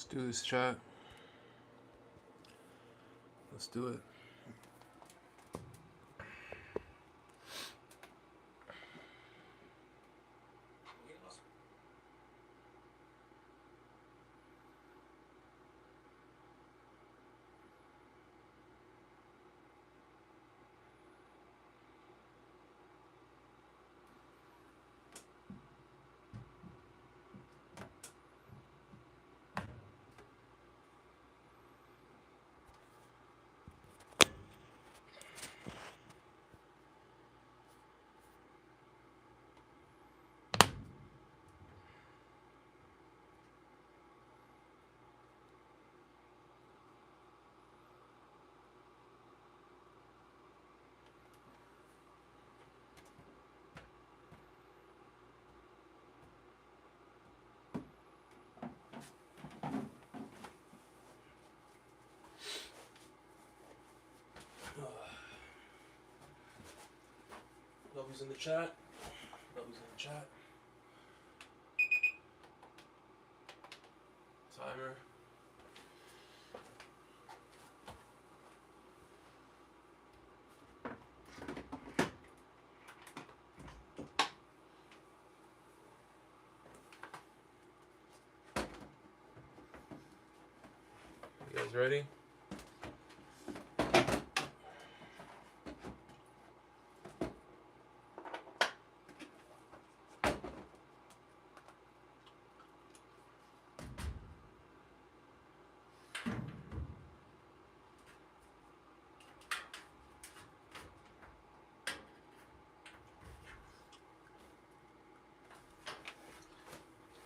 Let's do this, chat. Let's do it. W's in the chat. W's in the chat. Timer. You guys ready?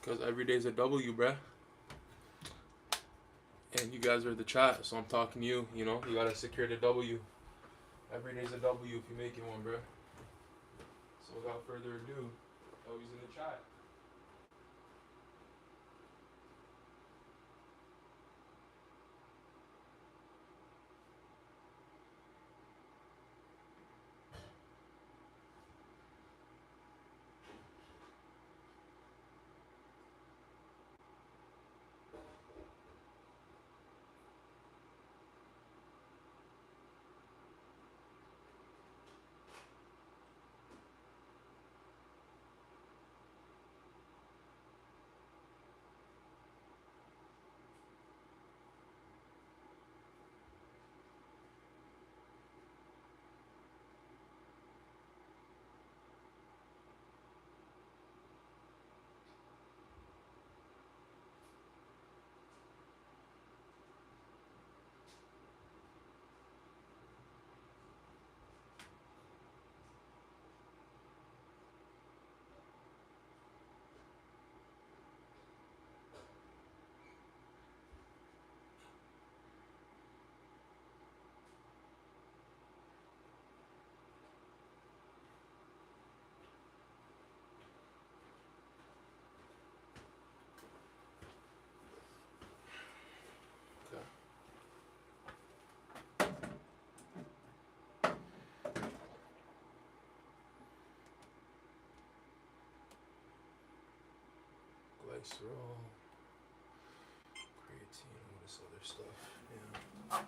Because every day's a W, bruh. And you guys are the chat, so I'm talking to you. You know, you gotta secure the W. Every day's a W if you make it one, bruh. So without further ado, W's in the chat. Glycerol, creatine, all this other stuff. Yeah.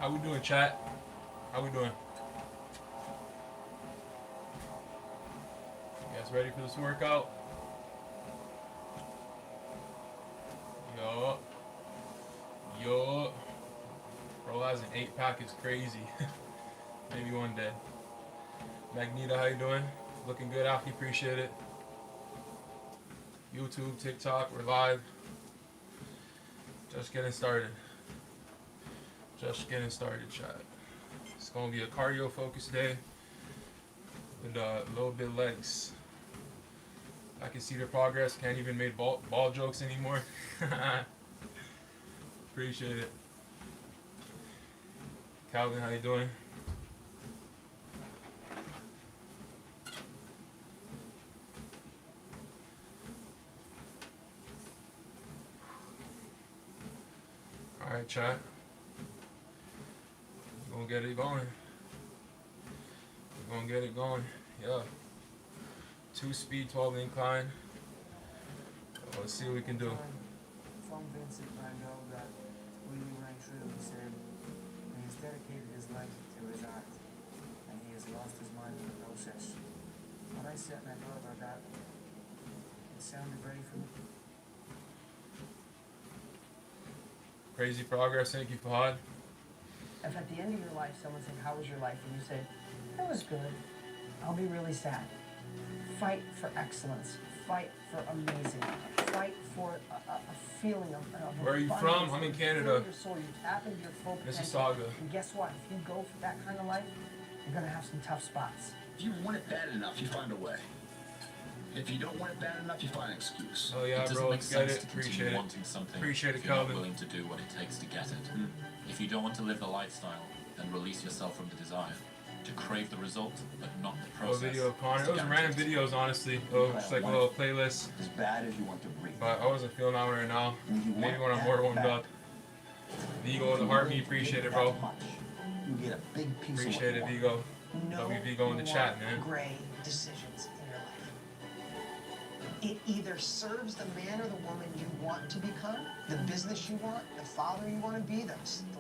How we doing, chat? How we doing? You guys ready for this workout? Yo. Yo. Bro has an 8-pack is crazy. Maybe one day. Magneto, how you doing? Looking good, Alfie, appreciate it. YouTube, TikTok, we're live. Just getting started. Just getting started, chat. It's gonna be a cardio focused day with a little bit of legs. I can see the progress. Can't even make ball jokes anymore. Appreciate it. Calvin, how you doing? Alright, chat. We're gonna get it going. We're gonna get it going. Yeah. 2-speed, 12 incline. Let's see what we can do. From Vincent, I know that William rang true. He said he has dedicated his life to his art, and he has lost his mind in the process. When I sat and I thought about that, it sounded very familiar. Crazy progress. Thank you, Fahad. If at the end of your life someone said, "How was your life?" and you say, "It was good," I'll be really sad. Fight for excellence. Fight for amazing. Fight for a feeling of Where are you abundance. from? I'm in You Canada. feel your soul, you tap into your full potential. Mississauga. And guess what? If you go for that kind of life, you're gonna have some tough spots. If you want it bad enough, you find a way. If you don't want it bad enough, you find an excuse. Oh yeah, It doesn't bro. make Get sense it. to Appreciate continue it. wanting something Appreciate it, if you're not Calvin. willing to do what it takes to get it. If you don't want to live the lifestyle, then release yourself from the desire. To crave the result, but not the Oh, process. video of Connor. is It was to random guarantee it. videos, honestly. Oh, just like a little playlist. As bad as you want to breathe. But I wasn't feeling that one right now. And you want Maybe when I'm that more warmed bad. up. Vigo, the heart me, appreciate it, bro. That much, you get a big piece Appreciate of it, what you Vigo. No Love you, Vigo, in the chat, man. gray decisions in your life. It either serves the man or the woman you want to become, the business you want, the father you want to be, the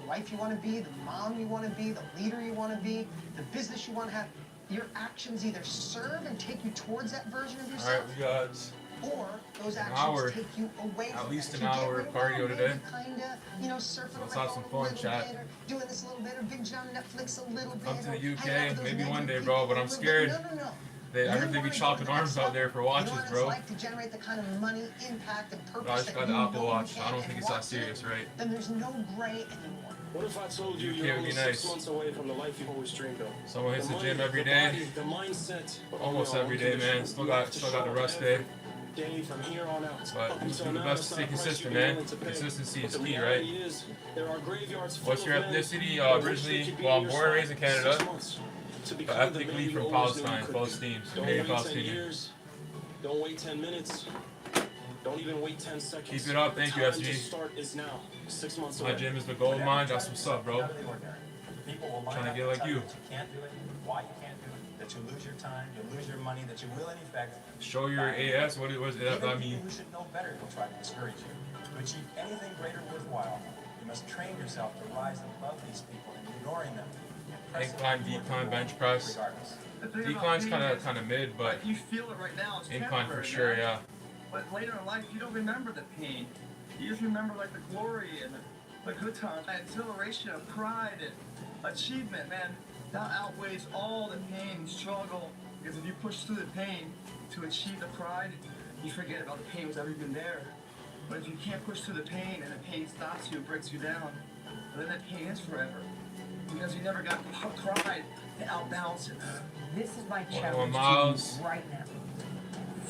wife you want to be, the mom you want to be, the leader you want to be, the business you want to have. Your actions either serve and take you towards that version of yourself, Alright, we got or those an actions hour. take you away from At least that. an If you get hour rid of of cardio maybe today. Kinda, surfing Let's around have some a fun, little chat. bit, or doing this a little bit, or binge on Netflix a little bit. Come to the or UK, hang out with those maybe one negative day, bro, people but a I'm little bit. scared. No. I heard You they be wanna chopping go to the arms next out there for level. watches, You know what bro. it's like to generate the kind of money, impact, and purpose I just that got you the Apple know Watch. you I don't can think and it's that want to, serious, right? then there's no gray anymore. What if I told you UK you're would only be 6 nice. months away from the life you've always dreamed of? Someone hits the money, gym every the day. body, the mindset. Almost on every one day, condition. man. Still You got have to the show rust every day. day from here on out. But Up just until do the now, best to that's stay not a price consistent, you've been man. willing to pay. Consistency But is the key, reality right? is, there are graveyards full What's of your men ethnicity? that wish Originally, they could be well, I'm in your born and raised in side for 6 Canada, months to but become the man ethnically you from always knew you Palestine, could Palestine. be. So Don't Canadian wait 10 Palestinian. years. Don't wait 10 minutes. Don't even wait 10 seconds. Keep it up, thank you, Time SG. to start is now. 6 months My away. gym is the gold mine. That's what's up, bro. People will Trying to line get up like and tell you. that you can't do it, why you can't do it, that you lose your time, you lose your money, that you will in effect. Show your AS. What does that Even mean? people who should know better will try to discourage you. To achieve anything greater worthwhile, you must train yourself to rise above these people and ignoring them. and pressing Incline, forward decline, bench forward press. regardless. The thing about Decline's pain kind of mid, but like, you feel it right now. It's incline for temporary, sure, man. yeah. But later in life, you don't remember the pain. You just remember like the glory and the good times, the exhilaration of pride and achievement, man. That outweighs all the pain and struggle. Because if you push through the pain to achieve the pride, you forget about the pain was ever even there. But if you can't push through the pain and the pain stops you, breaks you down, then that pain is forever. Because you never got pride to outbalance it. This is my 21 challenge miles. to you right now.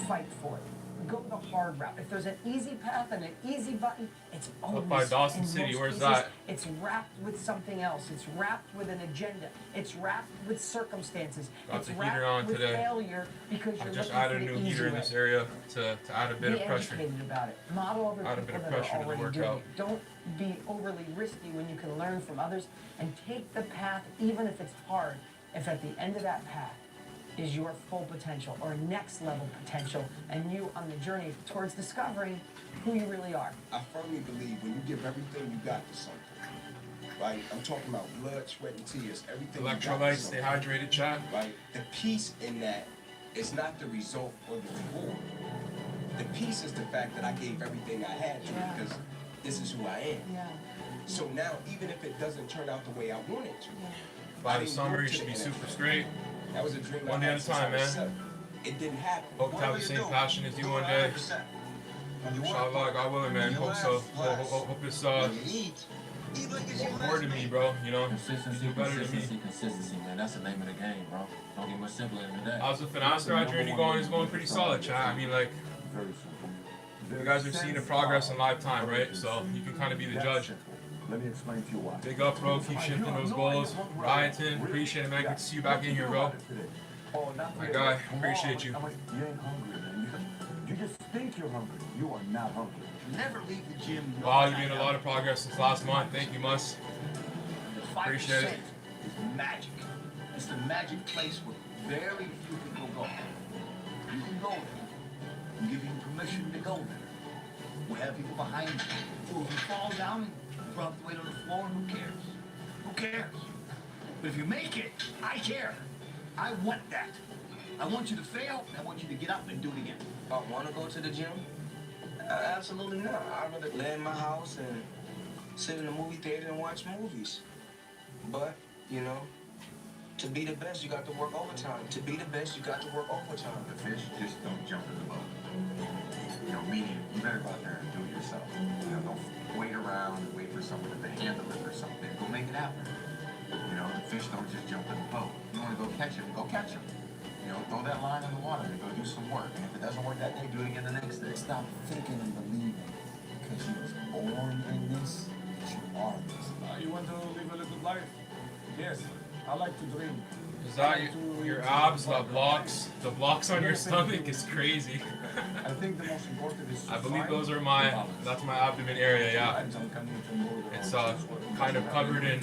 Fight for it. Go the hard route. If there's an easy path and an easy button, it's always by Dawson in City. most Where's cases, that? It's wrapped with something else. It's wrapped with an agenda. It's wrapped with circumstances. Got it's the wrapped heater on with today. failure because I you're just looking added for a the new easy heater in way. this area to add a bit Be of pressure. educated about it. Model over Add a people bit of that pressure are to the already doing workout. it. Don't be overly risky when you can learn from others, and take the path even if it's hard. If at the end of that path is your full potential or next level potential, and you on the journey towards discovering who you really are. I firmly believe when you give everything you got to something, Right? I'm talking about blood, sweat, and tears. Everything. you got is Electrolytes, stay something. hydrated, chat. Right? The peace in that is not the result or the reward. The peace is the fact that I gave everything I had to because this is who I am. Yeah. So now, even if it doesn't turn out the way I want it to, By I the didn't summer, go you to should the be super NFL. straight. That was a dream One I day had at a since time, I was man. 7. It didn't happen. Hope to have the same passion as you one day. Inshallah, God willing, man. Hope so. Hope it's more to me, bro. You know, Consistency, you do better than me. consistency, man. That's the name of the game, bro. Don't get much simpler than that. How's the financial journey going? It's going pretty solid, chat. I mean, like, you guys are seeing the progress in live time, right? So you can kind of be the judge. Let me explain to you why. Big up, bro. Keep shifting those goals. Rioting. Appreciate it, man. Good to see you back in here, bro. My guy, appreciate you. You ain't hungry, man. You just think you're hungry. You are not hungry. Never leave the gym. Wow, you made a lot of progress since last month. Thank you, Mus. Appreciate it. It's magic. It's the magic place where very few people go. You can go there. We give you permission to go there. We have people behind you. So if you fall down and drop the weight on the floor, who cares? Who cares? But if you make it, I care. I want that. I want you to fail, and I want you to get up and do it again. I want to go to the gym? Absolutely not. I'd rather lay in my house and sit in the movie theater and watch movies. But, you know, to be the best, you got to work overtime. To be the best, you got to work overtime. The fish just don't jump in the boat. You know, meaning you better go out there and do it yourself. You know, don't wait around and wait for someone to handle it or something. Go make it happen. You know, the fish don't just jump in the boat. You want to go catch him, go catch him. You know, throw that line in the water and go do some work. And if it doesn't work that day, do it again the next day. Stop thinking and believing because you was born in this, that you are this. You want to live a little life? Yes, I like to drink. Is that your abs, the blocks on your stomach is crazy. I think the most important is I believe those are that's my abdomen area, yeah. It's kind of covered in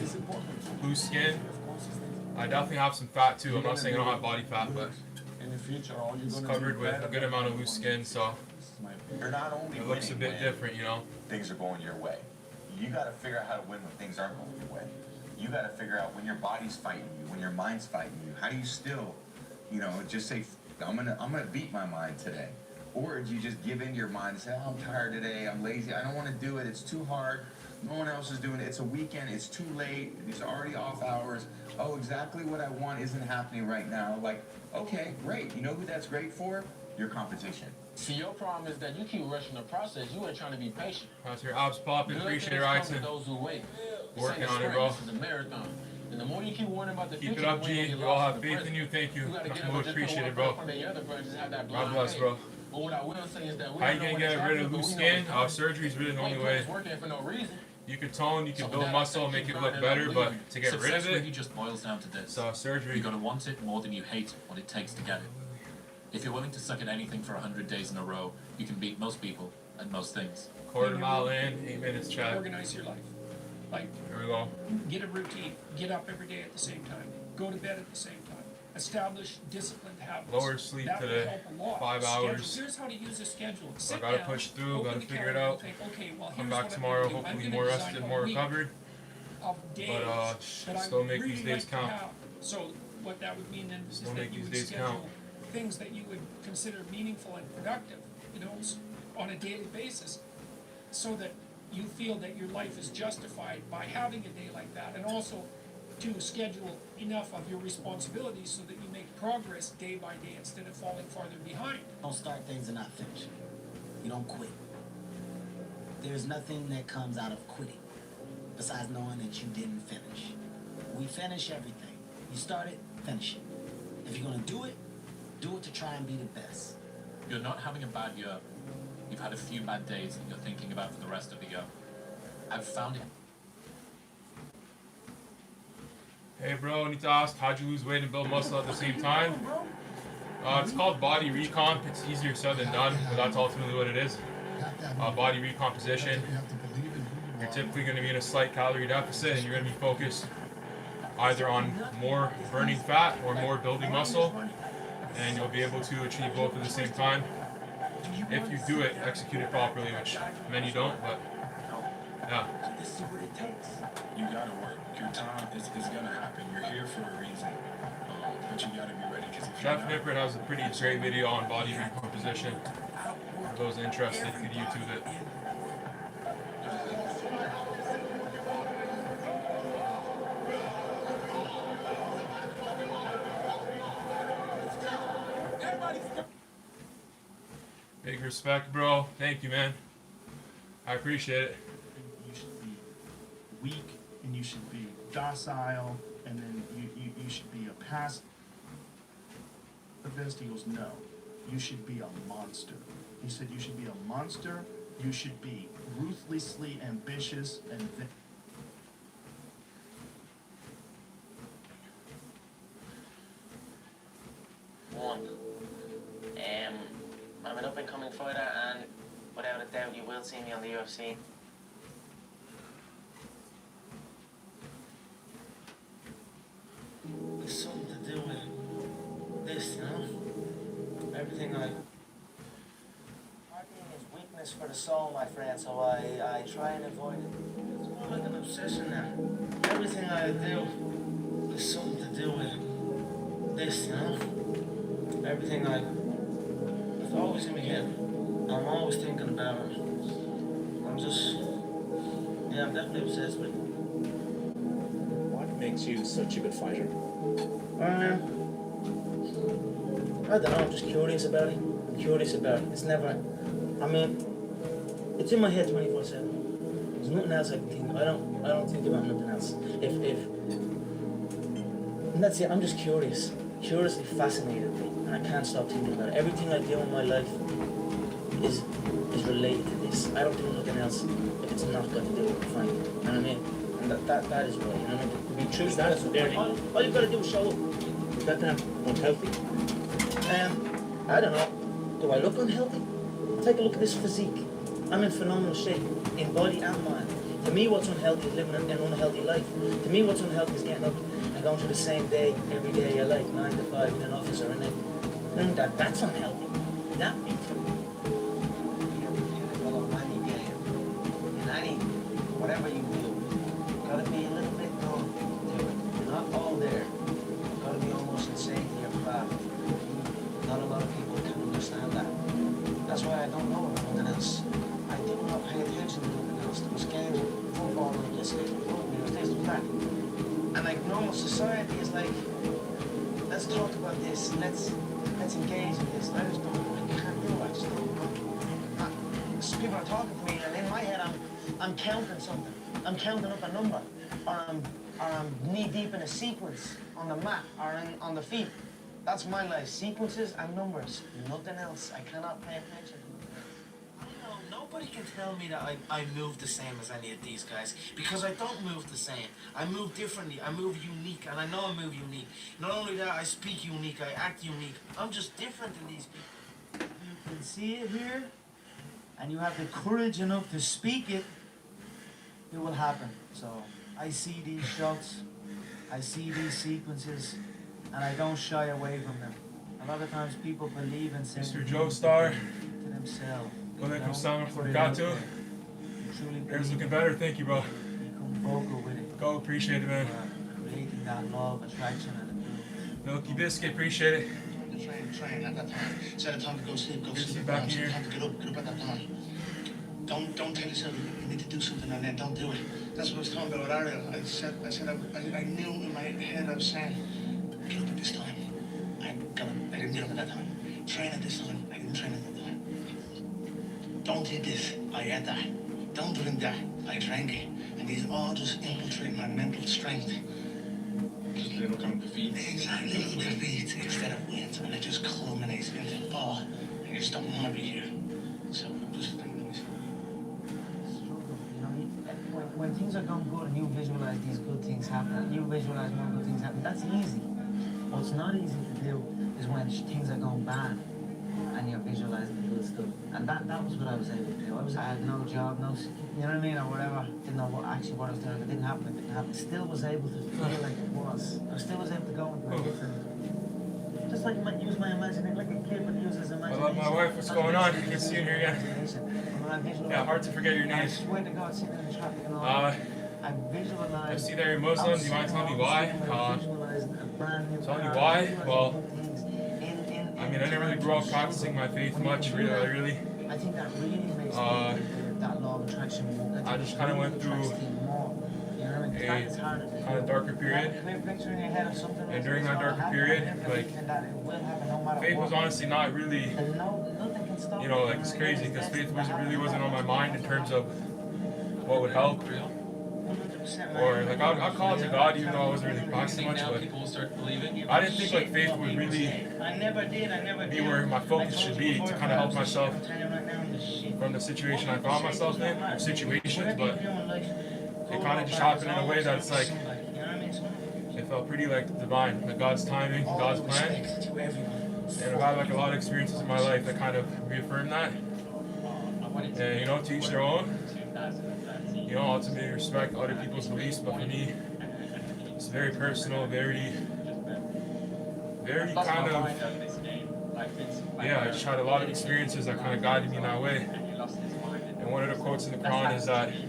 loose skin. I definitely have some fat too. I'm not saying I don't have body fat, but it's covered with a good amount of loose skin, so You're not only it looks a bit different, you know. Things are going your way. You got to figure out how to win when things aren't going your way. You got to figure out when your body's fighting you, when your mind's fighting you. How do you still, you know, just say, I'm gonna beat my mind today, or do you just give in to your mind and say, oh, I'm tired today, I'm lazy, I don't want to do it, it's too hard, no one else is doing it, it's a weekend, it's too late, it's already off hours. Oh, exactly what I want isn't happening right now. Like, okay, great. You know who that's great for? Your competition. See, your problem is that you keep rushing the process. You ain't trying to be patient. How's your abs popping? Appreciate it, Good things come Ryson. to those who wait. This Working ain't a on it, sprint, bro. This is a marathon. And the more you keep worrying about the Keep future, it up, the more G. you We all have get faith lost in you. Thank you. You gotta get Much up and just appreciate it, put one bro. foot in the other, bro. Just have that God blind bless, faith. bro. But what I will say is that we How you don't know gonna when get it's rid of happening, loose but we know skin? it's coming. Surgery is really the only way. It's working for no reason. You could tone, you could So build that muscle, make it look better, but to get rid Success of really it, just boils down to this. surgery. You're gonna want it more than you hate what it takes to get it. If you're willing to suck at anything for 100 days in a row, you can beat most people at most things. Quarter mile in, 8 minutes, chat. Organize your life. Like, Here we go. get a routine. Get up every day at the same time. Go to bed at the same time. Establish disciplined habits. Lower sleep that today. Will help a lot. 5 Schedule. hours. Here's how to use a schedule. I Sit gotta down, push through, open gotta the figure it calendar, out. think, okay, well, Come here's back what I'm tomorrow, gonna do. hopefully I'm more gonna rested, design more a week recovered. Of days But that still I make really these days like count. to have. So what that would mean then is Still that make you these would days schedule count. things that you would consider meaningful and productive, you know, on a daily basis, so that you feel that your life is justified by having a day like that, and also to schedule enough of your responsibilities so that you make progress day by day instead of falling farther behind. Don't start things and not finish. You don't quit. There's nothing that comes out of quitting besides knowing that you didn't finish. We finish everything. You start it, finish it. If you're gonna do it to try and be the best. You're not having a bad year. You've had a few bad days that you're thinking about for the rest of the year. I've found it. Hey, bro, I need to ask, how'd you lose weight and build muscle at the same time? It's called body recomp. It's easier said than done, but that's ultimately what it is. Body recomposition. You're typically going to be in a slight calorie deficit, and you're going to be focused either on more burning fat or more building muscle, and you'll be able to achieve both at the same time if you do it, execute it properly, which many don't, but yeah. You gotta work It's gonna happen. You're here for a reason. But you gotta be ready, because if you're Jeff Nippert has a pretty great video on body recomposition. For those interested, you could YouTube it. Big respect, bro. Thank you, man. I appreciate it. You should be weak, and you should be docile, and then you should be a passive. He goes, no, you should be a monster. He said you should be a monster, you should be ruthlessly ambitious, and I'm an up-and-coming fighter, and without a doubt you will see me on the UFC. It's something to do with this, you know? Everything I... Partying is weakness for the soul, my friend, so I try and avoid it. It's more like an obsession now. Everything I do is something to do with this, you know? Everything it's always in my head. I'm always thinking about it. I'm definitely obsessed with it. What makes you such a good fighter? I don't know, I'm just curious about it. I'm curious about it. It's never, it's in my head 24/7. There's nothing else I can think of. I don't think about nothing else. And that's it, I'm just curious. Curiously fascinated me, and I can't stop thinking about it. Everything I do in my life is related to this. I don't do nothing else if it's not got to do with fighting. You know what I mean? And that is right. You know what I mean? To be true, that's all you've got to do is show up. Is that unhealthy? I don't know. Do I look unhealthy? Take a look at this physique. I'm in phenomenal shape, in body and mind. To me, what's unhealthy is living an unhealthy life. To me, what's unhealthy is getting up and going through the same day every day of your life, 9 to 5 in an office or in a... That's unhealthy. That me too. Whatever you do, gotta be a little bit known to it. You're not all there. Gotta be almost insane to your craft. Not a lot of people can understand that. That's why I don't know nothing else. I do not pay attention to nothing else. There was games of football and yesterday, rugby, there was this and that. And like normal society is like, let's talk about this, let's engage in this. I just don't, I can't do it. I just don't. People are talking to me, and in my head I'm counting something. I'm counting up a number, or I'm knee deep in a sequence on the mat or on the feet. That's my life. Sequences and numbers. Nothing else. I cannot pay attention. Nobody can tell me that I move the same as any of these guys, because I don't move the same. I move differently. I move unique, and I know I move unique. Not only that, I speak unique. I act unique. I'm just different than these people. You can see it here, and you have the courage enough to speak it, it will happen. So I see these shots, I see these sequences, and I don't shy away from them. A lot of times people believe in saying Mr. Joe Star. to themselves. Welcome, Sam from Gato. Hair's looking better. Thank you, bro. Become vocal with it. Go, appreciate it, man. Creating that love, attraction, and Milky Biscuit, appreciate it. Train at that time. Set a time to go sleep, Good to see you back here. Time to get up at that time. Don't tell yourself you need to do something and then don't do it. That's what I was talking about with Ariel. I knew in my head I was saying, get up at this time. I didn't get up at that time. Train at this time. I didn't train at that time. Don't eat this. I ate that. Don't drink that. I drank it. And these all just infiltrate my mental strength. Just little kind of defeats. Exactly, little defeats instead of wins, and it just culminates into fall. I just don't want to be here. So I'm just thinking to myself. when things are going good and you visualize these good things happening, you visualize more good things happening, that's easy. What's not easy to do is when things are going bad and you're visualizing the good stuff. And that was what I was able to do. I had no job, you know what I mean, or whatever. Didn't know what I was doing. If it didn't happen. Still was able to feel like it was. I still was able to go into a different. Just like use my imagination, like a kid would use his imagination. I love my wife. What's going on? Good to see you here again. Yeah, hard to forget your name. I swear to God, sitting in the traffic and all. I visualize. I see that you're Muslim. Do you mind telling me why? Telling you why? Well, I mean, I didn't really grow up practicing my faith much, really. I think that really makes that law of attraction more. I just kind of went through a kind of darker period, and during that darker period, like, faith was honestly not really, you know, like, it's crazy because faith really wasn't on my mind in terms of what would help, or like I'll call it to God even though I wasn't really practicing much, but I didn't think like faith would really be where my focus should be to kind of help myself from the situation I found myself in, or situations, but it kind of just happened in a way that's like, it felt pretty like divine, like God's timing, God's plan, and I've had like a lot of experiences in my life that kind of reaffirm that, and you know, to each their own. You know, ultimately respect other people's beliefs, but for me, it's very personal, very kind of, yeah, I just had a lot of experiences that kind of guided me in that way. And one of the quotes in the Quran is that He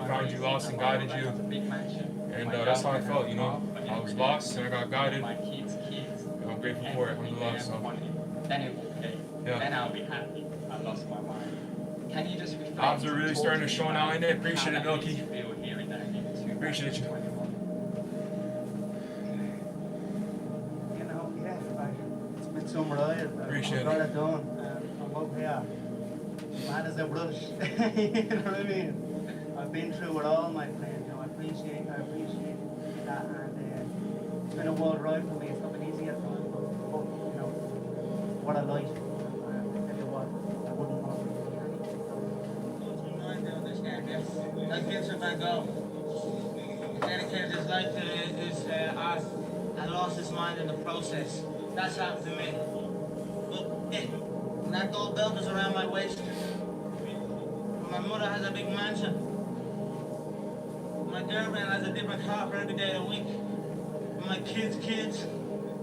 found you lost and guided you, and that's how I felt, you know. I was lost and I got guided, and I'm grateful for it, alhamdulillah, so, yeah. Then I'll be happy. I lost my mind. Can you just reflect? Odds are really starting to show now, ain't it? Appreciate it, Milky. Appreciate you. You know, yeah, like, it's been some ride. Appreciate I've got it. it done. I'm up here. Mad as a brush. You know what I mean? I've been through it all, my friend. You know, I appreciate that, and it's been a wild ride for me. It's not been easy at times, but you know, what I like. Like Vincent Van Gogh. He dedicated his life to his art and lost his mind in the process. That's happened to me. Look, and that gold belt is around my waist. My mother has a big mansion. My girlfriend has a different car for every day of the week. And my kids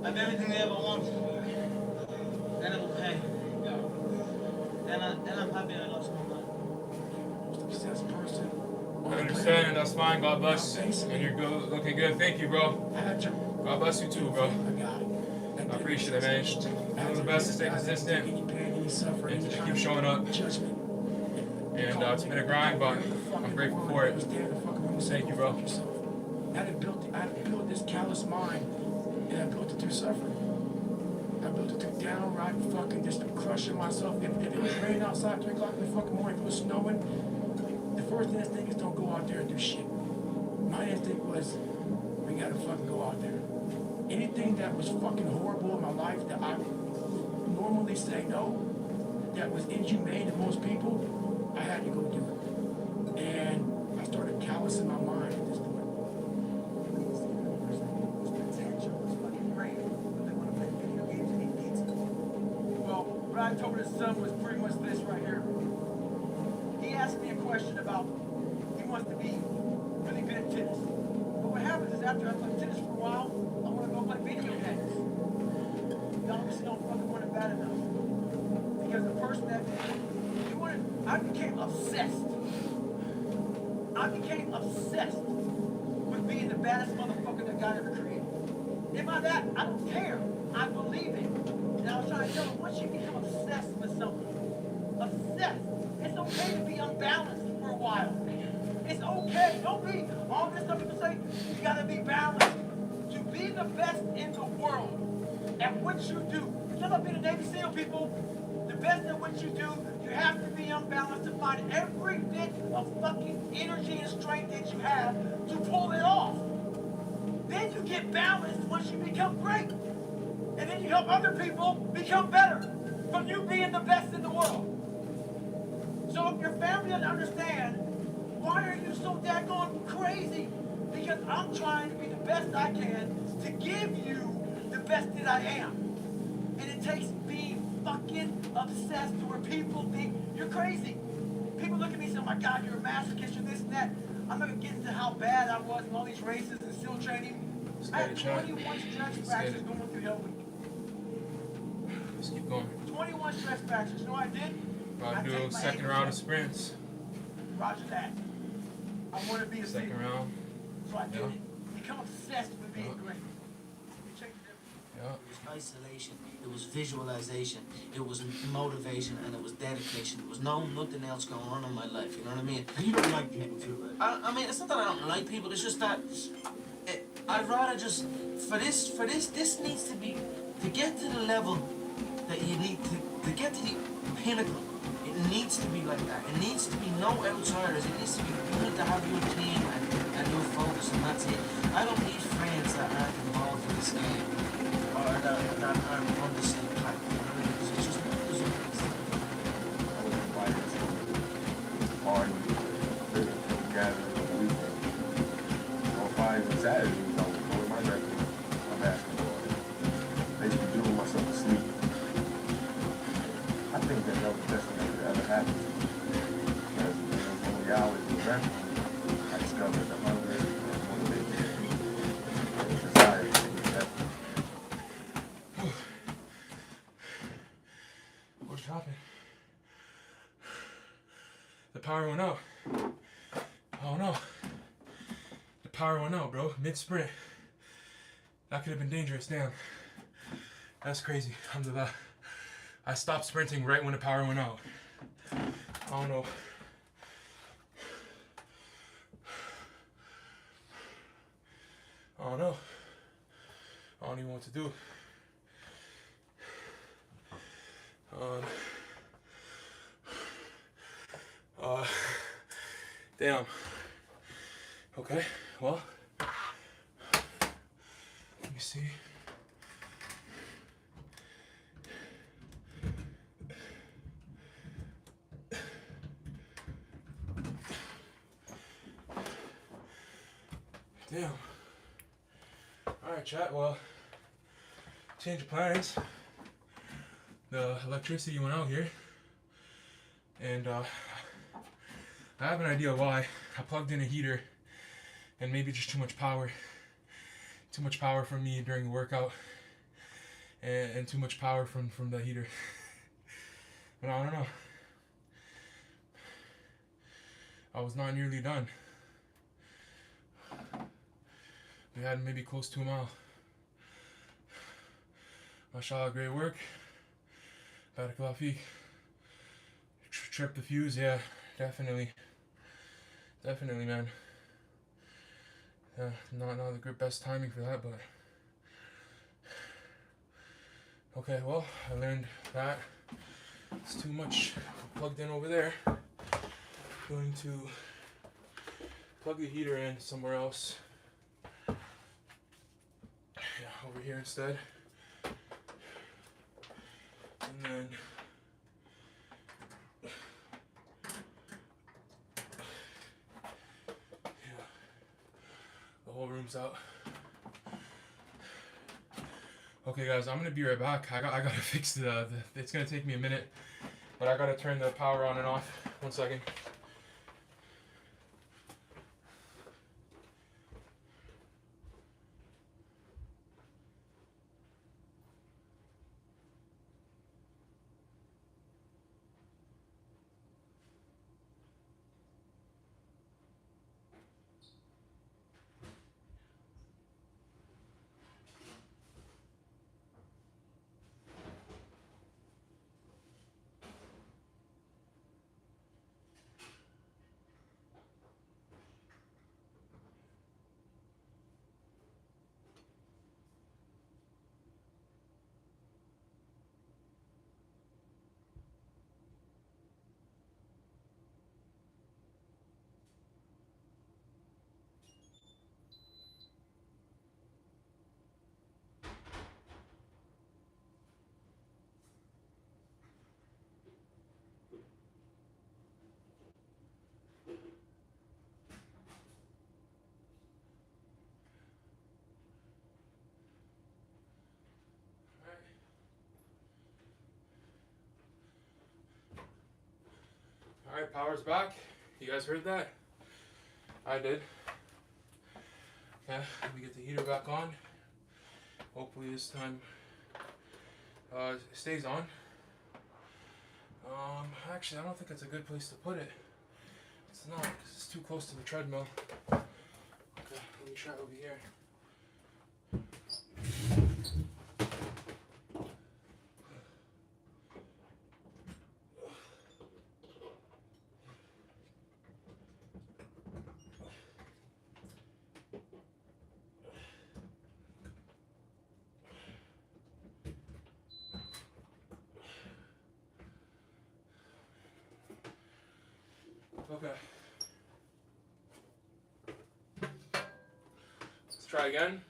have everything they ever want. Then it will pay. Then I'm happy I lost my mind. I understand, that's fine, God bless. And you're good, looking good, thank you, bro. God bless you too, bro. I appreciate it, man. Just doing the best to stay consistent and to just keep showing up. And it's been a grind, but I'm grateful for it. Thank you, bro. I had to build this callous mind, and I built it through suffering. I built it through downright fucking just crushing myself. If it was raining outside 3 o'clock in the fucking morning, if it was snowing, the first instinct is don't go out there and do shit. My instinct was, we gotta fucking go out there. Anything that was fucking horrible in my life that I would normally say no, that was inhumane to most people, I had to go do it. And I started callousing my mind at this point. Well, what I told his son was pretty much this right here. He asked me a question about he wants to be really good at tennis. But what happens is after I play tennis for a while, I want to go play video games. Y'all just don't fucking want it bad enough. Because the person that I became obsessed. I became obsessed with being the baddest motherfucker that God ever created. Am I that? I don't care. I believe it. And I was trying to tell him, once you become obsessed with something, obsessed, it's okay to be unbalanced for a while. It's okay. Don't be all this stuff people say, you gotta be balanced. To be the best in the world at what you do. It's not about being a Navy SEAL, people. The best at what you do, you have to be unbalanced to find every bit of fucking energy and strength that you have to pull it off. Then you get balanced once you become great. And then you help other people become better from you being the best in the world. So if your family doesn't understand, why are you so daggone crazy? Because I'm trying to be the best I can to give you the best that I am. And it takes being fucking obsessed to where people think you're crazy. People look at me and say, oh my God, you're a masochist, you're this and that. I'm not going to get into how bad I was in all these races and SEAL training. I had 21 stress fractures going through Hell Week. Let's keep going. 21 stress fractures. You know what I did? I'll do a second round of sprints. Roger that. I want to be a Second secret. round. So I did Yeah. it. Become obsessed with being great. Check the difference. Yeah. It was isolation, it was visualization, it was motivation, and it was dedication. There was nothing else going on in my life, you know what I mean? And you don't like people too, right? I mean, it's not that I don't like people, it's just that I'd rather just, this needs to be, to get to the level that you need to get to the pinnacle, it needs to be like that. It needs to be no outsiders, it needs to be, you need to have your team and your focus, and that's it. I don't need friends that aren't involved in this game, or that aren't on the same track, you know what I mean? Because it's just, it doesn't make sense. Party, drinking, gathering on the weekend. On Fridays and Saturdays, I was going my record, my basketball. Basically doing myself to sleep. I think that was the best thing that could ever happen to me. Because in those only hours in the restroom, I discovered the hunger and motivation and the desire to get better. What's happening? The power went out. Oh no. The power went out, bro. Mid-sprint. That could have been dangerous, damn. That's crazy. Alhamdulillah. I stopped sprinting right when the power went out. Oh no. Oh no. I don't even know what to do. Damn. Okay, well, let me see. Damn. Alright, chat, well, change of plans. The electricity went out here, and I have an idea why. I plugged in a heater, and maybe just too much power. Too much power from me during the workout, and too much power from the heater. But I don't know. I was not nearly done. We had maybe close to a mile. Mashallah, great work. Barakallah feek. Trip the fuse, yeah, definitely. Definitely, man. Yeah, not the best timing for that, but okay. Well, I learned that it's too much plugged in over there. Going to plug the heater in somewhere else. Yeah, over here instead. And then the whole room's out. Okay guys, I'm gonna be right back. I gotta fix the it's gonna take me a minute, but I gotta turn the power on and off. 1 second. Alright, power's back. You guys heard that? I did. Okay, let me get the heater back on. Hopefully this time it stays on. Actually, I don't think it's a good place to put it. It's not, because it's too close to the treadmill. Okay, let me try over here. Okay. Let's try again.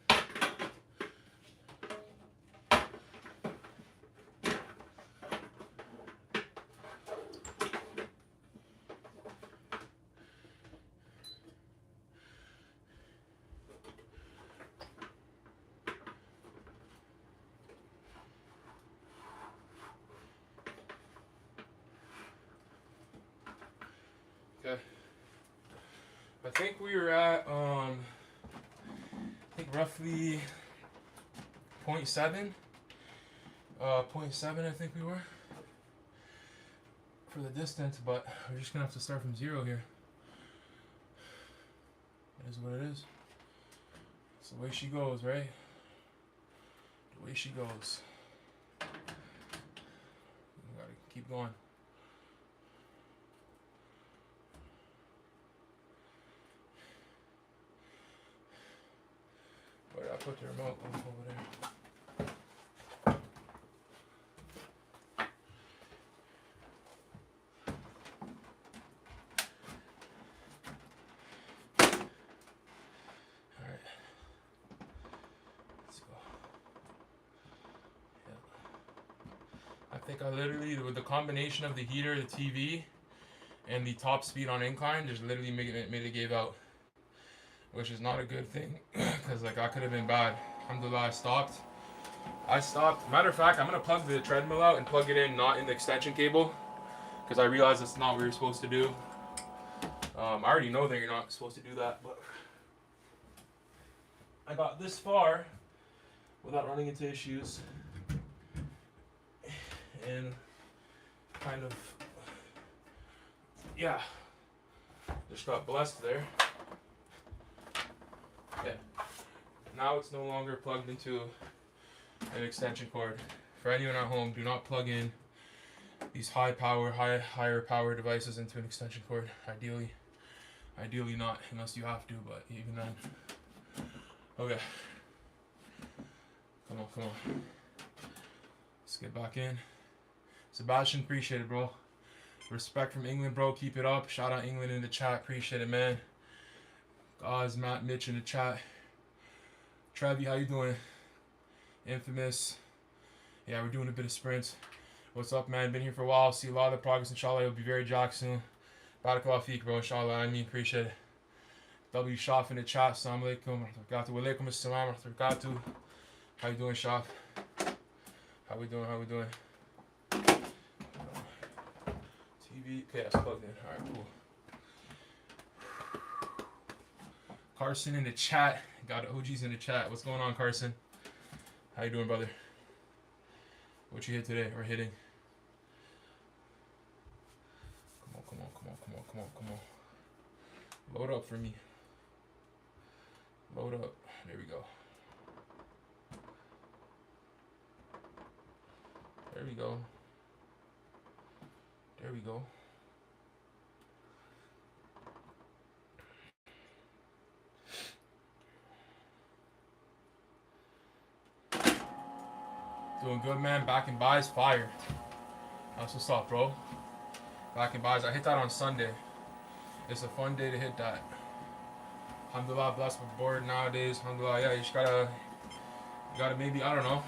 Okay. I think we were at I think roughly 0.7. 0.7 I think we were for the distance, but we're just gonna have to start from 0 here. It is what it is. It's the way she goes, right? The way she goes. We gotta keep going. Where did I put the remote? Oh, over there. Alright. Let's go. Yeah. I think I literally, with the combination of the heater, the TV, and the top speed on incline, just literally made it gave out. Which is not a good thing, because like I could have been bad. Alhamdulillah, I stopped. Matter of fact, I'm gonna plug the treadmill out and plug it in, not in the extension cable, because I realized that's not what you're supposed to do. I already know that you're not supposed to do that, but I got this far without running into issues, and kind of, yeah, just got blessed there. Yeah. Now it's no longer plugged into an extension cord. For anyone at home, do not plug in these higher power devices into an extension cord. Ideally not, unless you have to, but even then. Okay. Come on. Let's get back in. Sebastian, appreciate it, bro. Respect from England, bro. Keep it up. Shout out England in the chat. Appreciate it, man. Oz, Matt, Mitch in the chat. Trevi, how you doing? Infamous. Yeah, we're doing a bit of sprints. What's up, man? Been here for a while. See a lot of the progress, inshallah. You'll be very jacked soon. Barakallah feek, bro. Inshallah. I mean, appreciate it. W Shaf in the chat. Assalamu alaikum. Wa alaikum assalam wa barakatuh. How you doing, Shaf? How we doing? TV. Okay, that's plugged in. Alright, cool. Carson in the chat. Got OGs in the chat. What's going on, Carson? How you doing, brother? What you hit today or hitting? Come on. Load up for me. Load up. There we go. Doing good, man. Back in buys, fire. That's what's up, bro. Back in buys. I hit that on Sunday. It's a fun day to hit that. Alhamdulillah, blessed with bored nowadays. Alhamdulillah, yeah, you just gotta maybe, I don't know.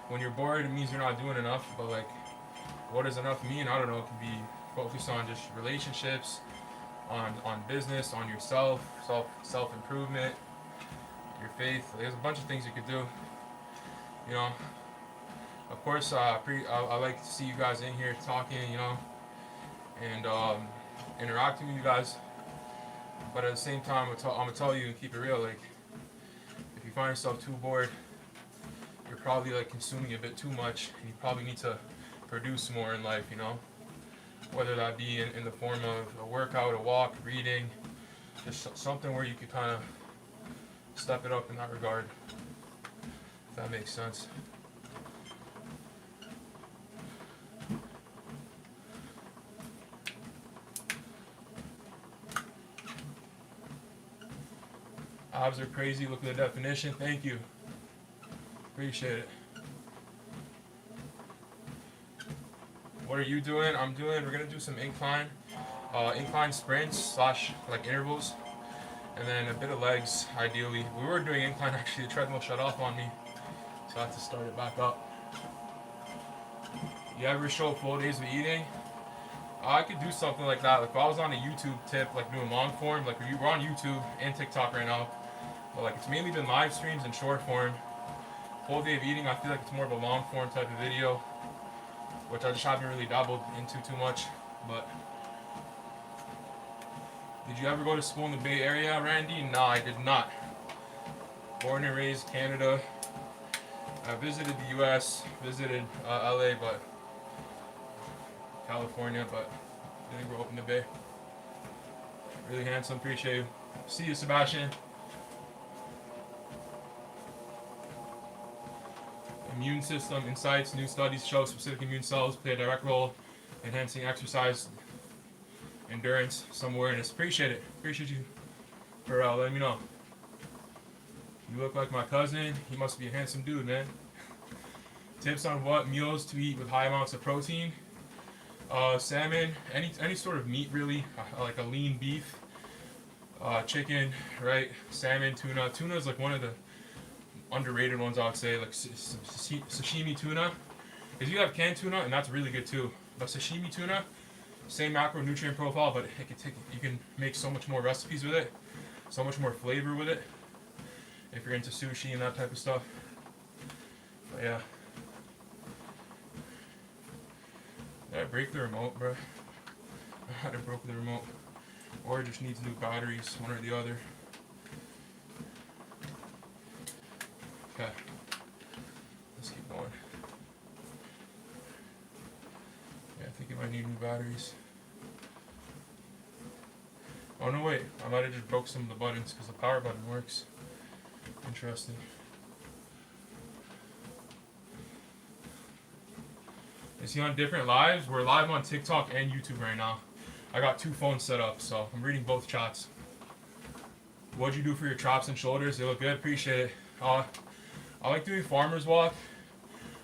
When you're bored, it means you're not doing enough. But like, what does enough mean? I don't know. It can be focused on just relationships, on business, on yourself, self improvement, your faith. There's a bunch of things you could do. You know. Of course, I like to see you guys in here talking, you know, and interacting with you guys. But at the same time, I'm gonna tell you and keep it real. Like, if you find yourself too bored, you're probably like consuming a bit too much, and you probably need to produce more in life, you know. whether that be in the form of a workout, a walk, reading, just something where you could kind of step it up in that regard, if that makes sense. Abs are crazy. Look at the definition. Thank you. Appreciate it. What are you doing? I'm doing, we're going to do some incline sprints / like intervals. And then a bit of legs, ideally. We were doing incline, actually. The treadmill shut off on me. So I had to start it back up. You ever show full days of eating? I could do something like that. Like if I was on a YouTube tip, like doing long form, like we're on YouTube and TikTok right now. But like it's mainly been live streams and short form. Full day of eating, I feel like it's more of a long form type of video, which I just haven't really dabbled into too much. But did you ever go to school in the Bay Area, Randy? No, I did not. Born and raised Canada. I visited the US, visited LA, but California, but didn't grow up in the Bay. Really handsome, appreciate you. See you, Sebastian. Immune system insights. New studies show specific immune cells play a direct role in enhancing exercise, endurance, some awareness. Appreciate it. Appreciate you for letting me know. You look like my cousin. He must be a handsome dude, man. Tips on what meals to eat with high amounts of protein. Salmon, any sort of meat really, like a lean beef, chicken, right? Salmon, tuna. Tuna is like one of the underrated ones, I would say, like sashimi tuna. Because you have canned tuna, and that's really good too. But sashimi tuna, same macronutrient profile, but you can make so much more recipes with it, so much more flavor with it, if you're into sushi and that type of stuff. But yeah. Did I break the remote, bro? I had to broke the remote. Or it just needs new batteries, one or the other. Okay. Let's keep going. Yeah, I think it might need new batteries. Oh no, wait. I might have just broke some of the buttons because the power button works. Interesting. Is he on different lives? We're live on TikTok and YouTube right now. I got 2 phones set up, so I'm reading both chats. What'd you do for your traps and shoulders? They look good. Appreciate it. I like doing farmer's walk.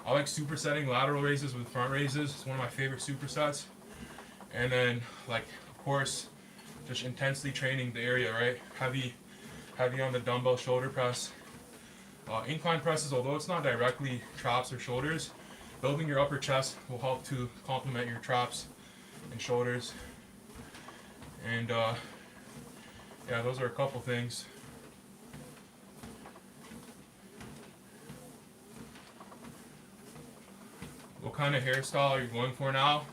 I like supersetting lateral raises with front raises. It's one of my favorite supersets. And then, like, of course, just intensely training the area, right? Heavy on the dumbbell shoulder press. Incline presses, although it's not directly traps or shoulders, building your upper chest will help to complement your traps and shoulders. And yeah, those are a couple things. What kind of hairstyle are you going for now?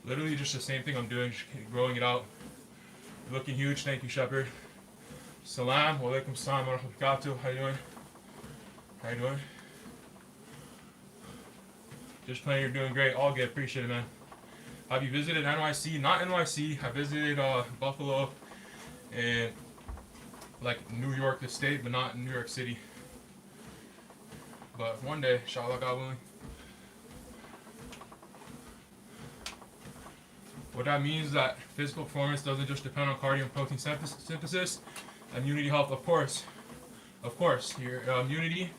Literally just the same thing I'm doing, just growing it out. You're looking huge, thank you, Shepherd. Salam, wa alaikum salam wa rahmatullahi. How you doing? How you doing? Just playing, you're doing great. All good, appreciate it, man. Have you visited NYC? Not NYC. I visited Buffalo and like New York, the state, but not New York City. But one day, inshallah, God willing. What that means is that physical performance doesn't just depend on cardio and protein synthesis. Immunity health, of course. Of course, your immunity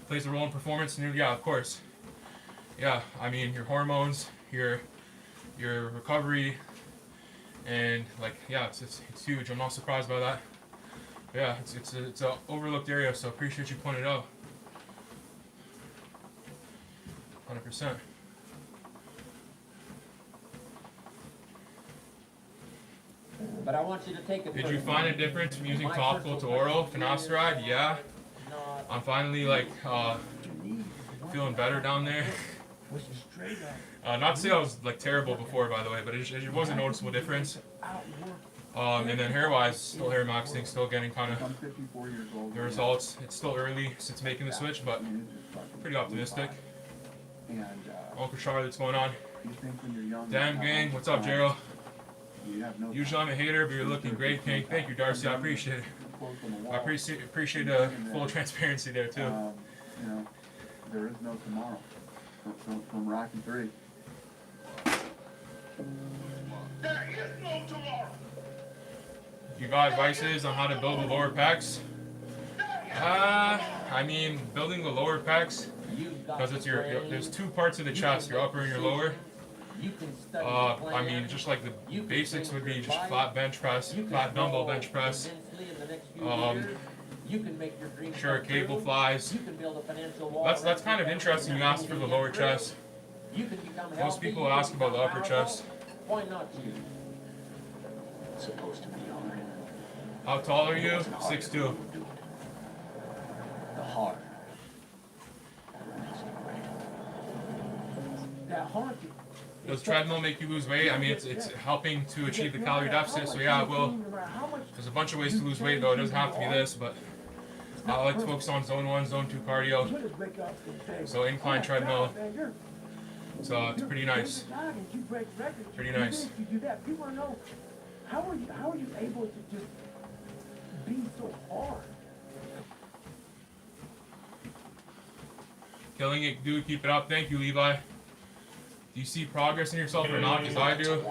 plays a role in performance. Yeah, of course. Yeah, I mean your hormones, your recovery, and like yeah, it's huge. I'm not surprised by that. Yeah, it's an overlooked area, so appreciate you pointing it out. 100%. But I want you to take it. Did you find a difference from using topical to oral finasteride? Yeah. I'm finally like feeling better down there. Not to say I was like terrible before, by the way, but it was a noticeable difference. And then hair-wise, still hair maxing, still getting kind of the results. It's still early since making the switch, but pretty optimistic. Uncle Charlie, what's going on? You think when you're young. Damn gang, what's up, Gerald? You have no. Usually I'm a hater, but you're looking great, King. Thank you, Darcy. I appreciate it. I appreciate the full transparency there too. You know, there is no tomorrow. From Rocky 3. There is no tomorrow. You got advices on how to build the lower pecs? I mean, building the lower pecs, because it's there's two parts of the chest, your upper and your lower. I mean, just like the basics would be just flat bench press, flat dumbbell bench press. Sure, cable flies. That's kind of interesting. You ask for the lower chest. Most people ask about the upper chest. Why not you? Supposed to be hard. How tall are you? 6'2". The heart. That heart. Does treadmill make you lose weight? I mean, it's helping to achieve the calorie deficit, so yeah, it will. There's a bunch of ways to lose weight, though. It doesn't have to be this, but I like to focus on zone 1, zone 2 cardio. So incline treadmill. So it's pretty nice. Pretty nice. People want to know, how are you able to just be so hard? Killing it, dude. Keep it up. Thank you, Levi. Do you see progress in yourself or not? Because I do.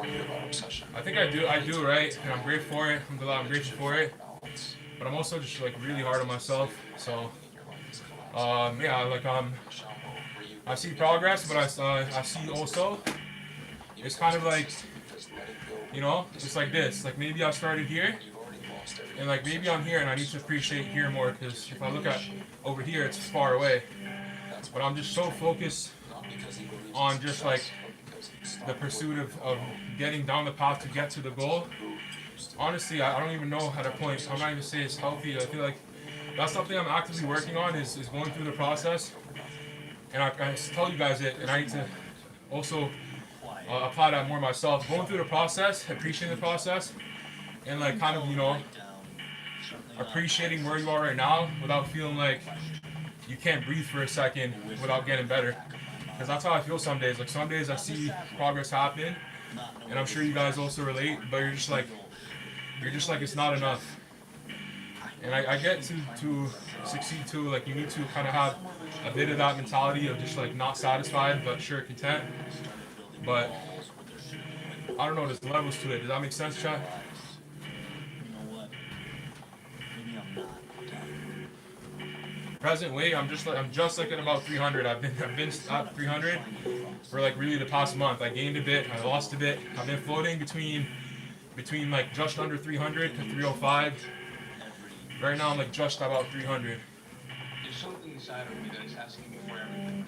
I think I do. I do, right? And I'm grateful for it. I'm grateful for it. But I'm also just like really hard on myself. So, yeah, like I see progress, but I see also it's kind of like, you know, it's like this. Like maybe I started here, and like maybe I'm here, and I need to appreciate here more. Because if I look at over here, it's far away. But I'm just so focused on just like the pursuit of getting down the path to get to the goal. Honestly, I don't even know how to point. I'm not even saying it's healthy. I feel like that's something I'm actively working on is going through the process. And I tell you guys it, and I need to also apply that more myself. Going through the process, appreciating the process, and like kind of, you know, appreciating where you are right now without feeling like you can't breathe for a second without getting better. Because that's how I feel some days. Like some days I see progress happen, and I'm sure you guys also relate, but you're just like it's not enough. And I get to succeed too. Like you need to kind of have a bit of that mentality of just like not satisfied, but sure content. But I don't know, there's levels to it. Does that make sense, chat? Present weight, I'm just like at about 300. I've been at 300 for like really the past month. I gained a bit, I lost a bit. I've been floating between like just under 300 to 305. Right now I'm like just about 300. There's something inside of me that is asking me for everything.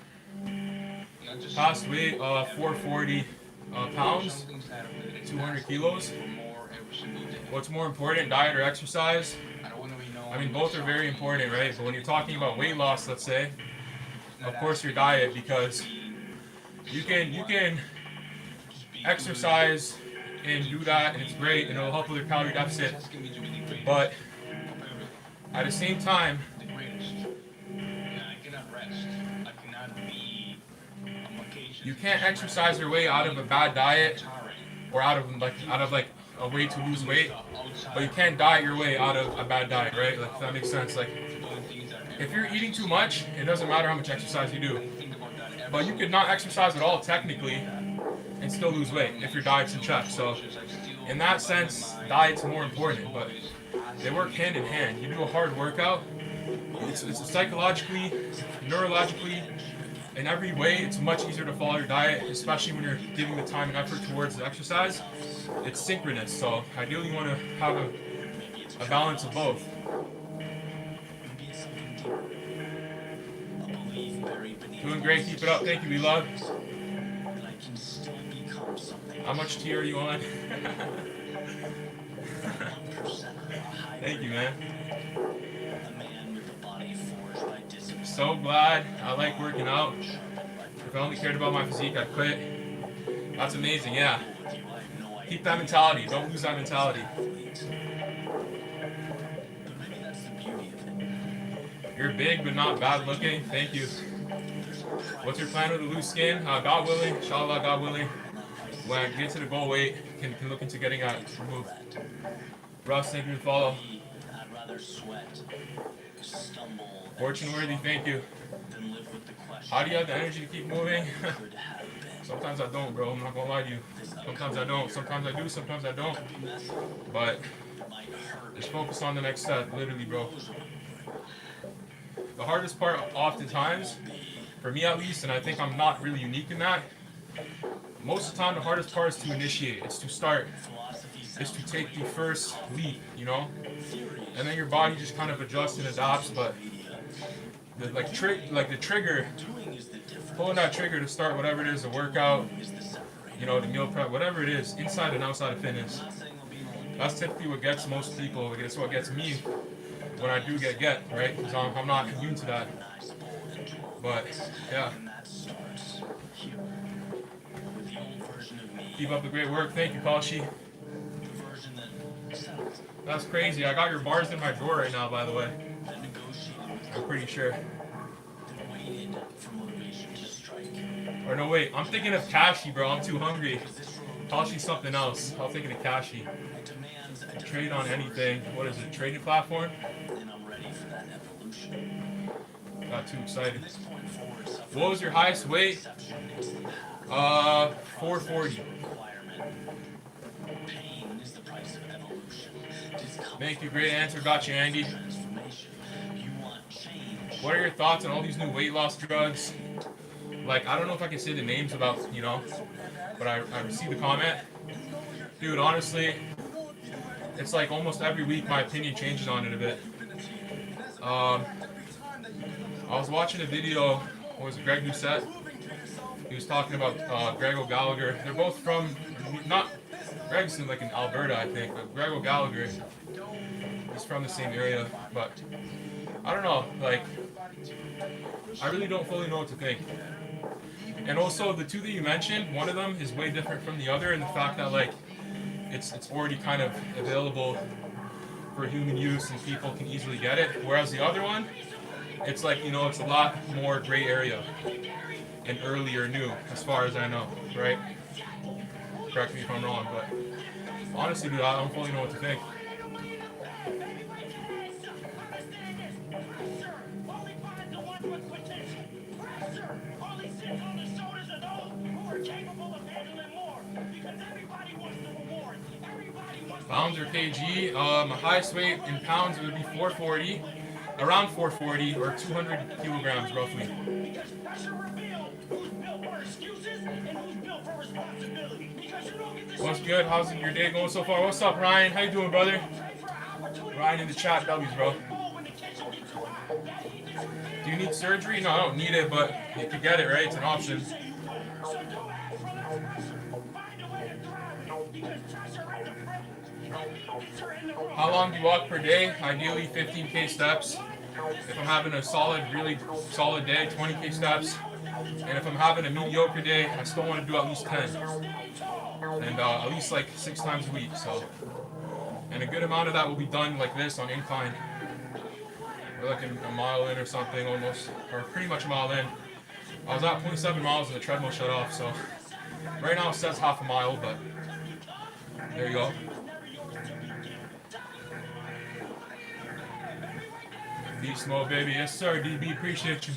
Past weight 440 pounds, 200 kilos. What's more important, diet or exercise? I mean, both are very important, right? But when you're talking about weight loss, let's say, of course your diet, because you can exercise and do that, and it's great, and it'll help with your calorie deficit. But at the same time, you can't exercise your way out of a bad diet or out of like a way to lose weight, but you can't diet your way out of a bad diet, right? Like if that makes sense. Like if you're eating too much, it doesn't matter how much exercise you do, but you could not exercise at all technically and still lose weight if your diet's in check. So in that sense, diet's more important, but they work hand in hand. You do a hard workout, it's psychologically, neurologically, in every way, it's much easier to follow your diet, especially when you're giving the time and effort towards the exercise. It's synchronous, so ideally you want to have a balance of both. Doing great, keep it up. Thank you, we love. How much tea are you on? Thank you, man. So glad. I like working out. If I only cared about my physique, I'd quit. That's amazing, yeah. Keep that mentality. Don't lose that mentality. You're big but not bad looking. Thank you. What's your plan with the loose skin? God willing, inshallah, God willing. When I get to the goal weight, can look into getting that removed. Russ, thank you for the follow. I'd rather sweat, stumble, Fortune worthy, thank you. than live with the question. How do you have the energy to keep moving? Sometimes I don't, bro. I'm not gonna lie to you. Sometimes I don't. Sometimes I do. Sometimes I don't. But just focus on the next step, literally, bro. The hardest part, oftentimes, for me at least, and I think I'm not really unique in that. Most of the time, the hardest part is to initiate. It's to start. It's to take the first leap, you know? And then your body just kind of adjusts and adapts, but the trigger, pulling that trigger to start whatever it is, the workout, you know, the meal prep, whatever it is, inside and outside of fitness. That's typically what gets most people. It's what gets me when I do get, right? Because I'm not immune to that. But, yeah. Keep up the great work. Thank you, Kalshi. That's crazy. I got your bars in my drawer right now, by the way. I'm pretty sure. Or no, wait. I'm thinking of Kashi, bro. I'm too hungry. Kashi's something else. I'm thinking of Kashi. Trade on anything. What is it? Trading platform? Got too excited. What was your highest weight? 440. Thank you, great answer. Got you, Andy. What are your thoughts on all these new weight loss drugs? Like, I don't know if I can say the names about, you know, but I received the comment. Dude, honestly, it's like almost every week my opinion changes on it a bit. I was watching a video, what was it, Greg Doucette? He was talking about Greg O'Gallagher. They're both from, not, Greg's in like in Alberta, I think, but Greg O'Gallagher is from the same area. But I don't know, like, I really don't fully know what to think. And also, the two that you mentioned, one of them is way different from the other in the fact that, like, it's already kind of available for human use and people can easily get it. Whereas the other one, it's like, you know, it's a lot more gray area and earlier new, as far as I know, right? Correct me if I'm wrong, but honestly, dude, I don't fully know what to think. Pounds or kg? My highest weight in pounds would be 440, around 440 or 200 kilograms roughly. What's good? How's your day going so far? What's up, Ryan? How you doing, brother? Ryan in the chat, W's, bro. Do you need surgery? No, I don't need it, but you can get it, right? It's an option. How long do you walk per day? Ideally 15K steps. If I'm having a solid, really solid day, 20K steps. And if I'm having a mediocre day, I still want to do at least 10. And at least like 6 times a week. So, and a good amount of that will be done like this on incline. Or like a mile in or something almost, or pretty much a mile in. I was at 0.7 miles and the treadmill shut off, so right now it says half a mile, but there you go. Beast mode, baby. Yes, sir, DB. Appreciate you.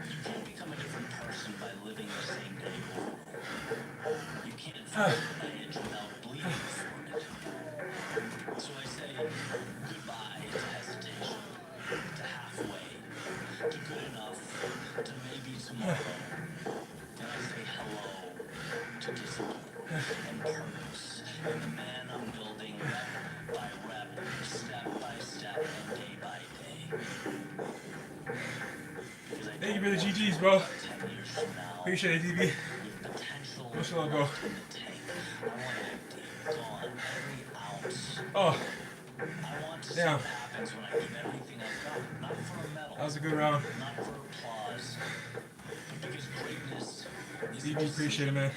You can't become a different person by living the same day over. You can't feel an edge without bleeding from it. So I say goodbye to hesitation, to halfway, to good enough, to maybe tomorrow. And I say hello to discipline and purpose and the man I'm building rep by rep, step by step, and day by day. Thank you for the GGs, bro. Appreciate it, DB. Much love, bro. Oh. Damn. That was a good round. DB, appreciate it, man.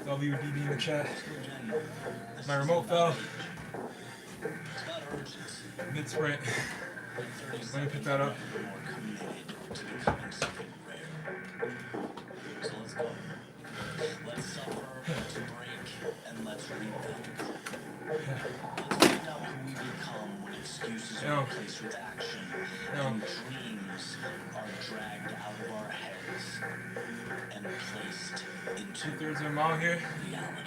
W DB in the chat. My remote fell. Mid sprint. Let me pick that up. So let's go. Let's suffer, let's break, and let's rebound. Let's find out who we become when excuses are replaced with action, and dreams are dragged out of our heads and placed into 2/3 of a mile here. reality.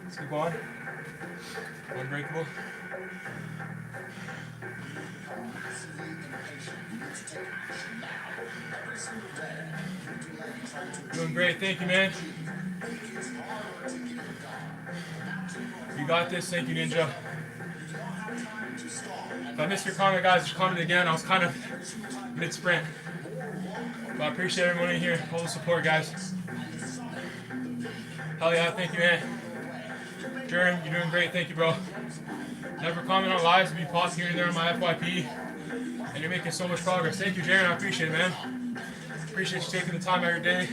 Let's keep on. Unbreakable. Doing great, thank you, man. You got this, thank you, Ninja. If I missed your comment, guys, just comment again. I was kind of mid-sprint. But I appreciate everyone in here. All the support, guys. Hell yeah, thank you, man. Jern, you're doing great, thank you, bro. Never comment on lives, be pause here and there on my FYP. And you're making so much progress. Thank you, Jaren, I appreciate it, man. Appreciate you taking the time out of your day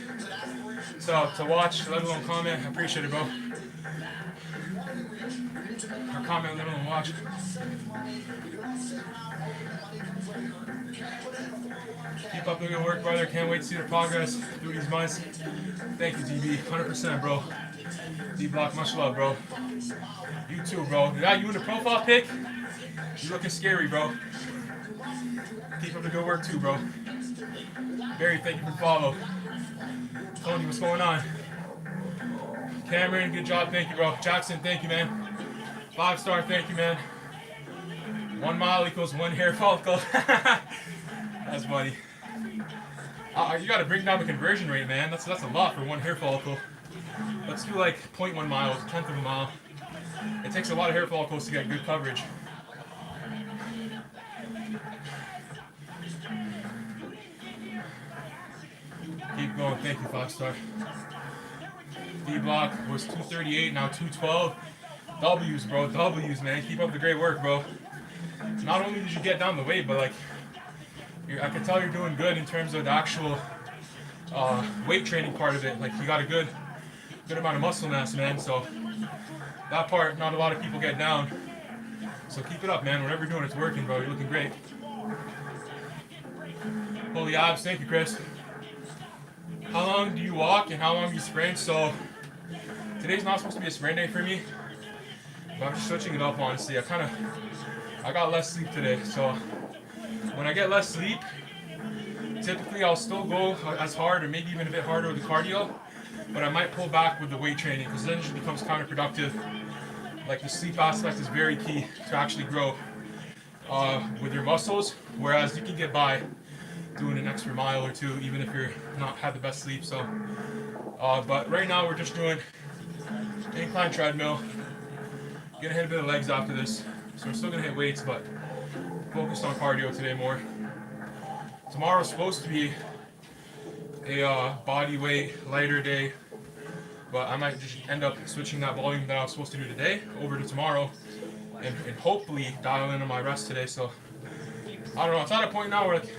to watch, let alone comment. I appreciate it, bro. Or comment, let alone watch. Keep up the good work, brother. Can't wait to see the progress through these months. Thank you, DB. 100%, bro. D-Block, much love, bro. You too, bro. Is that you in the profile pic? You looking scary, bro. Keep up the good work too, bro. Barry, thank you for the follow. Tony, what's going on? Cameron, good job, thank you, bro. Jackson, thank you, man. 5-star, thank you, man. 1 mile equals 1 hair follicle. That's funny. You gotta bring down the conversion rate, man. That's a lot for 1 hair follicle. Let's do like 0.1 miles, 1/10 of a mile. It takes a lot of hair follicles to get good coverage. Keep going, thank you, 5-star. D-Block was 238, now 212. W's, bro, W's, man. Keep up the great work, bro. Not only did you get down the weight, but like, I can tell you're doing good in terms of the actual weight training part of it. Like, you got a good amount of muscle mass, man. So that part, not a lot of people get down. So keep it up, man. Whatever you're doing, it's working, bro. You're looking great. Holy abs, thank you, Chris. How long do you walk and how long do you sprint? So today's not supposed to be a sprint day for me, but I'm just switching it up, honestly. I got less sleep today, so when I get less sleep, typically I'll still go as hard or maybe even a bit harder with the cardio, but I might pull back with the weight training because then it just becomes counterproductive. Like, the sleep aspect is very key to actually grow with your muscles, whereas you can get by doing an extra mile or two even if you're not had the best sleep. So but right now we're just doing incline treadmill, gonna hit a bit of legs after this, so we're still gonna hit weights but focused on cardio today more. Tomorrow's supposed to be a body weight lighter day, but I might just end up switching that volume that I was supposed to do today over to tomorrow and hopefully dial in on my rest today. So I don't know, it's at a point now where like,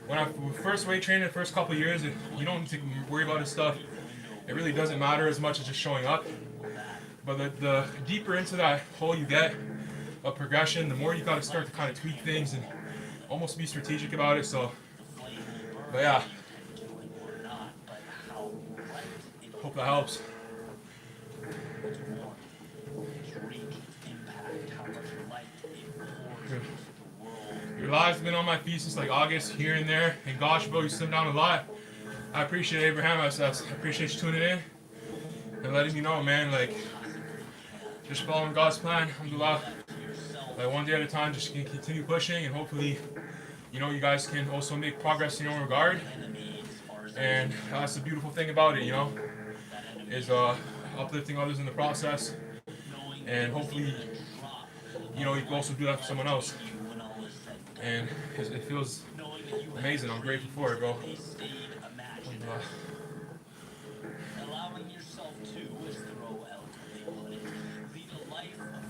when I first weight trained the first couple of years, you don't need to worry about this stuff. It really doesn't matter as much as just showing up. But the deeper into that hole you get of progression, the more you got to start to kind of tweak things and almost be strategic about it. So, but yeah, hope that helps. Your Reviv's been on my feet since like August, here and there. And gosh, bro, you slimmed down a lot. I appreciate it, Abraham. I appreciate you tuning in and letting me know, man. Like, just following God's plan. Alhamdulillah. Like, one day at a time, just continue pushing, and hopefully, you know, you guys can also make progress in your own regard. And that's the beautiful thing about it, you know, is uplifting others in the process. And hopefully, you know, you can also do that for someone else. And it feels amazing. I'm grateful for it, bro.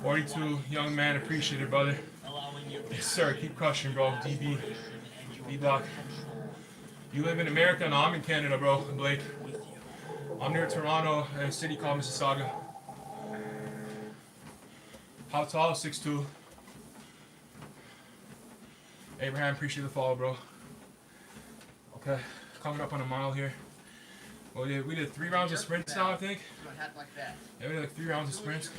42, young man, appreciate it, brother. Yes, sir. Keep crushing, bro. DB, B-Block. You live in America? No, I'm in Canada, bro. Blake. I'm near Toronto, in a city called Mississauga. How tall? 6'2". Abraham, appreciate the follow, bro. Okay, coming up on a mile here. Well, yeah, we did 3 rounds of sprints now, I think. Yeah, we did like 3 rounds of sprints.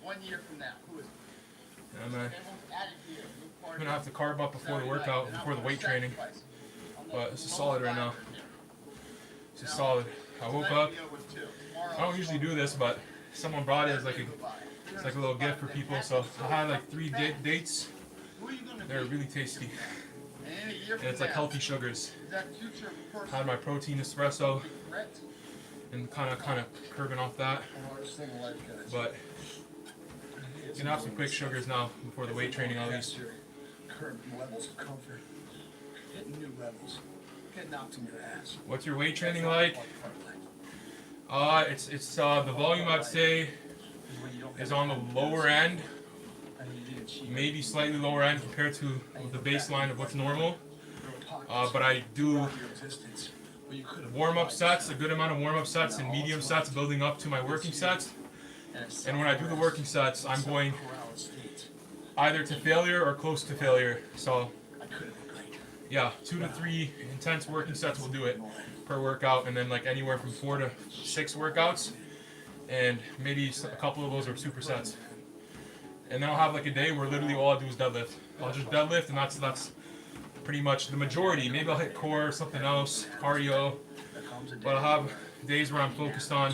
1 year from now, who is it? Yeah, man. I'm gonna have to carb up before the workout, before the weight training. But this is solid right now. This is solid. I woke up. I don't usually do this, but someone brought it as like it's like a little gift for people. So I had like 3 dates. They're really tasty. And it's like healthy sugars. I had my protein espresso and kind of curbing off that. But you can have some quick sugars now before the weight training at least. Curb levels of comfort. Hitting new levels. Get knocked in your ass. What's your weight training like? It's the volume I'd say is on the lower end, maybe slightly lower end compared to the baseline of what's normal. But I do warm-up sets, a good amount of warm-up sets and medium sets building up to my working sets. And when I do the working sets, I'm going either to failure or close to failure. So yeah, 2 to 3 intense working sets will do it per workout, and then like anywhere from 4 to 6 workouts, and maybe a couple of those are supersets. And then I'll have like a day where literally all I do is deadlift. I'll just deadlift, and that's pretty much the majority. Maybe I'll hit core or something else, cardio, but I'll have days where I'm focused on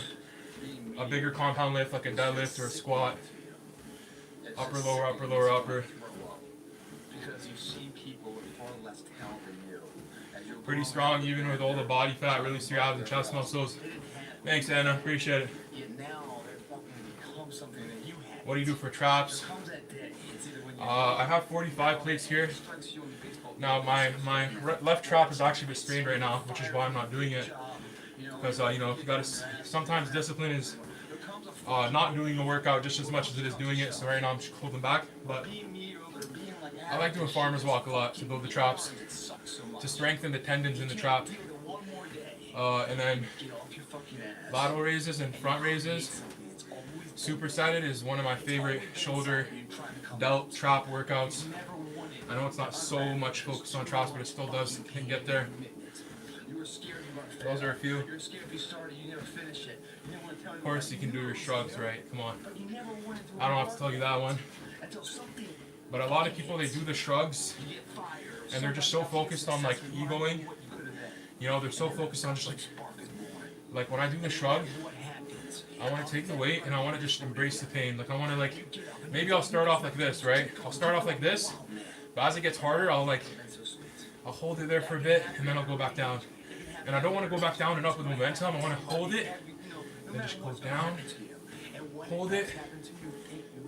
a bigger compound lift, like a deadlift or a squat, upper, lower, upper, lower, upper. Because you see people with far less talent than you. Pretty strong, even with all the body fat, really your abs and chest muscles. Thanks, Anna. Appreciate it. What do you do for traps? I have 45 plates here. Now, my left trap is actually a bit strained right now, which is why I'm not doing it. Because, you know, you gotta, sometimes discipline is not doing the workout just as much as it is doing it. So right now I'm just holding back. But I like doing farmer's walk a lot to build the traps, to strengthen the tendons in the trap. And then lateral raises and front raises. Supersetted is one of my favorite shoulder delt trap workouts. I know it's not so much focused on traps, but it still does get there. Those are a few. Of course, you can do your shrugs, right? Come on. I don't have to tell you that one. But a lot of people, they do the shrugs, and they're just so focused on like egoing. You know, they're so focused on just like when I do the shrug, I want to take the weight and I want to just embrace the pain. Like I want to like, maybe I'll start off like this, right? I'll start off like this, but as it gets harder, I'll hold it there for a bit and then I'll go back down. And I don't want to go back down and up with momentum. I want to hold it, then just go down, hold it,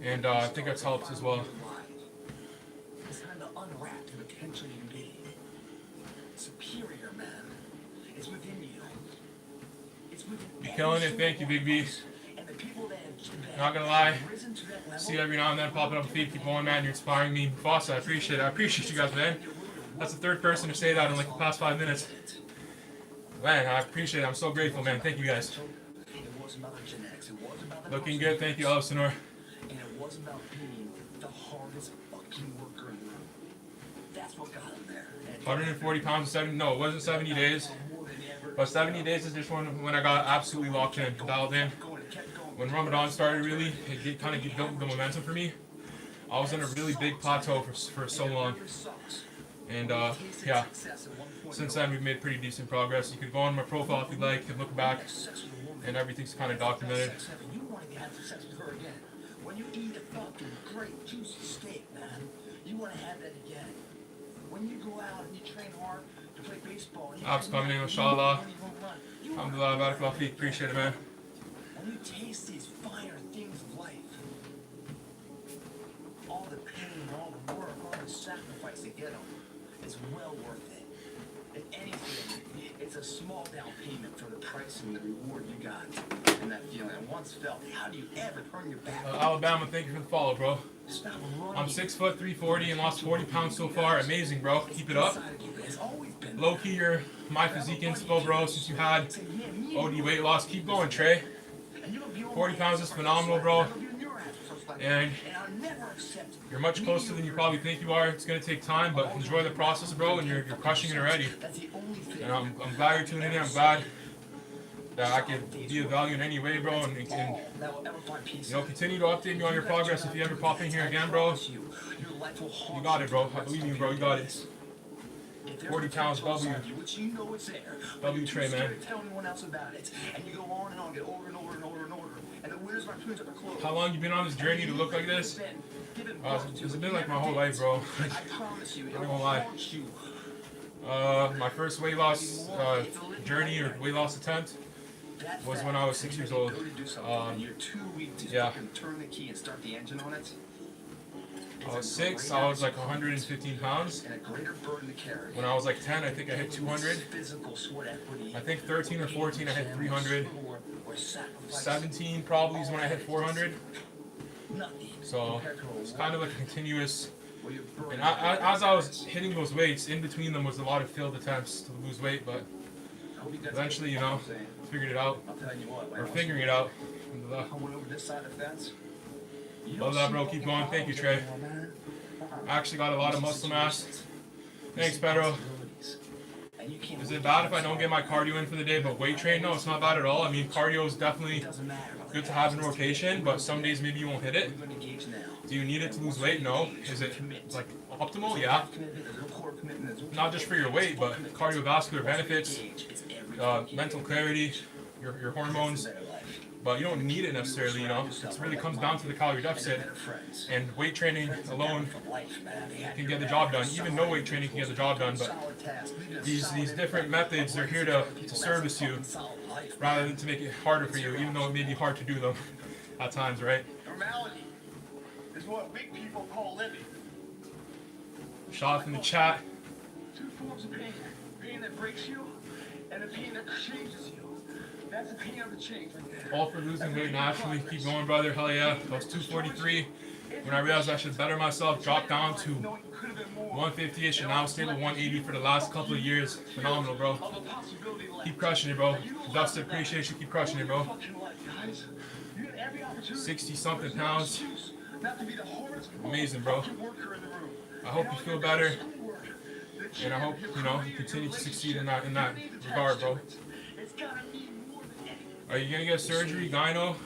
and I think that's helped as well. It's time to unwrap the potential you can be. Superior, man. It's within you. It's within You're killing it. Thank you, Big B. Not gonna lie. See you every now and then popping up a feed. Keep going, man. You're inspiring me. Boss, I appreciate it. I appreciate you guys, man. That's the third person to say that in like the past 5 minutes. Man, I appreciate it. I'm so grateful, man. Thank you guys. Looking good. Thank you, Elsinore. And it wasn't about being the hardest fucking worker in the room. That's what got him there. 140 pounds in 70. No, it wasn't 70 days. But 70 days is just when I got absolutely locked in, dialed in. When Ramadan started, really, it kind of built the momentum for me. I was in a really big plateau for so long. And yeah, since then we've made pretty decent progress. You could go on my profile if you'd like and look back, and everything's kind of documented. You want to have sex with her again. When you eat a fucking great juicy steak, man, you want to have that again. When you go out and you train hard to play baseball, Abs coming in, inshallah. Alhamdulillah, UNBRKBLE, appreciate it, man. When you taste these finer things of life, all the pain, all the work, all the sacrifice to get them, it's well worth it. If anything, it's a small down payment for the price and the reward you got and that feeling. And once felt, how do you ever turn your back? Alabama, thank you for the follow, bro. Stop running. I'm 6 foot 340 and lost 40 pounds so far. Amazing, bro. Keep it up. Low key, you're my physique inspo, bro. Since you had OD weight loss, keep going, Trey. 40 pounds is phenomenal, bro. And you're much closer than you probably think you are. It's gonna take time, but enjoy the process, bro. And you're crushing it already. And I'm glad you're tuning in. I'm glad that I can be of value in any way, bro. And you know, continue to update me on your progress if you ever pop in here again, bro. You got it, bro. I believe in you, bro. You got it. 40 pounds, W. W Trey, man. How long you been on this journey to look like this? It's been like my whole life, bro. I'm not gonna lie. My first weight loss journey or weight loss attempt was when I was 6 years old. Yeah. I was 6, I was like 115 pounds. When I was like 10, I think I hit 200. I think 13 or 14, I hit 300. 17 probably is when I hit 400. So it's kind of like a continuous. And as I was hitting those weights, in between them was a lot of failed attempts to lose weight, but eventually, you know, figured it out. Or figuring it out. Love that, bro. Keep going. Thank you, Trey. I actually got a lot of muscle mass. Thanks, Pedro. Is it bad if I don't get my cardio in for the day, but weight train? No, it's not bad at all. I mean, cardio is definitely good to have in rotation, but some days maybe you won't hit it. Do you need it to lose weight? No. Is it like optimal? Yeah. Not just for your weight, but cardiovascular benefits, mental clarity, your hormones. But you don't need it necessarily, you know. It really comes down to the calorie deficit, and weight training alone can get the job done. Even no weight training can get the job done, but these different methods are here to service you rather than to make it harder for you, even though it may be hard to do them at times, right? Normality is what weak people call living. Shout out from the chat. Two forms of pain. Pain that breaks you and the pain that changes you. That's the pain of the change right there. All for losing weight naturally. Keep going, brother. Hell yeah. I was 243. When I realized I should better myself, dropped down to 150-ish, and now stable 180 for the last couple of years. Phenomenal, bro. Keep crushing it, bro. Dustin, appreciate you. Keep crushing it, bro. 60-something pounds. Amazing, bro. I hope you feel better, and I hope, you know, you continue to succeed in that regard, bro. Are you gonna get surgery, gyno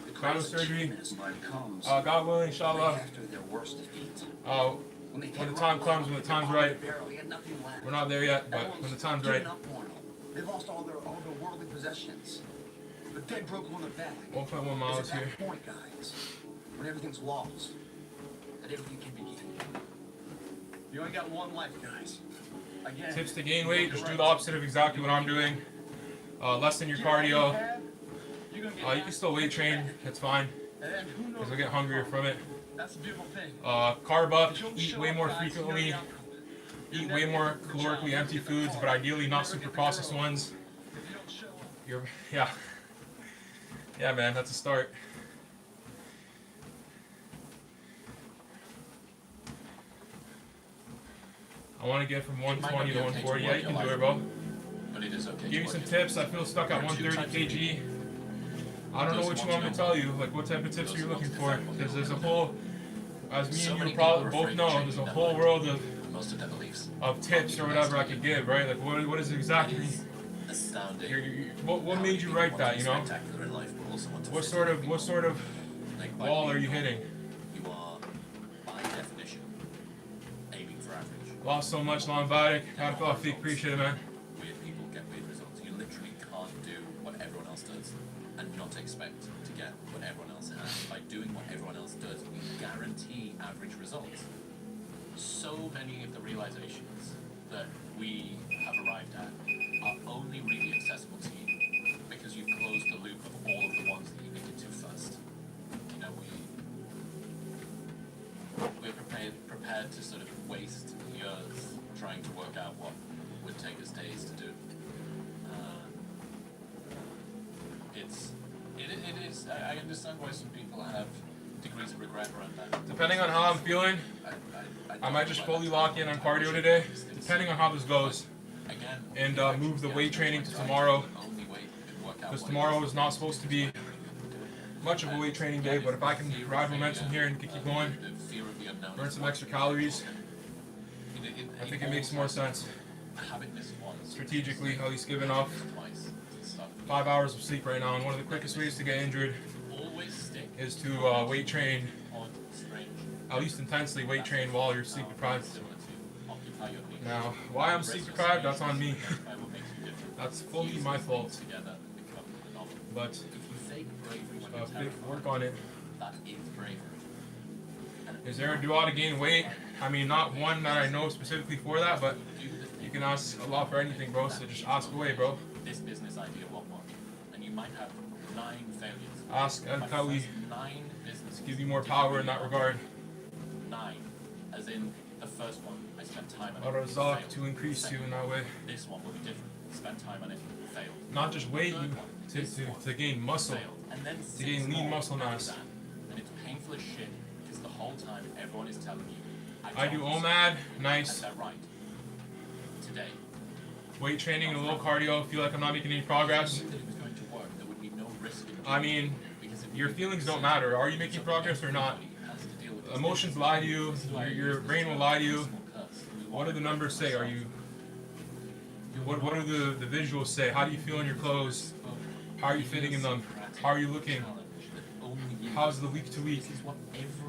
surgery? God willing, inshallah. When the time comes, when the time's right. We're not there yet, but when the time's right. They lost all their worldly possessions. But dead broke on their back. 1.1 miles here. Point, guys. When everything's lost, and everything can begin. You only got one life, guys. Again. Tips to gain weight: just do the opposite of exactly what I'm doing. Lessen your cardio. You can still weight train. It's fine. Because you'll get hungrier from it. That's a beautiful thing. Carb up. Eat way more frequently. Eat way more calorically empty foods, but ideally not super processed ones. Yeah, man, that's a start. I want to get from 120 to 140. Yeah, you can do it, bro. But it is okay. Give you some tips. I feel stuck at 130 kg. I don't know what you want me to tell you. Like, what type of tips are you looking for? Because there's a whole, as me and you probably both know, there's a whole world of tips or whatever I could give, right? Like, what is it exactly? What made you write that? You know? What sort of wall are you hitting? You are, by definition, Lost so much long body. Gotta feel fake. Appreciate it, man. Weird people get weird results. You literally can't do what everyone else does and not expect to get what everyone else has. By doing what everyone else does, we guarantee average results. So many of the realizations that we have arrived at are only really accessible to you because you've closed the loop of all of the ones that you needed to first. You know, we're prepared to sort of waste years trying to work out what would take us days to do. It is. I understand why some people have degrees of regret around that. Depending on how I'm feeling, I might just fully lock in on cardio today, depending on how this goes, and move the weight training to tomorrow, because tomorrow is not supposed to be much of a weight training day, but if I can ride momentum here and keep going, burn some extra calories, I think it makes more sense. Strategically, at least giving off 5 hours of sleep right now, and one of the quickest ways to get injured is to weight train, at least intensely weight train while you're sleep deprived. Now, why I'm sleep deprived, that's on me. That's fully my fault. But work on it. Is there a duo to gain weight? I mean, not one that I know specifically for that, but you can ask a lot for anything, bro, so just ask away, bro. This business idea won't work, and you might have 9 failures. Ask Ed Kelly to give you more power in that regard. 9, as in the first one, I spent time on it. Razak to increase you in that way. This one will be different. Spend time on it, failed. Not just weight, to gain muscle, to gain lean muscle mass. And it's painful as shit because the whole time everyone is telling you, I do OMAD, nice. Is that right? Today. Weight training and a little cardio, feel like I'm not making any progress. I mean, your feelings don't matter. Are you making progress or not? Emotions lie to you, your brain will lie to you. What do the numbers say? Are you... What do the visuals say? How do you feel in your clothes? How are you fitting in them? How are you looking? How's the week to week?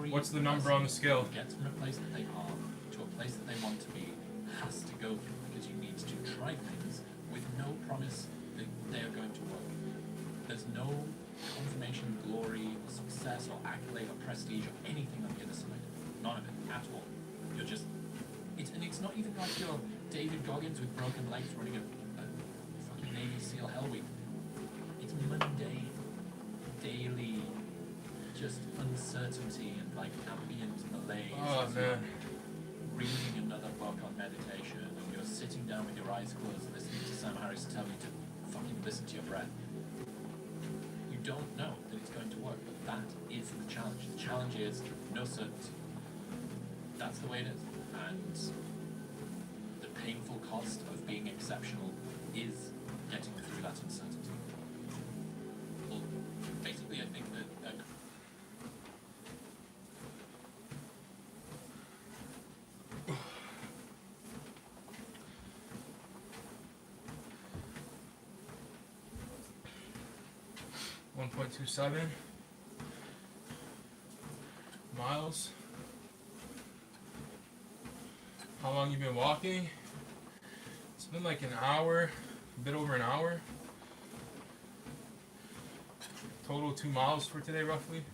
What's the number on the scale? Get from a place that they are to a place that they want to be has to go through because you need to try things with no promise that they are going to work. There's no confirmation, glory, or success, or accolade, or prestige, or anything on the other side. None of it at all. You're just... It's not even like you're David Goggins with broken legs running a fucking Navy SEAL Hell Week. It's mundane, daily, just uncertainty and like ambient malaise. Oh man. Reading another book on meditation, and you're sitting down with your eyes closed, listening to Sam Harris tell you to fucking listen to your breath. You don't know that it's going to work, but that is the challenge. The challenge is no certainty. That's the way it is. And the painful cost of being exceptional is getting through that uncertainty. Well, basically, I think that 1.27 miles. How long you been walking? It's been like an hour, a bit over an hour. Total 2 miles for today, roughly.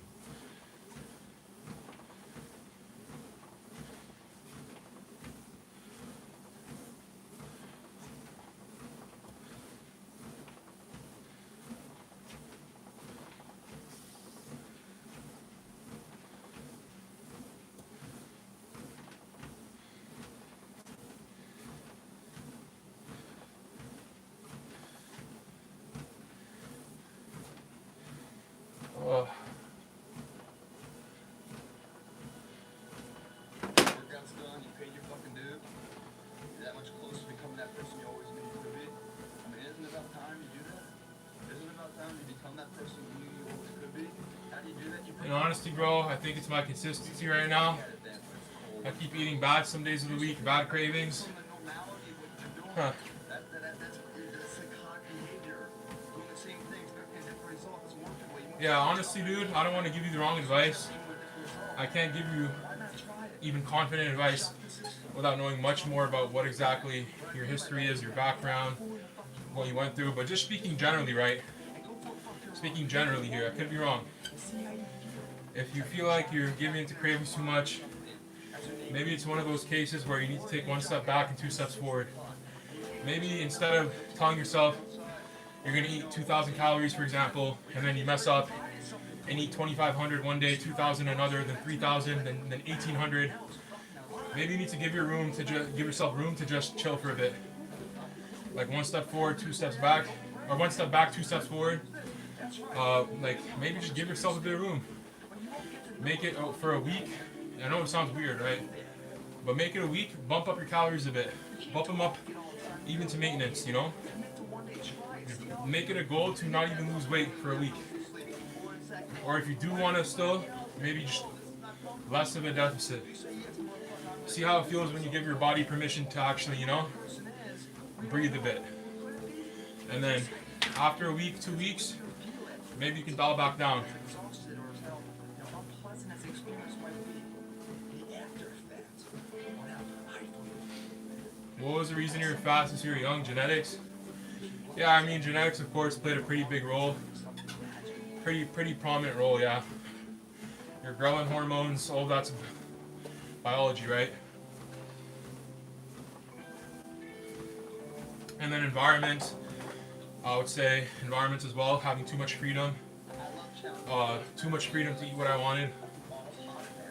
Workout's done, you paid your fucking due. You're that much closer to becoming that person you always knew you could be. I mean, isn't it about time you do that? Isn't it about time you become that person you knew you always could be? How do you do that? In honesty, bro, I think it's my consistency right now. I keep eating bad some days of the week, bad cravings. Huh. Yeah, honestly, dude, I don't want to give you the wrong advice. I can't give you even confident advice without knowing much more about what exactly your history is, your background, what you went through, but just speaking generally, right? Speaking generally here, I could be wrong. If you feel like you're giving into cravings too much, maybe it's one of those cases where you need to take one step back and 2 steps forward. Maybe instead of telling yourself you're going to eat 2,000 calories, for example, and then you mess up and eat 2,500 one day, 2,000 another, then 3,000, then 1,800. Maybe you need to give yourself room to just chill for a bit. Like 1 step forward, 2 steps back, or 1 step back, 2 steps forward. Like maybe just give yourself a bit of room. Make it for a week. I know it sounds weird, right? But make it a week, bump up your calories a bit. Bump them up even to maintenance, you know? Make it a goal to not even lose weight for a week. Or if you do want to still, maybe just less of a deficit. See how it feels when you give your body permission to actually, you know, breathe a bit. And then after a week, 2 weeks, maybe you can dial back down. What was the reason you were fast since you were young? Genetics? Yeah, I mean, genetics, of course, played a pretty big role. Pretty prominent role, yeah. Your ghrelin hormones, all that's biology, right? And then environment, I would say environment as well, having too much freedom. Too much freedom to eat what I wanted.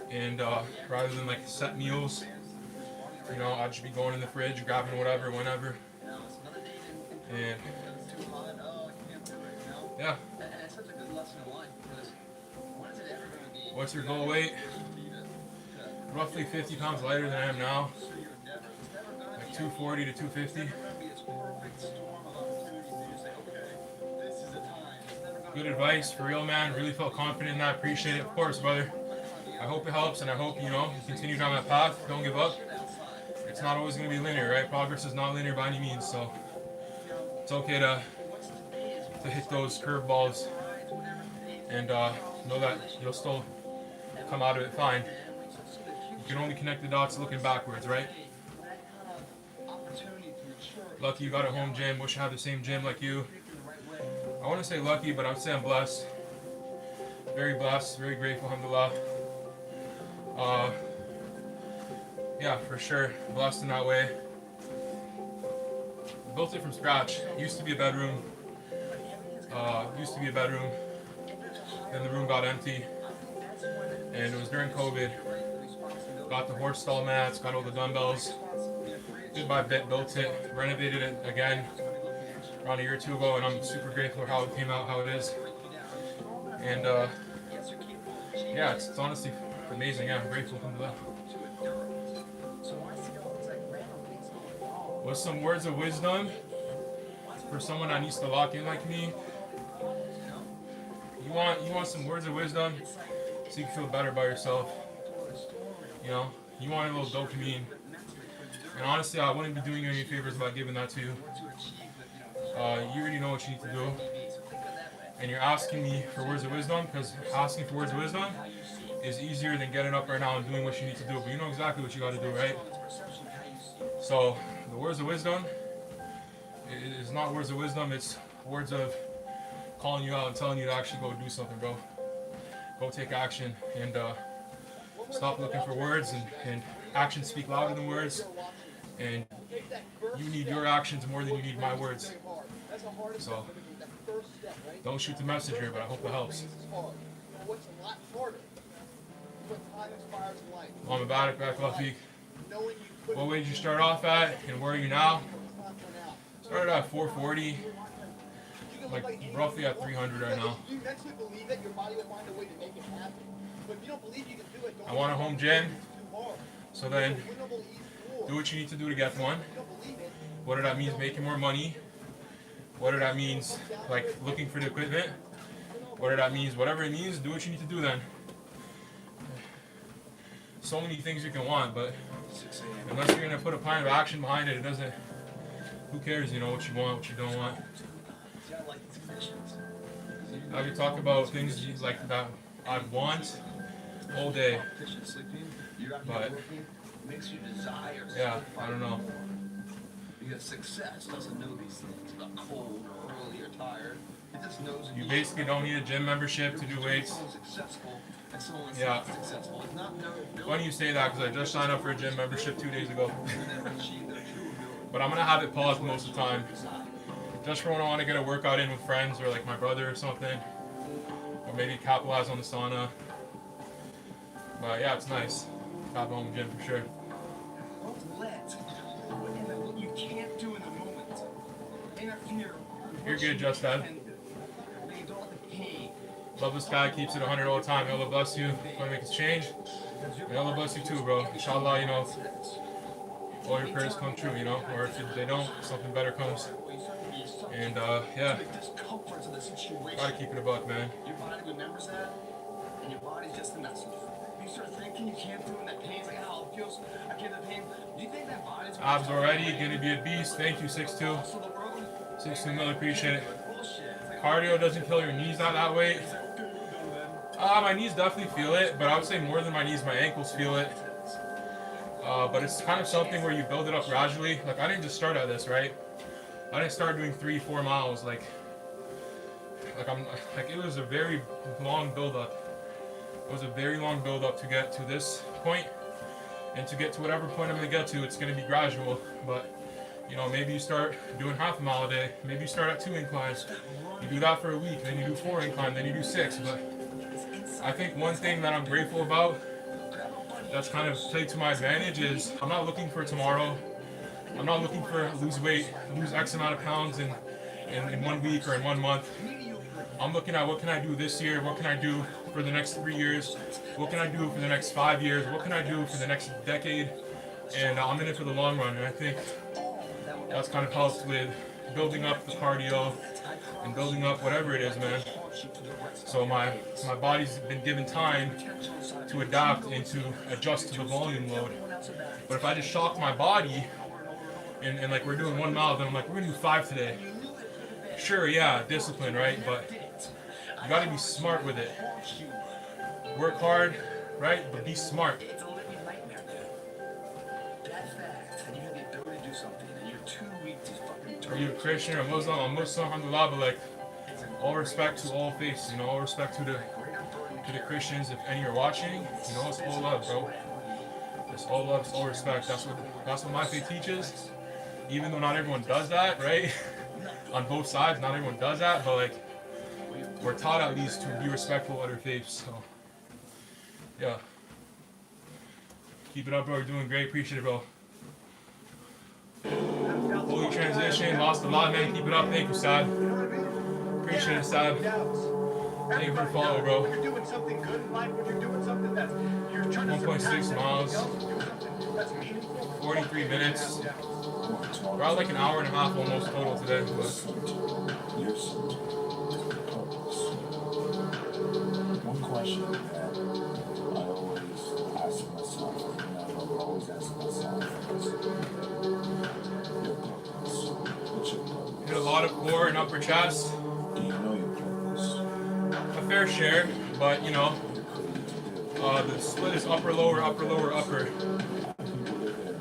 And rather than like set meals, you know, I'd just be going in the fridge, grabbing whatever, whenever. And yeah. What's your goal weight? Roughly 50 pounds lighter than I am now. Like 240 to 250. Good advice, for real, man. Really felt confident in that. Appreciate it, of course, brother. I hope it helps, and I hope, you know, you continue down that path. Don't give up. It's not always going to be linear, right? Progress is not linear by any means, so it's okay to hit those curveballs and know that you'll still come out of it fine. You can only connect the dots looking backwards, right? Lucky you got a home gym. Wish I had the same gym like you. I want to say lucky, but I would say I'm blessed. Very blessed, very grateful, alhamdulillah. Yeah, for sure, blessed in that way. Built it from scratch. Used to be a bedroom. Then the room got empty. And it was during COVID. Got the horse stall mats, got all the dumbbells. Bit by bit, built it, renovated it again around a year or two ago, and I'm super grateful for how it came out, how it is. And yeah, it's honestly amazing. Yeah, I'm grateful for that. What's some words of wisdom for someone that needs to lock in like me? You want some words of wisdom so you can feel better about yourself. You know, you want a little dopamine. And honestly, I wouldn't be doing you any favors by giving that to you. You already know what you need to do. And you're asking me for words of wisdom, because asking for words of wisdom is easier than getting up right now and doing what you need to do. But you know exactly what you got to do, right? So the words of wisdom is not words of wisdom, it's words of calling you out and telling you to actually go do something, bro. Go take action and stop looking for words, and actions speak louder than words. And you need your actions more than you need my words. So don't shoot the messenger, but I hope it helps. UNBRKBLE. What weight did you start off at, and where are you now? Started at 440, like roughly at 300 right now. I want a home gym, so then do what you need to do to get one. Whether that means making more money, whether that means like looking for the equipment, whether that means whatever it means, do what you need to do then. So many things you can want, but unless you're gonna put a plan of action behind it, it doesn't. Who cares? You know what you want, what you don't want. I could talk about things like that I want all day, but makes you desire to Yeah, still I fight don't know. more. Because success doesn't know these things about cold or early or tired. It just knows You basically don't need a gym membership to do weights. someone's successful and someone's Yeah. not successful. It's not no Funny you say that because I just signed up for a gym membership 2 days ago. But I'm gonna have it paused most of the time. Just for when I want to get a workout in with friends or like my brother or something. Or maybe capitalize on the sauna. But yeah, it's nice. Tap home gym for sure. Don't let what you can't do in the moment interfere with You're what good, you Just Dad. can do. When you don't let the pain. Love this guy, keeps it 100 all the time. May Allah bless you. Want to make this change? May Allah bless you too, bro. Inshallah, you know, all your prayers come true, you know, or if they don't, something better comes. And yeah, gotta keep it a buck, man. Your body remembers that, and your body's just a message. You start thinking you can't do it, and that pain's like, oh, it feels, I get the pain. Do you think that body's Abs already, gonna be a beast. Thank you, 6'2". 6'2", really appreciate it. Cardio doesn't kill your knees not that weight. My knees definitely feel it, but I would say more than my knees, my ankles feel it. But it's kind of something where you build it up gradually. Like I didn't just start at this, right? I didn't start doing 3-4 miles. Like it was a very long build up. It was a very long build up to get to this point, and to get to whatever point I'm gonna get to, it's gonna be gradual. But you know, maybe you start doing half a mile a day. Maybe you start at 2 inclines. You do that for a week, then you do 4 inclines, then you do 6. But I think one thing that I'm grateful about that's kind of played to my advantage is I'm not looking for tomorrow. I'm not looking for lose weight, lose X amount of pounds in 1 week or in 1 month. I'm looking at what can I do this year, what can I do for the next 3 years, what can I do for the next 5 years, what can I do for the next decade, and I'm in it for the long run. And I think that's kind of helped with building up the cardio and building up whatever it is, man. So my body's been given time to adapt and to adjust to the volume load. But if I just shock my body and like we're doing 1 mile, then I'm like, we're gonna do 5 today. Sure, yeah, discipline, right? But you gotta be smart with it. Work hard, right? But be smart. It's a living nightmare, dude. That fact that you have the ability to do something and you're too weak to fucking do Are you a Christian or Muslim? I'm Muslim, alhamdulillah, but like, all respect to all faiths, you know, all respect to the Christians. If any are watching, you know, it's all love, bro. It's all love, it's all respect. That's what my faith teaches. Even though not everyone does that, right? On both sides, not everyone does that, but like, we're taught at least to be respectful of other faiths. So, yeah. Keep it up, bro. You're doing great. Appreciate it, bro. Holy transition. Lost a lot, man. Keep it up. Thank you, Sad. Appreciate it, Sad. Thank you for the follow, bro. When you're doing something good in life, when you're doing something that's, you're trying to 1.6 miles. 43 minutes. We're at like an hour and a half almost total today. One question that I always ask myself, and I always ask myself, is your purpose. What's your purpose? Hit a lot of core and upper chest. Do you know your purpose? A fair share, but you know, the split is upper, lower, upper, lower, upper.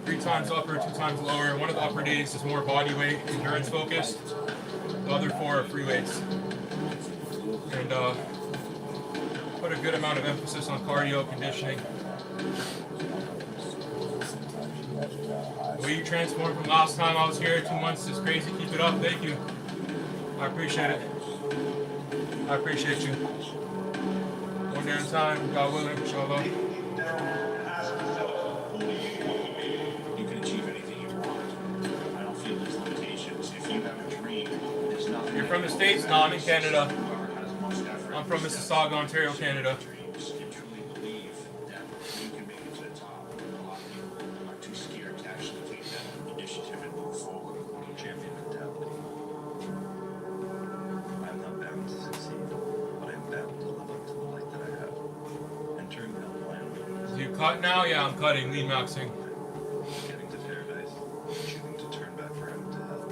3 times upper, 2 times lower. One of the upper days is more body weight, endurance focused. The other 4 are free weights. And put a good amount of emphasis on cardio, conditioning. The way you transformed from last time I was here, 2 months is crazy. Keep it up. Thank you. I appreciate it. I appreciate you. 1 day at a time, God willing, inshallah. You can achieve anything you want. I don't feel there's limitations. If you have a dream, there's nothing. You're from the States? No, I'm in Canada. I'm from Mississauga, Ontario, Canada. Dreams and truly believe that you can make it to the top. A lot of people are too scared to actually take that initiative and move forward. Champion mentality. I'm not bound to succeed, but I'm bound to live up to the light that I have. Entering the plan. Do you cut now? Yeah, I'm cutting, lean maxing. Getting to paradise, choosing to turn back around to hell.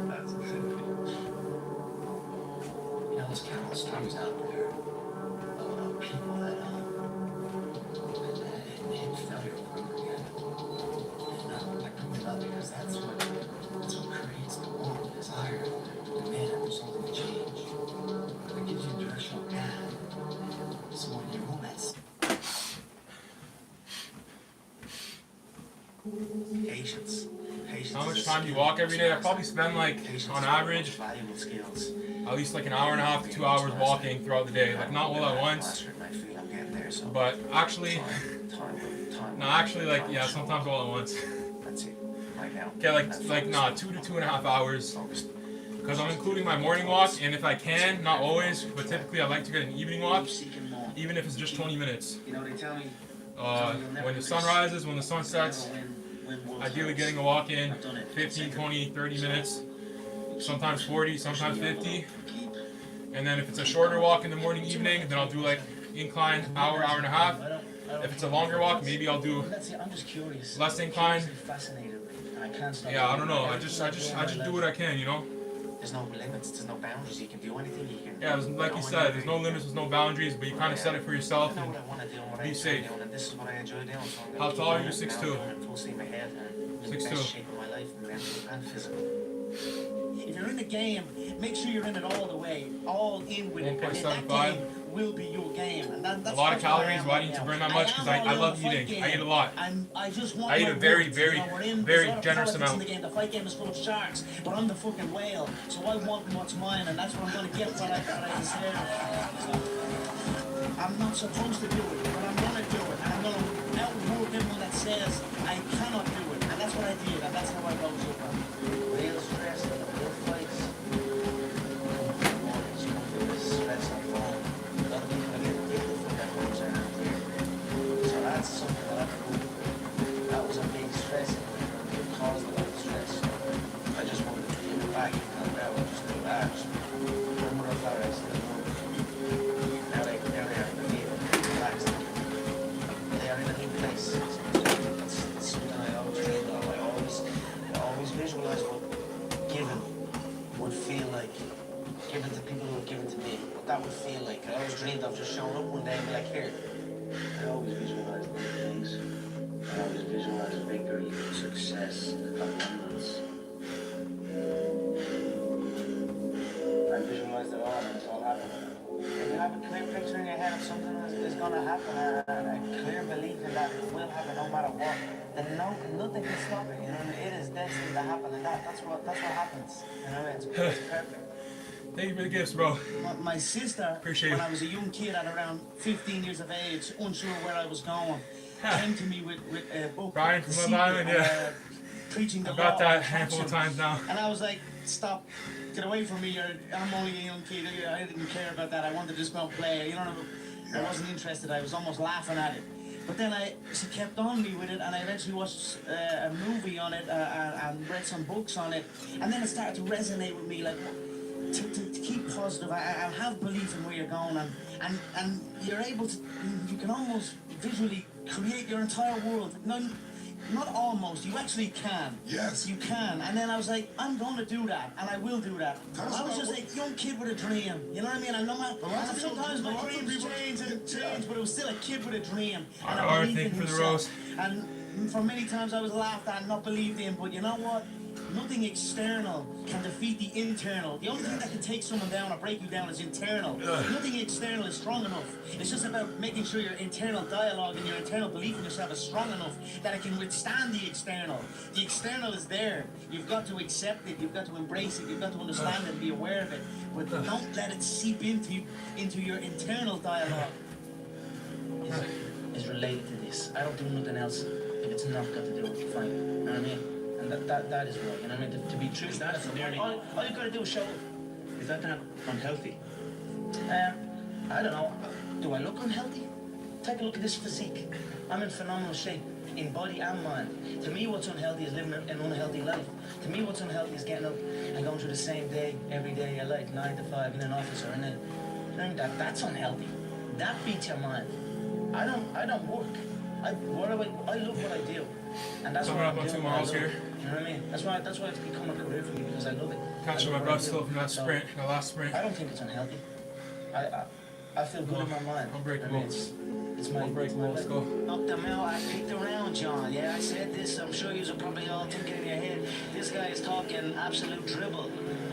That's infinity. You know, there's countless stories out there of people that hit failure over and over again. much time you walk every day. I probably spend like, on average, valuable skills. at least like an hour and a half to 2 hours walking throughout the day. Like not all at once, but actually, no, actually like, yeah, sometimes all at once. That's it. Right now. Okay, like nah, 2 to 2.5 hours. Because I'm including my morning walk, and if I can, not always, but typically I like to get an evening walk, even if it's just 20 minutes. You know, they tell me When the sun rises, when the sun sets, ideally getting a walk in 15, 20, 30 minutes, sometimes 40, sometimes 50. And then if it's a shorter walk in the morning, evening, then I'll do like incline, hour, hour and a half. If it's a longer walk, maybe I'll do less incline. Yeah, I don't know. I just do what I can, you know. There's no limits, there's no boundaries. You can do anything. You can. Yeah, like you said, there's no limits, there's no boundaries, but you kind of set it for yourself and be safe. This is what I enjoy doing. So How tall are you? 6'2". 6'2". My life, mental and physical. If you're in the game, make sure you're in it all the way, all in with it. 1.75. Will be your game. And that's a lot of calories. Why do you need to burn that much? Because I love eating. I eat a lot. I just want I eat a very generous amount. In the game. The fight game is full of sharks, but I'm the fucking whale. So I want what's mine, and that's what I'm going to get what I deserve. I'm not supposed to do it, but I'm going to do it. And I'm going to outwork everyone that says I cannot do it. And that's what I did, and that's how I rose up. Real stress, real fights. Stress and fall. That's something that I could do. That was a big stress. It caused a lot of stress. I just wanted to get it back and come out and just do that. Remember I thought I still moved. Now they are in the field, relaxed. They are in a new place. That's something I always dreamed of. I always visualized what giving would feel like. Given to people who have given to me. What that would feel like. I always dreamed of just showing up one day and be like, here. I always visualize big things. I always visualize victory, success, abundance. I visualized it all and it's all happening. If you have a clear picture in your head of something that's going to happen, a clear belief in that it will happen no matter what, then nothing can stop it. You know, it is destined to happen, and that's what happens. You know, it's perfect. Thank you for the gifts, bro. My sister, when I was a young kid at around 15 years of age, unsure where I was going, came to me with a book. Brian from Love Island, yeah. Preaching the I've got law that a handful of times now. And I was like, stop, get away from me. I'm only a young kid. I didn't care about that. I wanted to just go and play. You know, I wasn't interested. I was almost laughing at it. But then she kept on me with it, and I eventually watched a movie on it and read some books on it. And then it started to resonate with me, like, to keep positive and have belief in where you're going, and you're able to, you can almost visually create your entire world. Not almost, you actually can. Yes. You can. And then I was like, I'm going to do that, and I will do that. I was just a young kid with a dream. You know what I mean? And no matter, sometimes my dreams change, but it was still a kid with a dream. And I believed in himself. And for many times I was laughed at and not believed in, but you know what? Nothing external can defeat the internal. The only thing that can take someone down or break you down is internal. Nothing external is strong enough. It's just about making sure your internal dialogue and your internal belief in yourself is strong enough that it can withstand the external. The external is there. You've got to accept it. You've got to embrace it. You've got to understand it and be aware of it. But don't let it seep into your internal dialogue. Is related to this. I don't do nothing else if it's not got to do with fine. You know what I mean? And that is right, you know what I mean? To be true, that's all you gotta do is show up. Is that unhealthy? I don't know. Do I look unhealthy? Take a look at this physique. I'm in phenomenal shape, in body and mind. To me, what's unhealthy is living an unhealthy life. To me, what's unhealthy is getting up and going through the same day, every day of your life, 9 to 5 in an office or in a... You know, that's unhealthy. That beats your mind. I don't work. I love what I do. And that's what I'm doing. 2 miles here. You know what I mean? That's why it's become a career for me, because I love it. Catching my breath still from that sprint, that last sprint. I don't think it's unhealthy. I feel good in my mind. Unbreakable. It's my Unbreakable. Let's go. Knocked them out. I picked around, John. Yeah, I said this. I'm sure you're probably all thinking in your head, this guy is talking absolute dribble.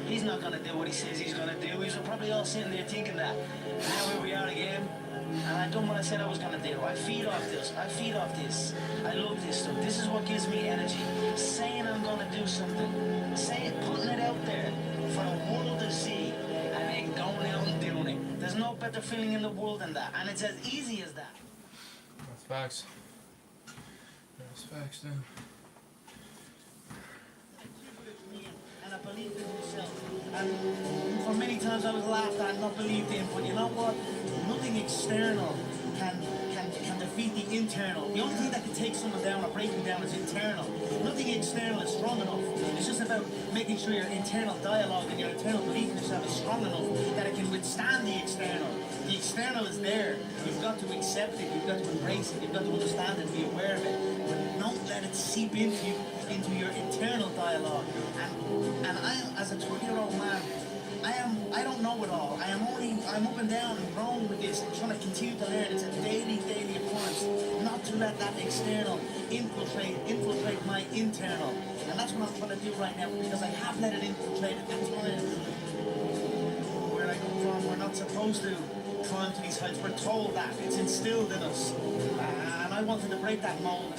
He's not gonna do what he says he's gonna do. We were probably all sitting there thinking that. Now here we are again. And I've done what I said I was gonna do. I feed off this. I feed off this. I love this stuff. This is what gives me energy. Saying I'm gonna do something. Saying, putting it out there for the world to see. And then going out and doing it. There's no better feeling in the world than that. And it's as easy as that. That's facts. That's facts, then. And I believed in myself. And for many times I was laughed at and not believed in, but you know what? Nothing external can defeat the internal. The only thing that can take someone down or break them down is internal. Nothing external is strong enough. It's just about making sure your internal dialogue and your internal belief in yourself is strong enough that it can withstand the external. The external is there. You've got to accept it. You've got to embrace it. You've got to understand it, be aware of it. But don't let it seep into your internal dialogue. And I, as a 20-year-old man, I don't know it all. I'm up and down and growing with this and trying to continue to learn. It's a daily occurrence. Not to let that external infiltrate my internal. And that's what I'm trying to do right now, because I have let it infiltrate at times. Where I come from, we're not supposed to climb to these heights. We're told that. It's instilled in us. And I wanted to break that mold.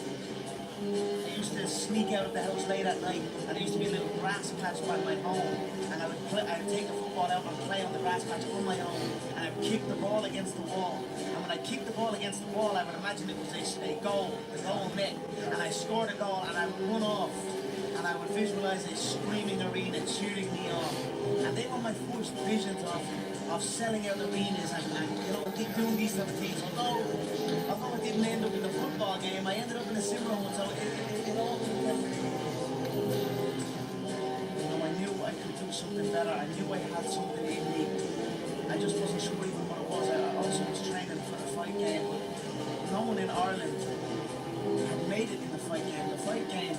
I used to sneak out of the house late at night, and there used to be a little grass patch by my home, and I would take the football out and play on the grass patch on my own, and I would kick the ball against the wall. And when I kicked the ball against the wall, I would imagine it was a goal, the goal net, and I scored a goal, and I would run off, and I would visualize a screaming arena cheering me on. And they were my first visions of selling out arenas and doing these type of things. Although I didn't end up in the football game, I ended up in a similar one, so it all I knew I could do something better. I knew I had something in me. I just wasn't sure even what it was. I also was training for the fight game, but no one in Ireland had made it in the fight game. The fight game,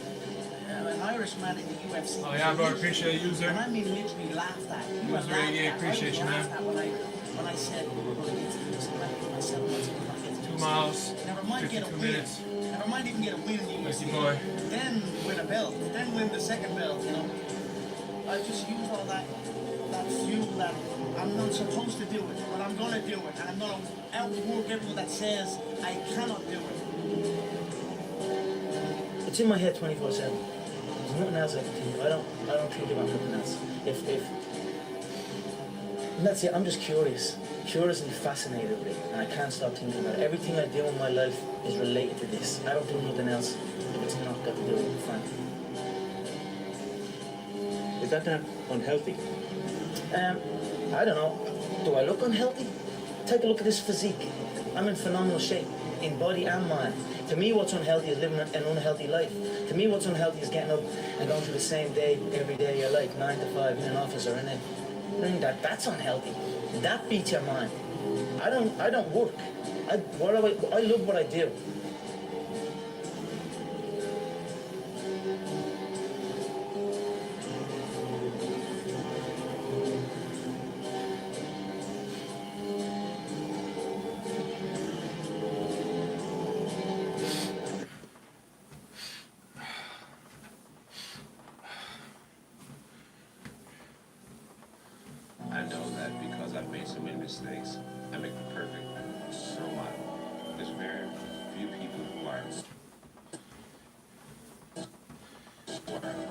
an Irishman in the UFC. Oh yeah, bro, appreciate you, sir. And I mean literally laughed at. It was very good, appreciate you, man. When I said, we're going to get to this, and I put myself on 2 miles, never mind get a 52 win. minutes. Never mind even get a win in the UFC. Boy. Then win a belt. Then win the second belt, you know. I just used all that fuel that I'm not supposed to do it, but I'm going to do it. And I'm going to outwork everyone that says I cannot do it. It's in my head 24/7. There's nothing else I can think of. I don't think about nothing else. And that's it, I'm just curious and fascinated with it, and I can't stop thinking about it. Everything I do in my life is related to this. I don't do nothing else if it's not got to do with it, frankly. Is that not unhealthy? I don't know. Do I look unhealthy? Take a look at this physique. I'm in phenomenal shape, in body and mind. To me, what's unhealthy is living an unhealthy life. To me, what's unhealthy is getting up and going through the same day every day of your life, 9 to 5 in an office or in a... That's unhealthy. That beats your mind. I don't work. I love what I do. I know that because I've made so many mistakes, I make them perfect. So there's very few people who are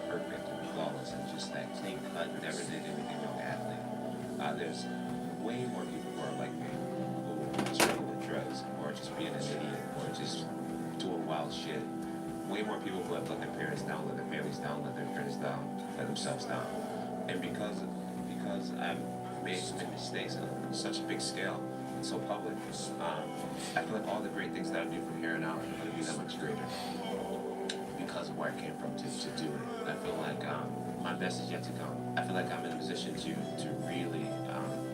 perfect and flawless and just that clean cut, never did anything wrong athlete. There's way more people who are like me, who are struggling with drugs, or just being an idiot, or just doing wild shit. Way more people who have let their parents down, let their families down, let their friends down, let themselves down. And because I've made so many mistakes on such a big scale and so public, I feel like all the great things that I do from here on out are going to be that much greater because of where I came from to do it. I feel like my best is yet to come. I feel like I'm in a position to really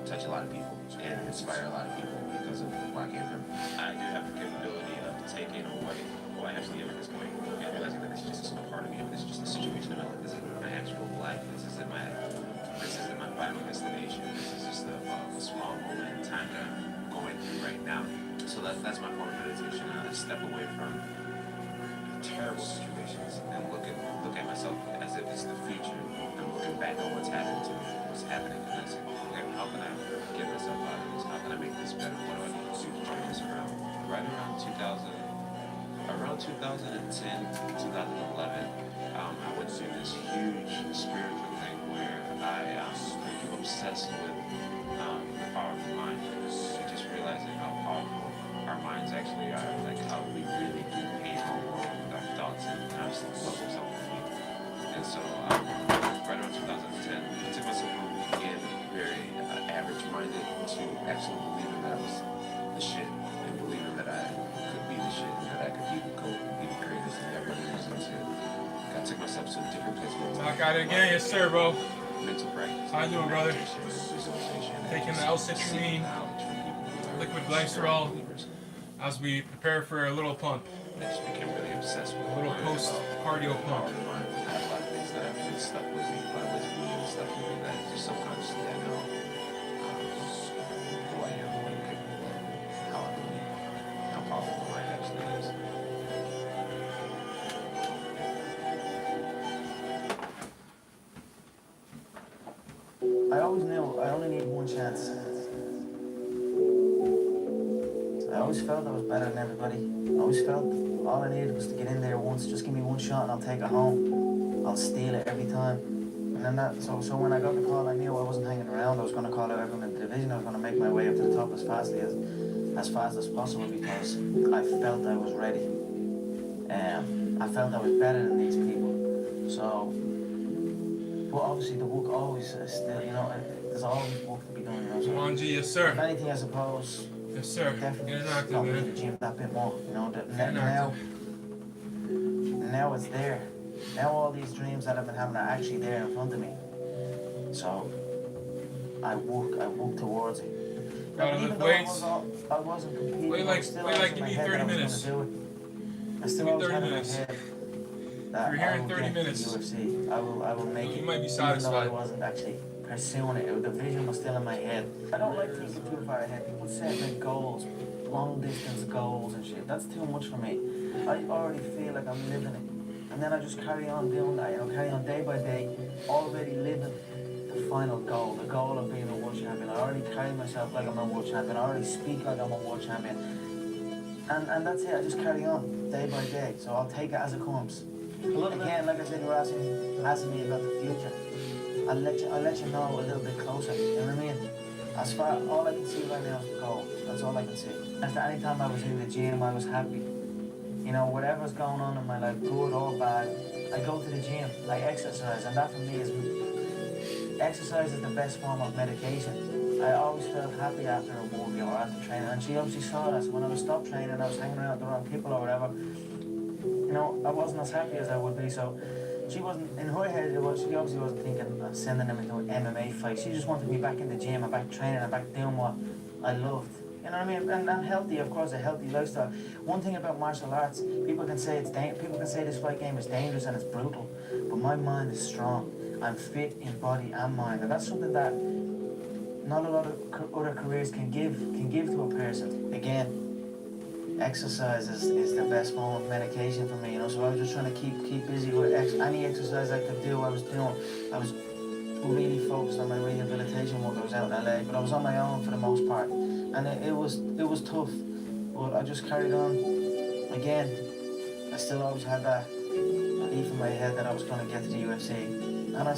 touch a lot of people and inspire a lot of people because of where I came from. I do have the capability of taking away who I actually am at this point and realizing that it's just a part of me, this is just a situation of my life. This isn't my actual life. This isn't my final destination. This is just a small moment in time that I'm going through right now. So that's my form of meditation. I step away from terrible situations and look at myself as if it's the future. I'm looking back on what's happened to me. around 2010, 2011, I went through this huge spiritual thing where I became obsessed with the power of the mind. And just realizing how powerful our minds actually are, like how we really can handle with our thoughts and constant levels of belief. And so, right around 2010, I took myself from being very average-minded to actually believing that I was the shit, and believing that I could be the shit, and that I could be the GOAT, and be the greatest, and everybody was into it. I took myself to a different place. Knock out it again, yes sir, bro. Mental practice. How you doing, brother? Visualization. Taking the L-citrulline, liquid glycerol, as we prepare for a little pump. I just became really obsessed with a little post-cardio pump. I have a lot of things that have been stuck with me, a lot of wisdom and stuff with me that just subconsciously I know who I am, what I'm capable of, how I believe, how powerful my mind actually is. I always knew I only need one chance. I always felt I was better than everybody. I always felt all I needed was to get in there once. Just give me one shot and I'll take it home. I'll steal it every time. And then so when I got the call, I knew I wasn't hanging around. I was going to call out everyone in the division. I was going to make my way up to the top as fast as possible because I felt I was ready. I felt I was better than these people. So, but obviously the work always is still, you know, there's always work to be done, you know. So Come on, G, yes sir. If anything, I suppose. Yes sir. Definitely Get active, got me man. in the gym that bit more, you know. Now it's there. Now all these dreams that I've been having are actually there in front of me. So I work towards it. Gotta Even lift though weights. I wasn't competing, Wait I was still always in give my me head 30 that I was minutes. gonna do it. I still Give me always 30 had in my minutes. head If that you're here I in will 30 get minutes, to UFC. I will make it. you might be Even though I satisfied. wasn't actually pursuing it. The vision was still in my head. I don't like thinking too far ahead. People set like goals, long distance goals and shit. That's too much for me. I already feel like I'm living it. And then I just carry on doing that, you know, carry on day by day, already living the final goal, the goal of being a world champion. I already carry myself like I'm a world champion. I already speak like I'm a world champion. And that's it, I just carry on day by day. So I'll take it as it comes. Again, like I said, you were asking me about the future. I'll let you know a little bit closer, you know what I mean? As far, all I can see right now is the goal. That's all I can see. After any time I was in the gym, I was happy. You know, whatever's going on in my life, good or bad, I go to the gym, I exercise, and that for me is, exercise is the best form of medication. I always felt happy after a workout or after training, and she obviously saw that. So when I was stopped training, I was hanging around with the wrong people or whatever, you know, I wasn't as happy as I would be. So she wasn't, in her head, she obviously wasn't thinking of sending them into an MMA fight. She just wanted me back in the gym and back training and back doing what I loved. You know what I mean? And healthy, of course, a healthy lifestyle. One thing about martial arts, people can say people can say this fight game is dangerous and it's brutal, but my mind is strong. I'm fit in body and mind, and that's something that not a lot of other careers can give to a person. Again, exercise is the best form of medication for me, you know. So I was just trying to keep busy with any exercise I could do. I was doing. I was really focused on my rehabilitation work. I was out in LA, but I was on my own for the most part. And it was tough, but I just carried on. Again, I still always had that belief in my head that I was going to get to the UFC. And I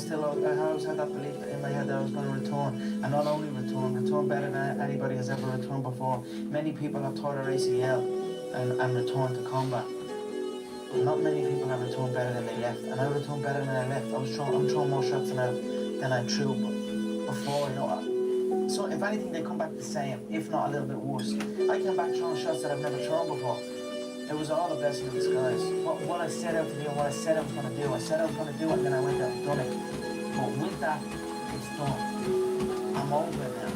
always had that belief in my head that I was going to return. And not only return better than anybody has ever returned before. Many people have tore their ACL and returned to combat. But not many people have returned better than they left. And I returned better than I left. I'm throwing more shots than I threw before, you know. So if anything, they come back the same, if not a little bit worse. I came back throwing shots that I've never thrown before. It was all a blessing in disguise. What I set out to do and what I said I was going to do. I said I was going to do it and then I went out and done it. But with that, it's done. I'm over it now.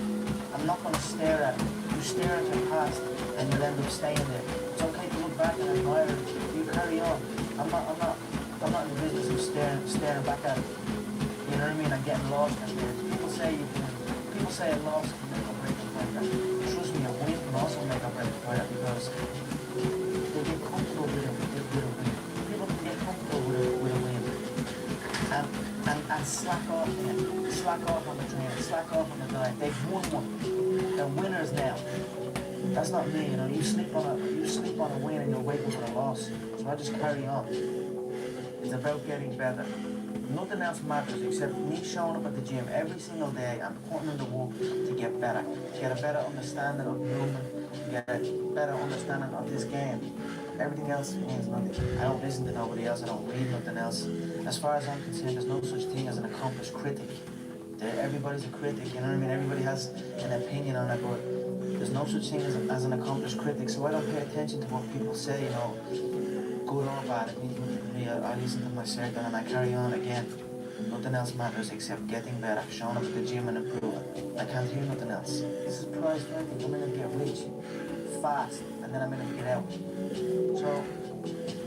I'm not going to stare at it. You stare at your past and you'll end up staying there. It's okay to look back and admire it. You carry on. I'm not in the business of staring back at it. You know what I mean? I'm getting lost in there. People say a loss can make or break a fighter. Trust me, a win can also make or break a fighter because they get comfortable with a win. People can get comfortable with a win. And slack off on the training, slack off on the diet. They've won one. They're winners now. That's not me, you know. You sleep on a win and you're waiting for a loss. So I just carry on. It's about getting better. Nothing else matters except me showing up at the gym every single day and putting in the work to get better, to get a better understanding of movement, to get a better understanding of this game. Everything else means nothing. I don't listen to nobody else. I don't read nothing else. As far as I'm concerned, there's no such thing as an accomplished critic. Everybody's a critic, you know what I mean? Everybody has an opinion on it, but there's no such thing as an accomplished critic. So I don't pay attention to what people say, you know, good or bad. It means nothing to me. I listen to my circle and I carry on again. Nothing else matters except getting better, showing up at the gym and improving. I can't hear nothing else. This is prize fighting. I'm in to get rich, fast, and then I'm in to get out. So,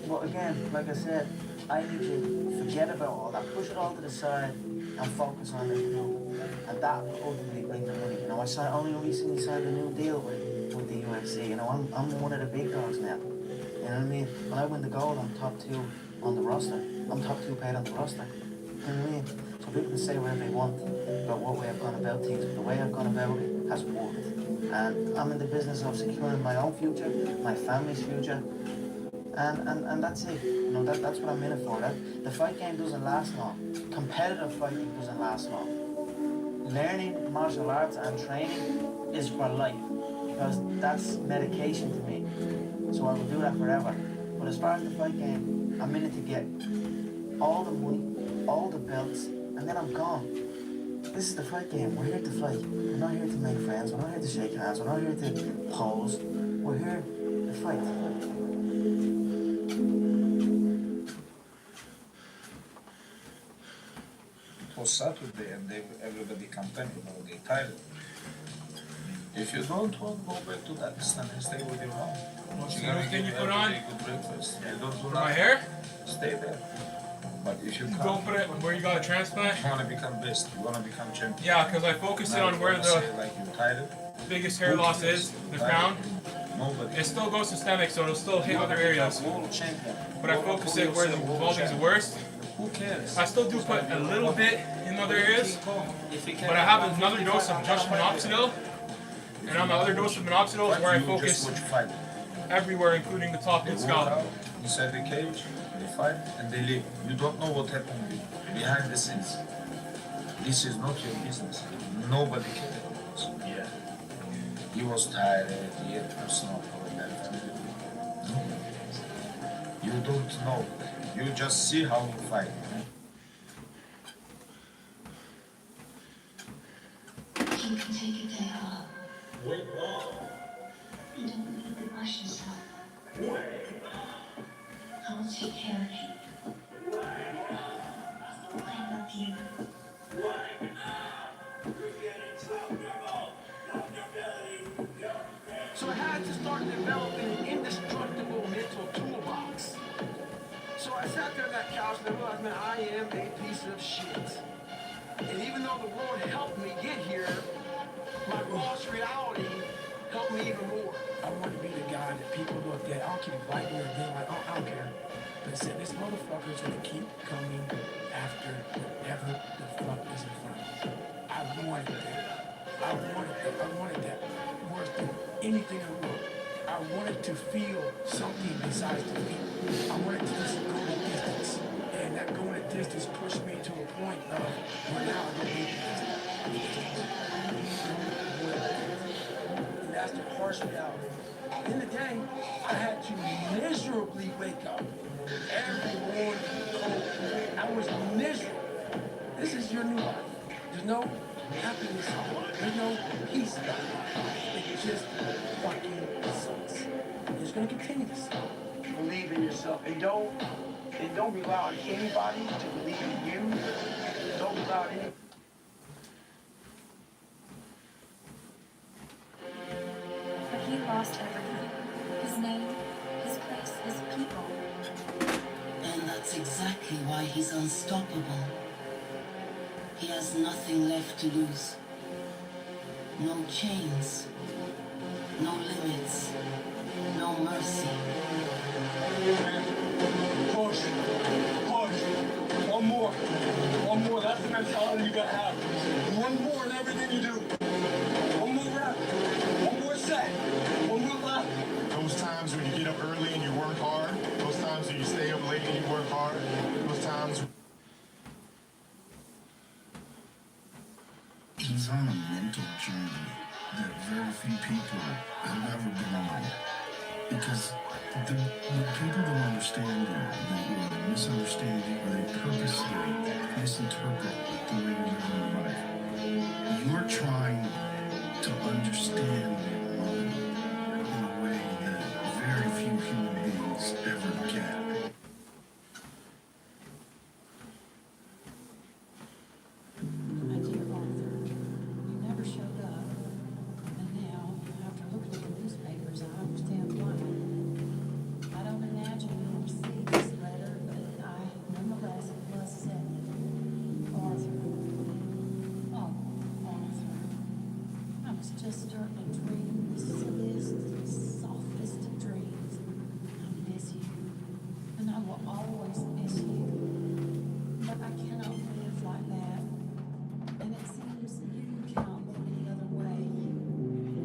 but again, like I said, I need to forget about all that, push it all to the side, and focus on improving. And that will ultimately bring the money. You know, I only recently signed a new deal with the UFC. You know, I'm one of the big dogs now. You know what I mean? When I win the gold, I'm top 2 on the roster. I'm top 2 paid on the roster. You know what I mean? So people can say whatever they want about what way I've gone about things, but the way I've gone about it has worked. And I'm in the business of securing my own future, my family's future, and that's it. You know, that's what I'm in it for. The fight game doesn't last long. Competitive fighting doesn't last long. Learning martial arts and training is for life, because that's medication to me. So I will do that forever. But as far as the fight game, I'm in it to get all the money, all the belts, and then I'm gone. This is the fight game. We're here to fight. We're not here to make friends. We're not here to shake hands. We're not here to pose. We're here to fight. It was Saturday and everybody campaigned about the title. If you don't want, go back to that stand and stay with your mom. What's You're the gonna thing give you put on? everybody good breakfast. You don't do My nothing. hair? Stay there. But if you can't, Don't put it where you got a transplant? you wanna become best, you wanna become champion. Yeah, because I focus it Now, on if where you wanna the say, like, you're tired, biggest hair loss is, the crown. It still goes systemic, so it'll still hit other areas. But I focus it where the balding's the worst. Who cares? I still do put a little bit in other areas, but I have another dose of just minoxidil, and on the other dose of minoxidil is where I focus everywhere, including the top and scalp. Inside the cage, they fight and they leave. You don't know what happened behind the scenes. This is not your business. Nobody cares about this. Yeah. He was tired, he had personal problem. Nobody cares. You don't know. You just see how he fight. You can take a day off. Wait, what? You don't need to rush yourself. I will take care of you. I love you. So I had to start developing an indestructible mental toolbox. So I sat there on that couch and I realized, man, I am a piece of shit. And even though the world helped me get here, my lost reality helped me even more. I want to be the guy that people look at. I'll keep fighting again, like, oh, I don't care. But said, this motherfucker's gonna keep coming after whatever the fuck is in front of me. I wanted that. I wanted that worse than anything in the world. I wanted to feel something besides defeat. I wanted to just go the distance. And that going the distance pushed me to a point of where now I don't need the distance. And that's the harsh reality. In the day, I had to miserably wake up every morning cold. I was miserable. This is your new life. There's no happiness. There's no peace about it. It just fucking sucks. And it's gonna continue to suck. Believe in yourself and don't rely on anybody to believe in you. Don't rely on anybody. But he lost everything. His name, his place, his people. And that's exactly why he's unstoppable. He has nothing left to lose. No chains, no limits, no mercy. Push. One more. That's the mentality you gotta have. One more in everything you do. One more rep. One more set. He's on a mental journey that very few people have ever been on. Because the people don't understand you, they misunderstand you, or they purposely misinterpret the way you're living your life. You're trying to understand your mind in a way that very few human beings ever can. My dear Arthur, you never showed up, and now, after looking at the newspapers, I understand why. I don't imagine you'll receive this letter, but I nonetheless must send it. Arthur. Oh, Arthur. I was just starting to dream the silliest, softest of dreams. I miss you, and I will always miss you. But I cannot live like that. And it seems you count any other way.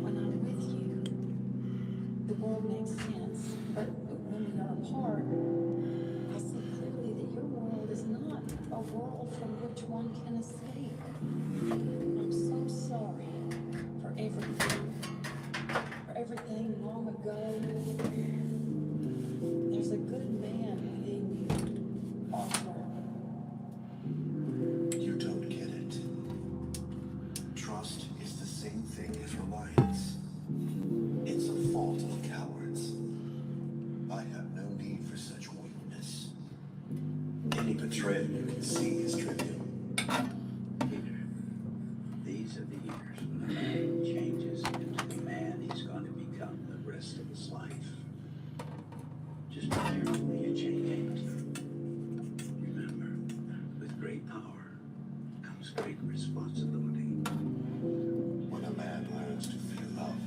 When I'm with you, the world makes sense. But when we are apart, I see clearly that your world is not a world from which one can escape. I'm so sorry for everything long ago. There's a good man within you, Arthur. You don't get it. Trust is the same thing as reliance. It's a fault of cowards. I have no need for such weakness. Any betrayal you can see is trivial. These are the years when a man changes into the man he's going to become the rest of his life. Just be careful who you change into. Remember, with great power comes great responsibility. When a man learns to feel love,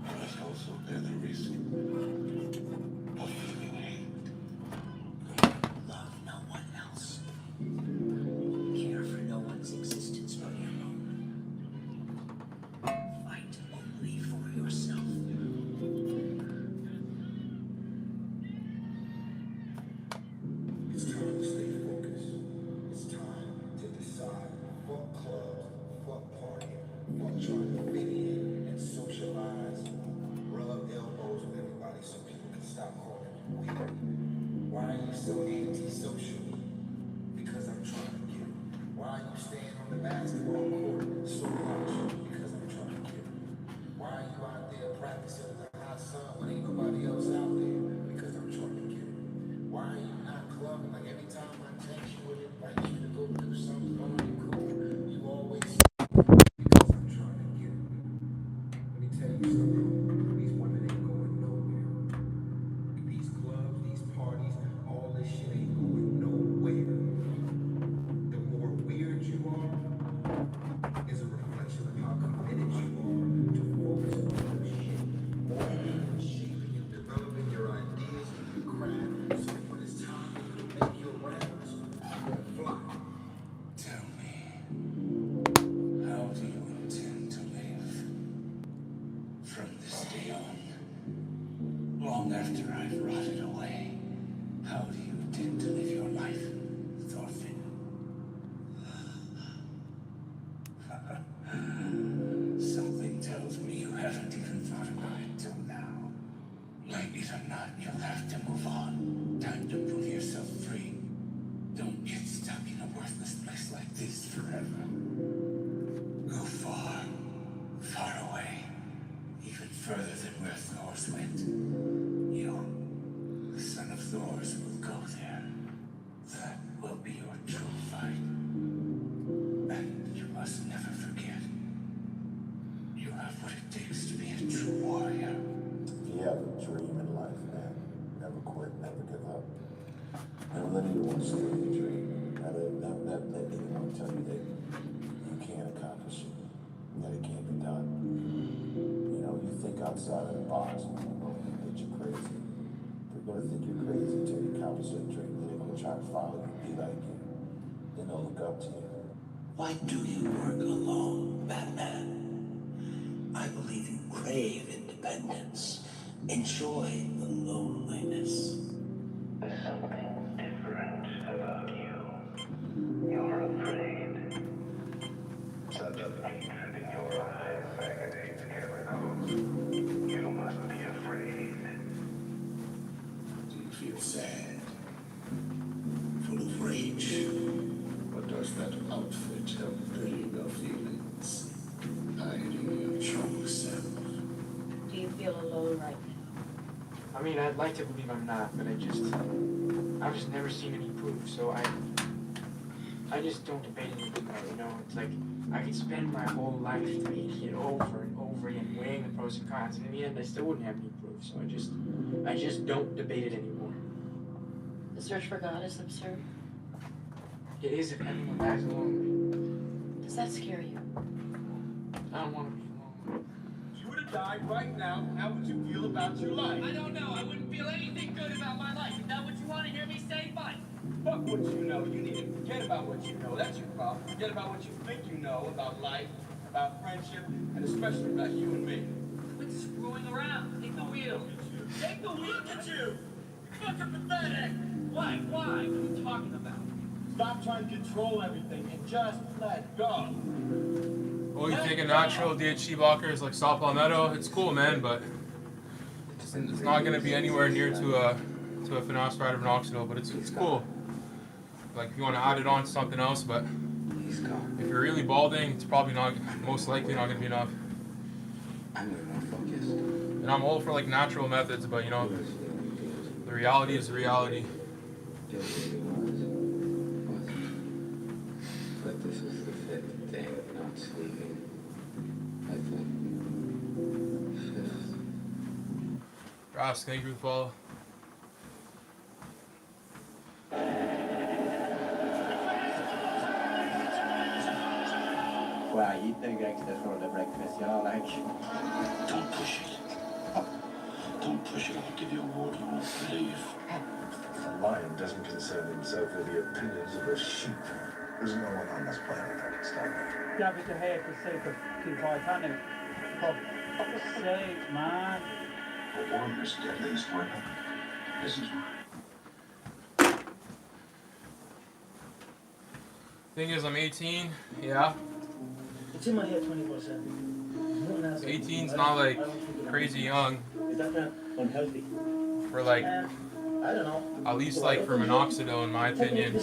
he must also bear the risk of feeling hate. Love no one else. Care for no one's existence but your own. Fight only for yourself. It's time to stay focused. It's time to decide what clubs, what party, what trying to fit in and socialize, rub elbows with everybody so people can stop calling you weird. Why are you so antisocial? Because I'm trying to get it. Why are you staying on the basketball court so much? Because I'm trying to get it. Why are you out there practicing in the hot sun when ain't nobody else out there? Because I'm trying to get it. Why are you not clubbing? Like every time I text you and invite you to go do something fun and cool, you always because I'm trying to get it. Let me tell you something. These women ain't going nowhere. These clubs, these parties, all this shit ain't going nowhere. The more weird you are is a reflection of how committed you are to focus on your shit. More than shaping and developing your ideas and your craft. So when it's time for you to make your rounds, you're gonna fly. Tell me, how do you intend to live from this day on? Long after I've rotted away, how do you intend to live your life, Thorfinn? Something tells me you haven't even thought about it till now. Like it or not, you'll have to move on. Time to prove yourself free. Don't get stuck in a worthless place like this forever. Go far, far away. Even further than where Thor's went. You, the son of Thor's, will go there. That will be your true fight. And you must never forget. You have what it takes to be a true warrior. You have a dream in life, man. Never quit, never give up. Never let anyone steal your dream. Never let anyone tell you that you can't accomplish it, that it can't be done. You know, you think outside of the box, and people think that you're crazy. They're gonna think you're crazy until you accomplish that dream. Then they're gonna try to follow you, be like you. Then they'll look up to you. Why do you work alone, Batman? I believe you crave independence. Enjoy the loneliness. There's something different about you. You're afraid. Do you feel sad? Full of rage? Or does that outfit help bury your feelings? Hiding your true self? Do you feel alone right now? I mean, I'd like to believe I'm not, but I've just never seen any proof, so I just don't debate it anymore, you know? It's like, I could spend my whole life debating it over and over again, weighing the pros and cons, and in the end, I still wouldn't have any proof, so I just don't debate it anymore. The search for God is absurd. It is if everyone dies alone. Does that scare you? I don't want to be alone. If you were to die right now, how would you feel about your life? I don't know. I wouldn't feel anything good about my life. Is that what you want to hear me say? Fine. Fuck what you know. You need to forget about what you know. That's your problem. Forget about what you think you know about life, about friendship, and especially about you and me. Quit screwing around. Take the wheel. Take the wheel. Look at you. You're fucking pathetic. Why? What are you talking about? Stop trying to control everything and just let go. Oh, you taking natural DHT blockers like saw palmetto? It's cool, man, but it's not going to be anywhere near to a finasteride or minoxidil, but it's cool. Like if you want to add it on to something else, but if you're really balding, it's probably not, most likely not going to be enough. And I'm all for like natural methods, but you know, the reality is the reality. But this was the fifth day of not sleeping. I think. Fifth. Ross, thank you for the follow. Wow, you two gangsters for the breakfast, you know, like. Don't push it. Don't push it. I'll give you a word you won't believe. A lion doesn't concern himself with the opinions of a sheep. There's no one on this planet that can stop me. Grab it to hair for sake of Titanic. For fuck's sake, man. For one is deadly as weapon. This is mine. Thing is, I'm 18. Yeah. It's in my head 24/7. 18's not like crazy young. Is that unhealthy? For like, I don't know. at least like for minoxidil, in my opinion.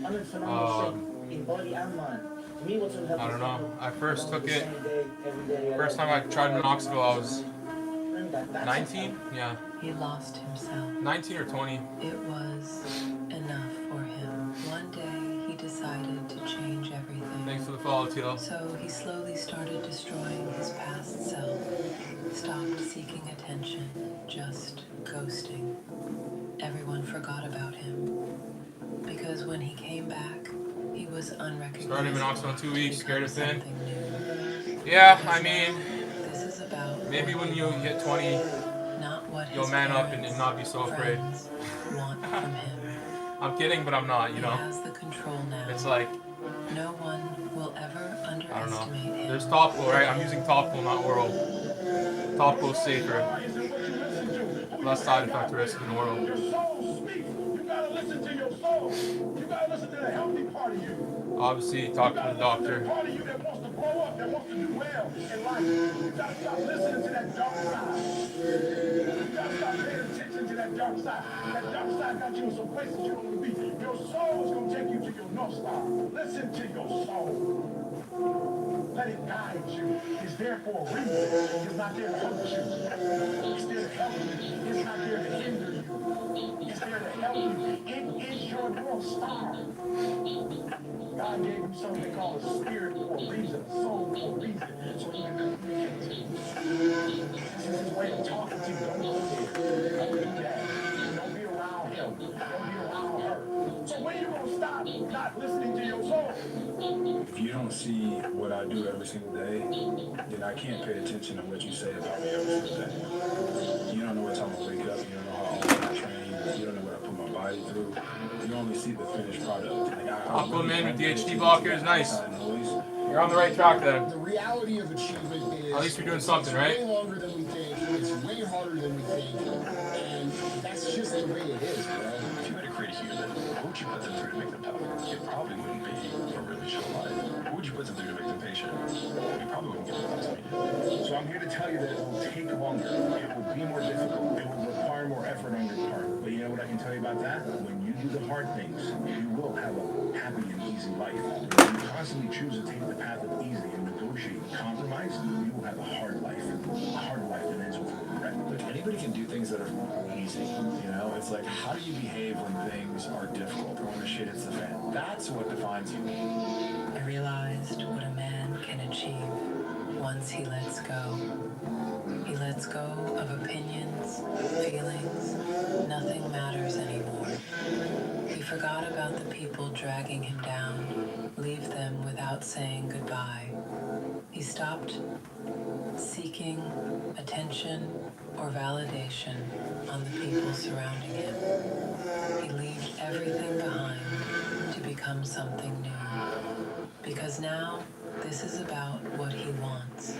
I'm in phenomenal shape in body and mind. To me, what's unhealthy? I don't know. I first took it. First time I tried minoxidil, I was 19. Yeah. He lost himself. 19 or 20. It was enough for him. One day he decided to change everything. Thanks for the follow, Tilo. So he slowly started destroying his past self. Stopped seeking attention, just ghosting. Everyone forgot about him. Because when he came back, he was unrecognizable. Started minoxidil in 2 weeks, scared of thin. Yeah, I mean, this is about maybe when you hit 20, you'll man up and not be so afraid. Want from him. I'm kidding, but I'm not, you know. He has the control now. It's like, no one will ever I don't know. underestimate him. There's topical, right? I'm using topical, not oral. Topical is safer. Less side effect risk than oral. You gotta listen to your soul. You gotta listen to the healthy part of you. Obviously, talk to the doctor. Part of you that wants to blow up, that wants to do well in life. You gotta stop listening to that dark side. You gotta stop paying attention to that dark side. That dark side got you in some places you don't want to be. Your soul is gonna take you to your North Star. Listen to your soul. Let it guide you. It's there for a reason. It's not there to hurt you. It's there to help you. It's not there to hinder you. It's there to help you. It is your North Star. God gave you something called a spirit for a reason, a soul for a reason, so he can communicate to you. This is his way of talking to you. Don't go there. Don't do that. Don't be around him. Don't be around her. So when you gonna stop not listening to your soul? If you don't see what I do every single day, then I can't pay attention to what you say about me every single day. You don't know what time I wake up, you don't know how often I train, you don't know what I put my body through. You only see the finished product. Like Aquaman with DHT blockers, nice. You're on the right track then. The reality of achievement is at least you're doing something, right? way longer than we think, it's way harder than we think, and that's just the way it is, bro. If you had to create a human, what would you put them through to make them tough? It probably wouldn't be a really chill life. What would you put them through to make them patient? motivation, you probably wouldn't get the results that you do. So I'm here to tell you that it will take longer, it will be more difficult, it will require more effort on your part. But you know what I can tell you about that? When you do the hard things, you will have a happy and easy life. If you constantly choose to take the path of easy and negotiate and compromise, you will have a hard life that ends with regret. Look, anybody can do things that are easy, you know? It's like, how do you behave when things are difficult or when the shit hits the fan? That's what defines you. I realized what a man can achieve once he lets go. He lets go of opinions, feelings. Nothing matters anymore. He forgot about the people dragging him down, leave them without saying goodbye. He stopped seeking attention or validation on the people surrounding him. He left everything behind to become something new. Because now, this is about what he wants,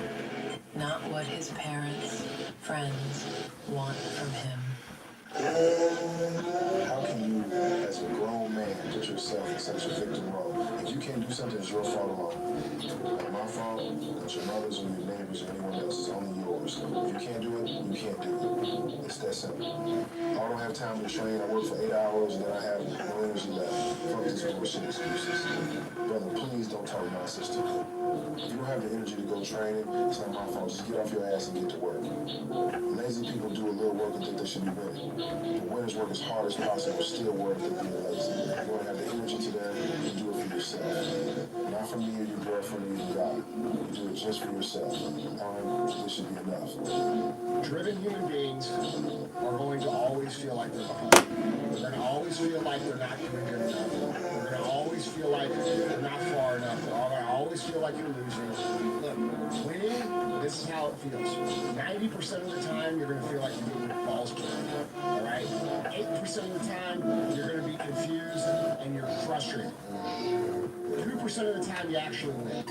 not what his parents, friends want from him. How can you, as a grown man, put yourself in such a victim role? If you can't do something, it's your fault alone. Not my fault, not your mother's or your neighbors or anyone else. It's only yours. If you can't do it, you can't do it. It's that simple. I don't have time to train. I work for 8 hours and then I have no energy left. Fuck this bullshit excuses. Brother, please don't talk nonsense to me. If you don't have the energy to go training, it's not my fault. Just get off your ass and get to work. Lazy people do a little work and think they should be winning. The winners work as hard as possible, still work if they're being lazy. You want to have the energy to them, you do it for yourself. Not for me or your girlfriend or your guy. You do it just for yourself. This should be enough. Driven human beings are going to always feel like they're behind. They're going to always feel like they're not doing good enough. They're going to always feel like they're not far enough. They're going to always feel like you're losing. Look, winning, this is how it feels. 90% of the time, you're going to feel like you're getting your balls kicked. All right? 8% of the time, you're going to be confused and you're frustrated. 2% of the time, you actually win.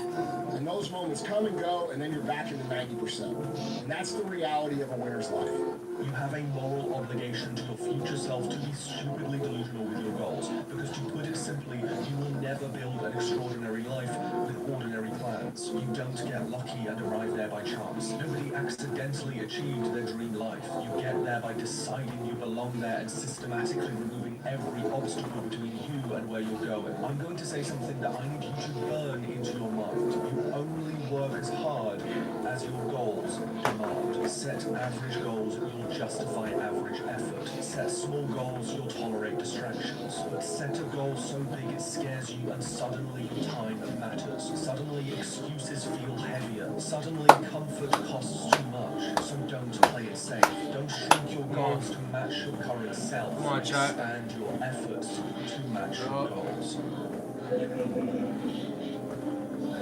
And those moments come and go, and then you're back in the 90%. And that's the reality of a winner's life. You have a moral obligation to your future self to be stupidly delusional with your goals, because to put it simply, you will never build an extraordinary life with ordinary plans. You don't get lucky and arrive there by chance. Nobody accidentally achieved their dream life. You get there by deciding you belong there and systematically removing every obstacle between you and where you're going. I'm going to say something that I need you to burn into your mind. You only work as hard as your goals demand. Set average goals, you'll justify average effort. Set small goals, you'll tolerate distractions. But set a goal so big it scares you and suddenly time matters. Suddenly excuses feel heavier. Suddenly comfort costs too much. So don't play it safe. Don't shrink your goals to match your current self. Come on, chat. Expand your efforts to match your goals.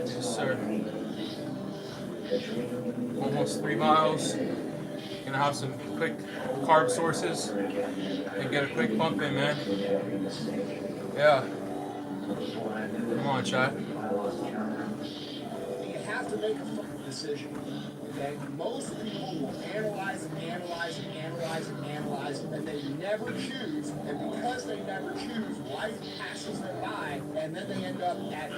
Yes, sir. Almost 3 miles. Gonna have some quick carb sources and get a quick pump in, man. Yeah. Come on, chat. You have to make a fucking decision. Okay? Most people will analyze and analyze and analyze and analyze, and they never choose. And because they never choose, life passes them by, and then they end up at,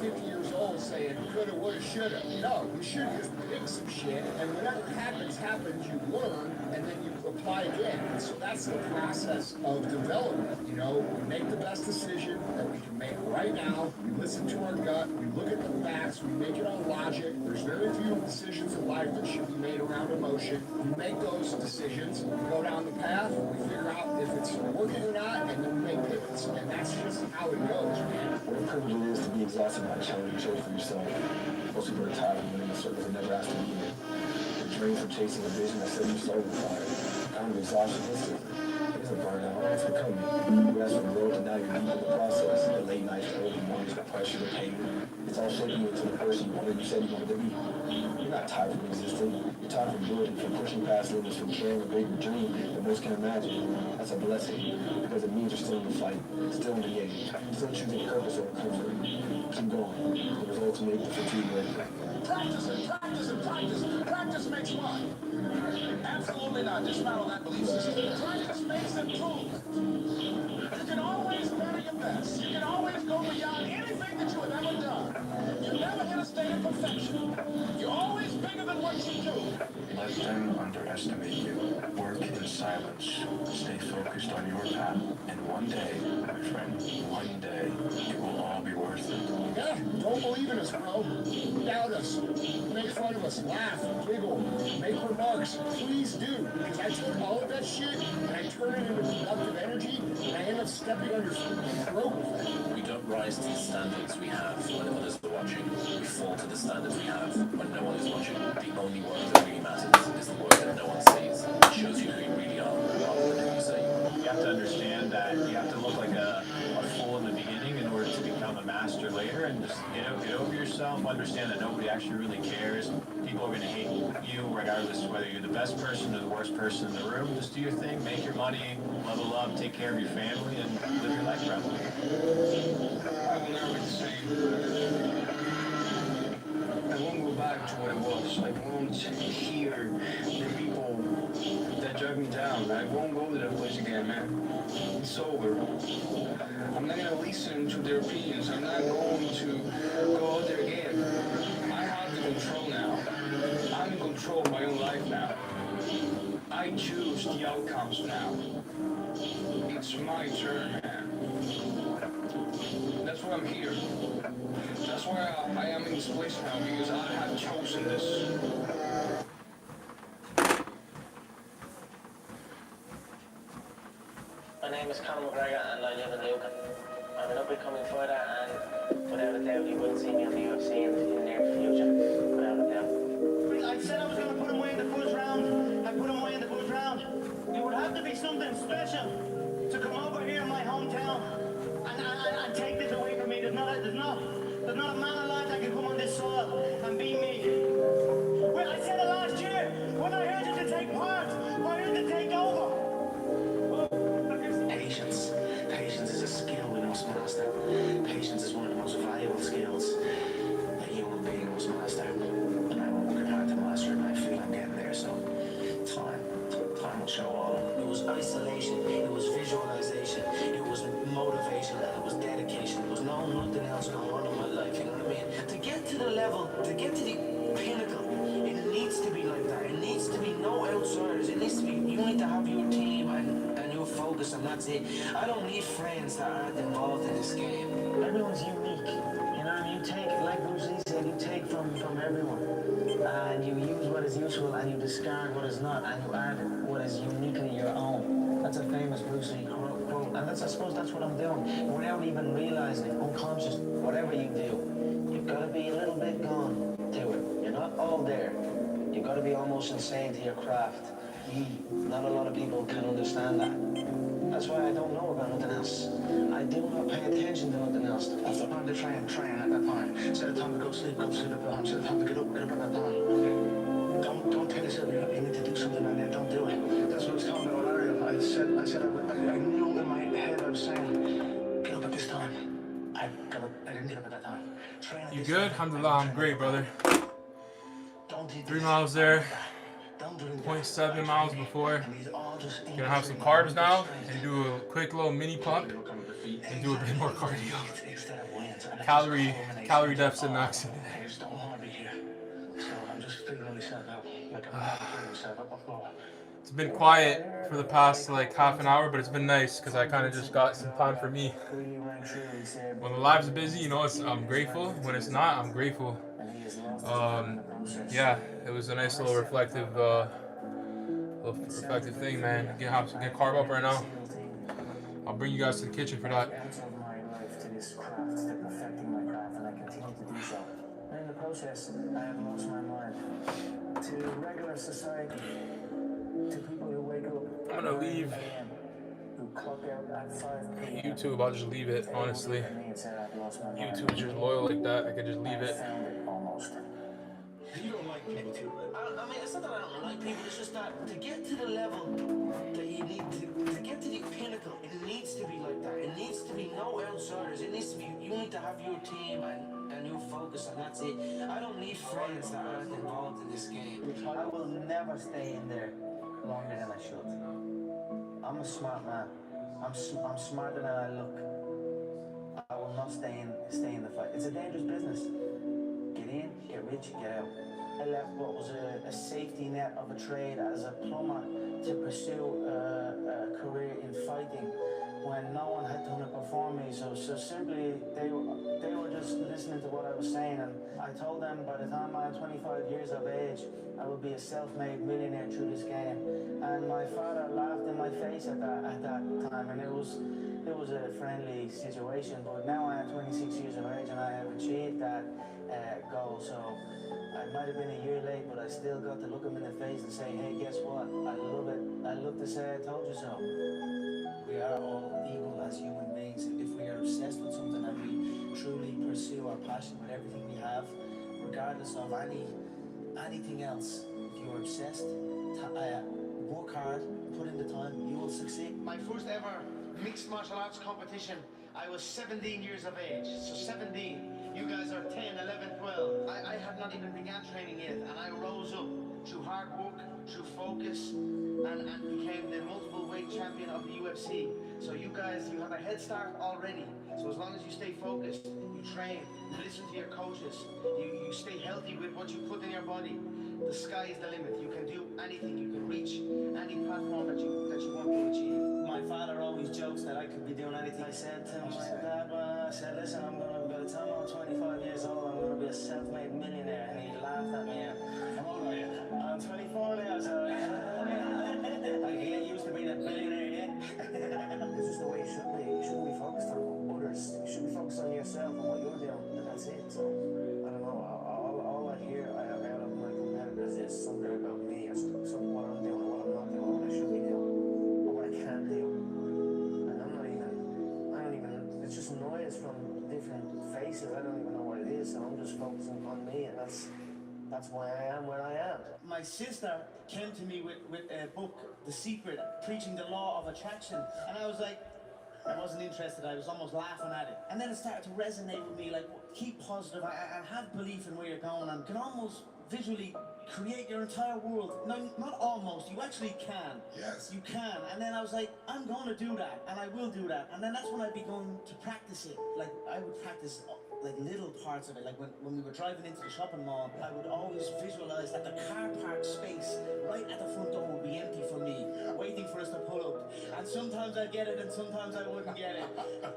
50 years old saying, coulda, woulda, shoulda. No, you should just pick some shit, and whatever happens, you learn, and then you apply again. And so that's the process of development. We make the best decision that we can make right now. We listen to our gut. We look at the facts. We make it on logic. There's very few decisions in life that should be made around emotion. We make those decisions. We go down the path. We figure out if it's working or not, and then we make pivots. And that's just how it goes, man. What a privilege it is to be exhausted by the challenge you chose for yourself. Most people are tired of winning the circles and never asked to be in. The dream from chasing a vision that set your soul on fire. Kind of exhaustion is a burnout. It's becoming. You asked for growth and now you're deep in the process. The late nights, the early mornings, the pressure, the pain. It's all shaping you into the person you said you wanted to be. You're not tired from resisting. You're tired from building, from pushing past limits, from carrying a bigger dream that most can imagine. That's a blessing because it means you're still in the fight, still in the game, still choosing purpose over comfort. Keep going. The results make the fatigue worth it. Practice it, practice it, practice. Practice makes fun. Absolutely not. Dismantle that belief system. Practice makes improvement. You can always better your best. You can always go beyond anything that you have ever done. You never hit a state of perfection. You're always bigger than what you do. Let them underestimate you. Work in silence. Stay focused on your path. And one day, my friend, one day, it will all be worth it. Yeah, don't believe in us, bro. Doubt us. Make fun of us. Laugh. Giggle. Make remarks. Please do. Because I take all of that shit and I turn it into productive energy and I end up stepping on your throat with it. We don't rise to the standards we have when others are watching. We fall to the standards we have when no one is watching. The only work that really matters is the work that no one sees. It shows you who you really are rather than who you say you are. You have to understand that you have to look like a fool in the beginning in order to become a master later, and just get over yourself, understand that nobody actually really cares. People are going to hate you regardless of whether you're the best person or the worst person in the room. Just do your thing, make your money, level up, take care of your family, and live your life, bro. I will never be the same. I won't go back to what it was. I won't hear the people that drag me down. I won't go to that place again, man. It's over. I'm not gonna listen to their opinions. I'm not going to go out there again. I have the control now. I'm in control of my own life now. I choose the outcomes now. It's my turn, man. That's why I'm here. That's why I am in this place now, because I have chosen this. My name is Conor McGregor and I live in Lucan. I'm an up-and-coming fighter and without a doubt you will see me on the UFC in the near future. Without a doubt. I said I was going to put him away in the first round. I put him away in the first round. It would have to be something special to come over here in my hometown and take this away from me. There's not a man alive that can come on this soil and beat me. Well, I said it last year when I heard you to take part, I heard to take over. Patience. Patience is a skill we must master. Patience is one of the most valuable skills a human being must master. And I'm working hard to master it and I feel I'm getting there, so time will show all. It was isolation, it was visualization, it was motivation, and it was dedication. There was nothing else going on in my life, you know what I mean? To get to the level, to get to the pinnacle, it needs to be like that. It needs to be no outsiders. It needs to be, you need to have your team and your focus, and that's it. I don't need friends that aren't involved in this game. Everyone's unique. You know what I mean? You take, like Bruce Lee said, you take from everyone. And you use what is useful and you discard what is not, and you add what is uniquely your own. That's a famous Bruce Lee quote, and I suppose that's what I'm doing. Without even realizing it, unconscious, whatever you do, you've got to be a little bit gone to it. You're not all there. You've got to be almost insane to your craft. Not a lot of people can understand that. That's why I don't know about nothing else. I do not pay attention to nothing else. That's the time to train at that time. Instead of time to go sleep at that time. Instead of time to get up at that time. Don't tell yourself you need to do something like that. Don't do it. That's what I was talking about earlier. I knew in my head I was saying, get up at this time. I didn't get up at that time. Train at You this good? time. Alhamdulillah, I'm great, brother. 3 miles there. 0.7 miles before. Gonna have some carbs now and do a quick little mini pump and do a bit more cardio. Calorie deficit max today. It's been quiet for the past like half an hour, but it's been nice because I kind of just got some time for me. When the lives are busy, you know, I'm grateful. When it's not, I'm grateful. Yeah, it was a nice little reflective thing, man. Get carb up right now. I'll bring you guys to the kitchen for that. My life to this craft, to perfecting my craft, and I continue to do so. And in the process, I have lost my mind to regular society, to people who wake up. I'm gonna leave who clock out at 5 p.m. YouTube. I'll just leave it, honestly. YouTube's just loyal like that. I could just leave it. Almost. You don't like people too. I mean, it's not that I don't like people, it's just that to get to the level that you need to get to the pinnacle, it needs to be like that. It needs to be no outsiders. It needs to be, you need to have your team and your focus, and that's it. I don't need friends that aren't involved in this game. I will never stay in there longer than I should. I'm a smart man. I'm smarter than I look. I will not stay in the fight. It's a dangerous business. Get in, get rich, get out. I left what was a safety net of a trade as a plumber to pursue a career in fighting when no one had done it before me. So simply they were just listening to what I was saying, and I told them by the time I'm 25 years of age, I would be a self-made millionaire through this game. And my father laughed in my face at that time, and it was a friendly situation. But now I am 26 years of age, and I have achieved that goal. So I might have been a year late, but I still got to look him in the face and say, hey, guess what? I love it. I love to say I told you so. We are all equal as human beings. If we are obsessed with something and we truly pursue our passion with everything we have, regardless of anything else, if you are obsessed, work hard, put in the time, you will succeed. My first ever mixed martial arts competition, I was 17 years of age, so 17. You guys are 10, 11, 12. I had not even began training yet, and I rose up through hard work, through focus, and became the multiple weight champion of the UFC. So you guys, you have a head start already. So as long as you stay focused, you train, you listen to your coaches, you stay healthy with what you put in your body, the sky is the limit. You can do anything, you can reach any platform that you want to achieve. My father always jokes that I could be doing anything. I said to my dad, I said, listen, by the time I'm 25 years old, I'm going to be a self-made millionaire. And he laughed at me. How old are you? I'm 24 now, so I can get used to being a millionaire yet. This is the way it should be. You shouldn't be focused on others. You should be focused on yourself and what you're doing, and that's it. So, I don't know, all I hear out of my competitors is something about me, or something what I'm doing, or what I'm not doing, what I should be doing, or what I can't do. And I don't even, it's just noise from different faces. I don't even know what it is, so I'm just focusing on me, and that's why I am where I am. My sister came to me with a book, The Secret, Preaching the Law of Attraction, and I was like, I wasn't interested, I was almost laughing at it. And then it started to resonate with me, like, keep positive, and have belief in where you're going, and can almost visually create your entire world. No, not almost, you actually can. Yes. You can. And then I was like, I'm going to do that, and I will do that. And then that's when I began to practice it. Like, I would practice like little parts of it. Like when we were driving into the shopping mall, I would always visualize that the car park space right at the front door would be empty for me, waiting for us to pull up. And sometimes I'd get it and sometimes I wouldn't get it.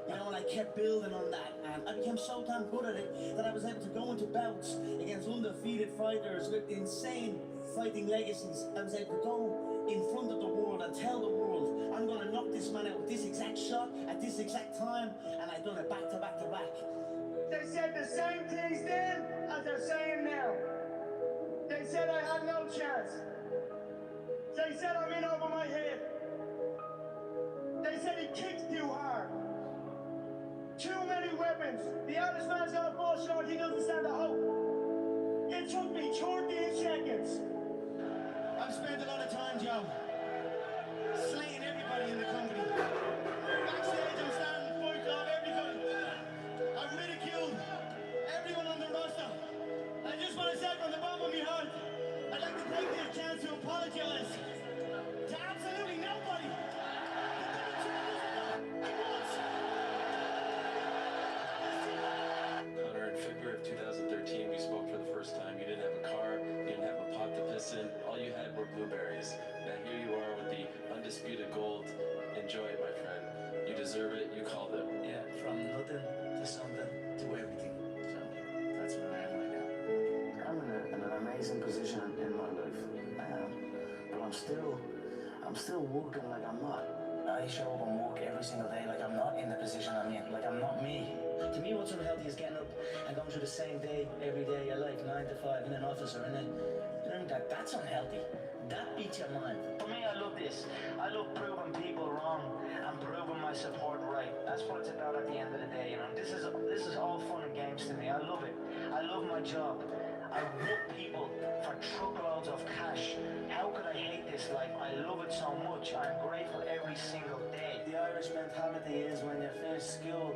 You know, and I kept building on that, and I became so damn good at it that I was able to go into bouts against undefeated fighters with insane fighting legacies. I was able to go in front of the world and tell the world, I'm gonna knock this man out with this exact shot at this exact time, and I've done it back to back to back. They said the same things then as they're saying now. They said I had no chance. They said I'm in over my head. They said he kicked too hard. Too many weapons. The eldest man's gonna fall short, he doesn't stand a hope. It took me 13 seconds. I've spent a lot of time, Joe, slaying everybody in the company. Backstage, I'm standing Fight Club, everybody. I've ridiculed everyone on the roster. I just want to say from the bottom of my heart, I'd like to take this chance to apologize to absolutely nobody. Connor, in February of 2013, we spoke for the first time. You didn't have a car, you didn't have a pot to piss in. All you had were blueberries. Now here you are with the undisputed gold. Enjoy it, my friend. You deserve it. You called it. Yeah, from nothing to something to everything. So that's where I am right now. I'm in an amazing position in my life, but I'm still working like I'm not. I show up and work every single day like I'm not in the position I'm in, like I'm not me. To me, what's unhealthy is getting up and going through the same day every day of your life, 9 to 5, in an office or in a... You know, that's unhealthy. That beats your mind. For me, I love this. I love proving people wrong and proving my support right. That's what it's about at the end of the day, you know. This is all fun and games to me. I love it. I love my job. I work people for truckloads of cash. How could I hate this life? I love it so much. I'm grateful every single day. The Irish mentality is when you finish school,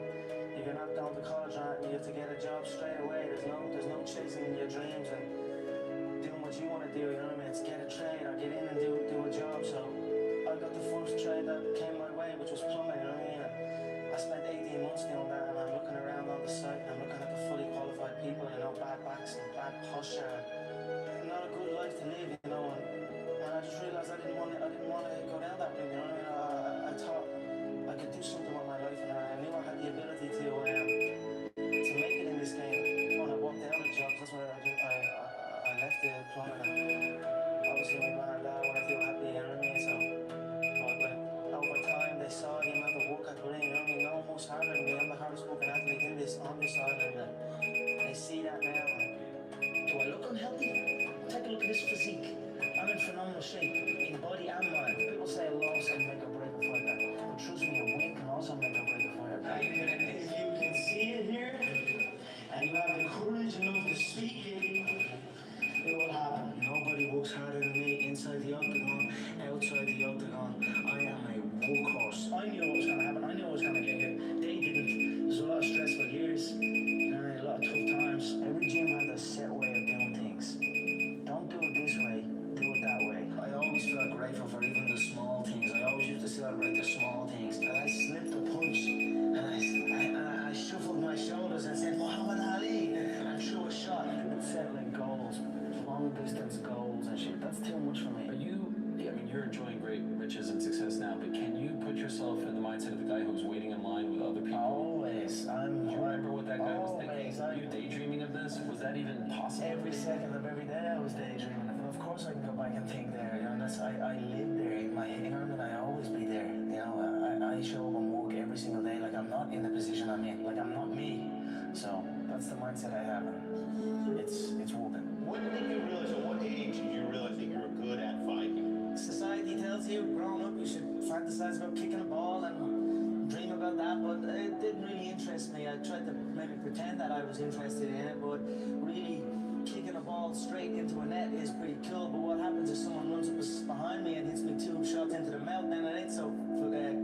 if you're not going to college or anything, you have to get a job straight away. There's no chasing your dreams and doing what you want to do, you know what I mean? It's get a trade or get in and do a job. So I got the first trade that came my way, which was plumbing, you know what I mean? I spent 18 months doing that, and I'm looking around on the site, I'm looking at the fully qualified people, you know, bad backs and that posture. Not a good life to live, you know. And I just realized I didn't want to go down that route, you know what I mean? I thought I could do something with my life, and I knew I had the ability to make it in this game. When I walked out of the job, that's why I left the employment. And obviously, my mom and dad weren't too happy, you know what I mean? So, but over time, they saw the amount of work I put in, you know what I mean? No one was harder than me. I'm the hardest working athlete on this island. And they see that now. Do I look unhealthy? Take a look at this physique. I'm in phenomenal shape, in body and mind. People say a loss can make or break a fighter, but trust me, a win can also make or break a fighter. If you can see it here, and you have the courage enough to speak it will happen. Nobody works harder than me inside the octagon, outside the octagon. I am a workhorse. I knew what was going to happen. I knew I was going to get here. They didn't. There's a lot of stressful years, a lot of tough times. Every gym has a set way of doing things. Don't do it this way. Do it that way. I always felt grateful for even the small things. I always used to celebrate the small things. And I slipped a punch, and I shuffled my shoulders and said, Muhammad Ali, and threw a shot. And settling goals, long distance goals and shit. That's too much for me. Are you, I mean, you're enjoying great riches and success now, but can you put yourself in the mindset of the guy who's waiting in line with other people? Always. Do you remember what that guy was thinking? Were you daydreaming of this? Was that even possible? Every second of every day I was daydreaming. Of course I can go back and think there, you know, I live there in my head, you know, and I always be there, you know, I show up and work every single day like I'm not in the position I'm in, like I'm not me. So that's the mindset I have, and it's working. When did you realize, at what age did you realize that you were good at fighting? Society tells you, growing up, you should fantasize about kicking a ball and dream about that, but it didn't really interest me. I tried to maybe pretend that I was interested in it, but really kicking a ball straight into a net is pretty cool, but what happens if someone runs up behind me and hits me 2 shots into the mouth, then it ain't so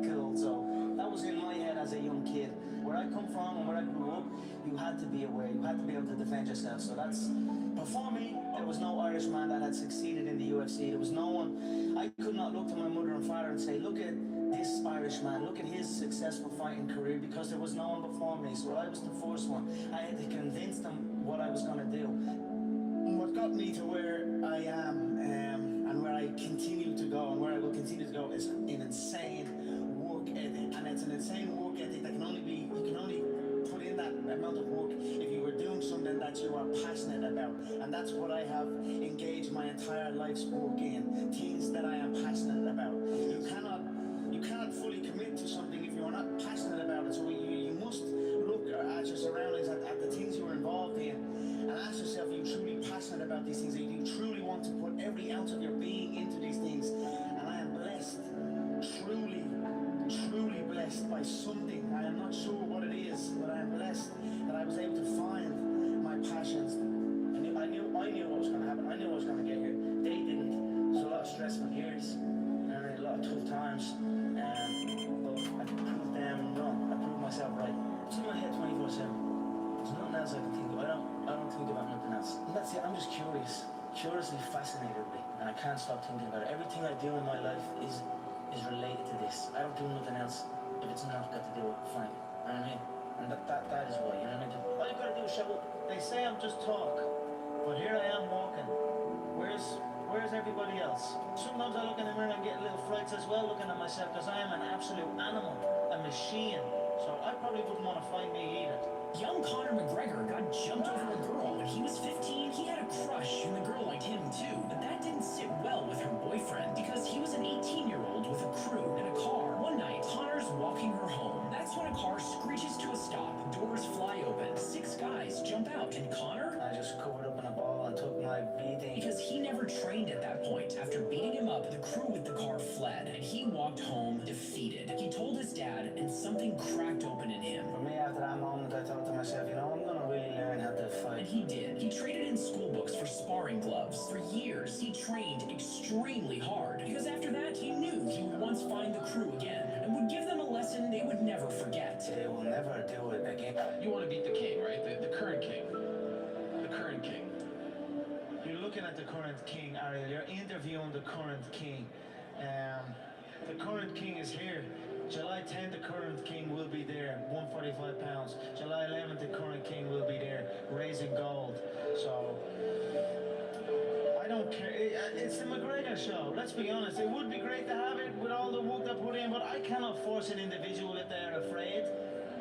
cool. So that was in my head as a young kid. Where I come from and where I grew up, you had to be aware, you had to be able to defend yourself. So that's, before me, there was no Irishman that had succeeded in the UFC. There was no one, I could not look to my mother and father and say, look at this Irishman, look at his successful fighting career, because there was no one before me. So I was the first one. I had to convince them what I was going to do. What got me to where I am and where I continue to go and where I will continue to go is an insane work ethic. And it's an insane work ethic that you can only put in that amount of work if you were doing something that you are passionate about. And that's what I have engaged my entire life's work in, things that I am passionate about. You cannot fully commit to something if you're not passionate about it. So you must look at your surroundings, at the things you're involved in, and ask yourself, are you truly passionate about these things? Do you truly want to put every ounce of your being into these things? And I am blessed, truly blessed by something. I am not sure what it is, but I am blessed that I was able to find my passions. I knew what was going to happen. I knew I was going to get here. They didn't. There's a lot of stressful years and a lot of tough times. But I proved them wrong. I proved myself right. It's in my head 24/7. There's nothing else I can think of. I don't think about nothing else. And that's it. I'm just curiously fascinated with it, and I can't stop thinking about it. Everything I do in my life is related to this. I don't do nothing else if it's not got to do with fighting. You know what I mean? And that is why. You know what I mean? All you gotta do is show up. They say I'm just talk, but here I am walking. Where's everybody else? Sometimes I look in the mirror and get little frights as well, looking at myself, because I am an absolute animal, a machine. So I probably wouldn't want to fight me either. Young Conor McGregor got jumped over a girl. When he was 15, he had a crush, and the girl liked him too. But that didn't sit well with her boyfriend, because he was an 18-year-old with a crew in a car. One night, Conor's walking her home. That's when a car screeches to a stop. Doors fly open. 6 guys jump out, and Conor? I just covered up in a ball and took my beating. Because he never trained at that point. After beating him up, the crew with the car fled, and he walked home defeated. He told his dad, and something cracked open in him. For me, after that moment, I thought to myself, you know, I'm gonna really learn how to fight. And he did. He traded in school books for sparring gloves. For years, he trained extremely hard. Because after that, he knew he would once find the crew again, and would give them a lesson they would never forget. They will never do it again. You want to beat the king, right? The current king. The current king. You're looking at the current king, Ariel. You're interviewing the current king. The current king is here. July 10th, the current king will be there, 145 pounds. July 11th, the current king will be there, raising gold. So It's the McGregor show. Let's be honest. It would be great to have it with all the work they put in, but I cannot force an individual if they're afraid.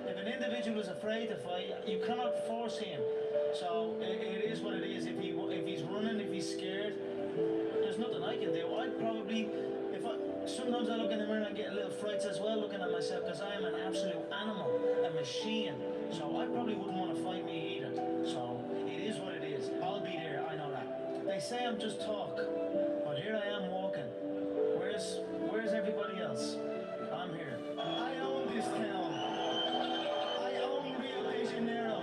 If an individual is afraid to fight, you cannot force him. So it is what it is. If he's running, if he's scared, there's nothing I can do. I'd probably, sometimes I look in the mirror and I get little frights as well looking at myself because I am an absolute animal, a machine. So I probably wouldn't want to fight me either. So it is what it is. I'll be there, I know that. They say I'm just talk, but here I am walking. Where's everybody else? I'm here. I own this town. I own Rio de Janeiro.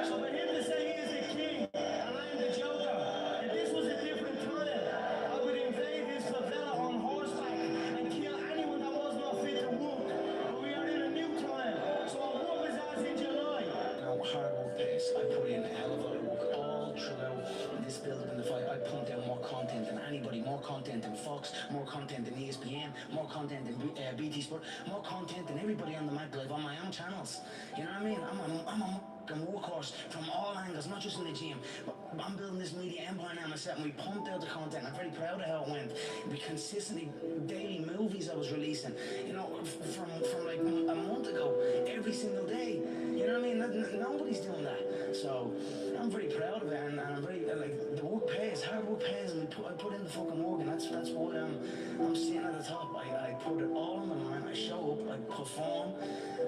So for him to say he is the king and I am the joker, if this was a different time, I would invade this favela on horseback and kill anyone that was not fit to walk. But we are in a new time, so I'll whoop his ass in July. Now, hard work pace. I put in a hell of a lot of work all throughout this build in the fight. I pumped out more content than anybody, more content than Fox, more content than ESPN, more content than BT Sport, more content than everybody on the Mac Live on my own channels. You know what I mean? I'm a workhorse from all angles, not just in the gym. But I'm building this media empire now myself, and we pumped out the content. I'm very proud of how it went. We consistently, daily movies I was releasing, you know, from like a month ago, every single day. You know what I mean? Nobody's doing that. So I'm very proud of it, and I'm very, like, the work pays, hard work pays, and I put in the fucking work, and that's why I'm sitting at the top. I put it all on the line, I show up, I perform,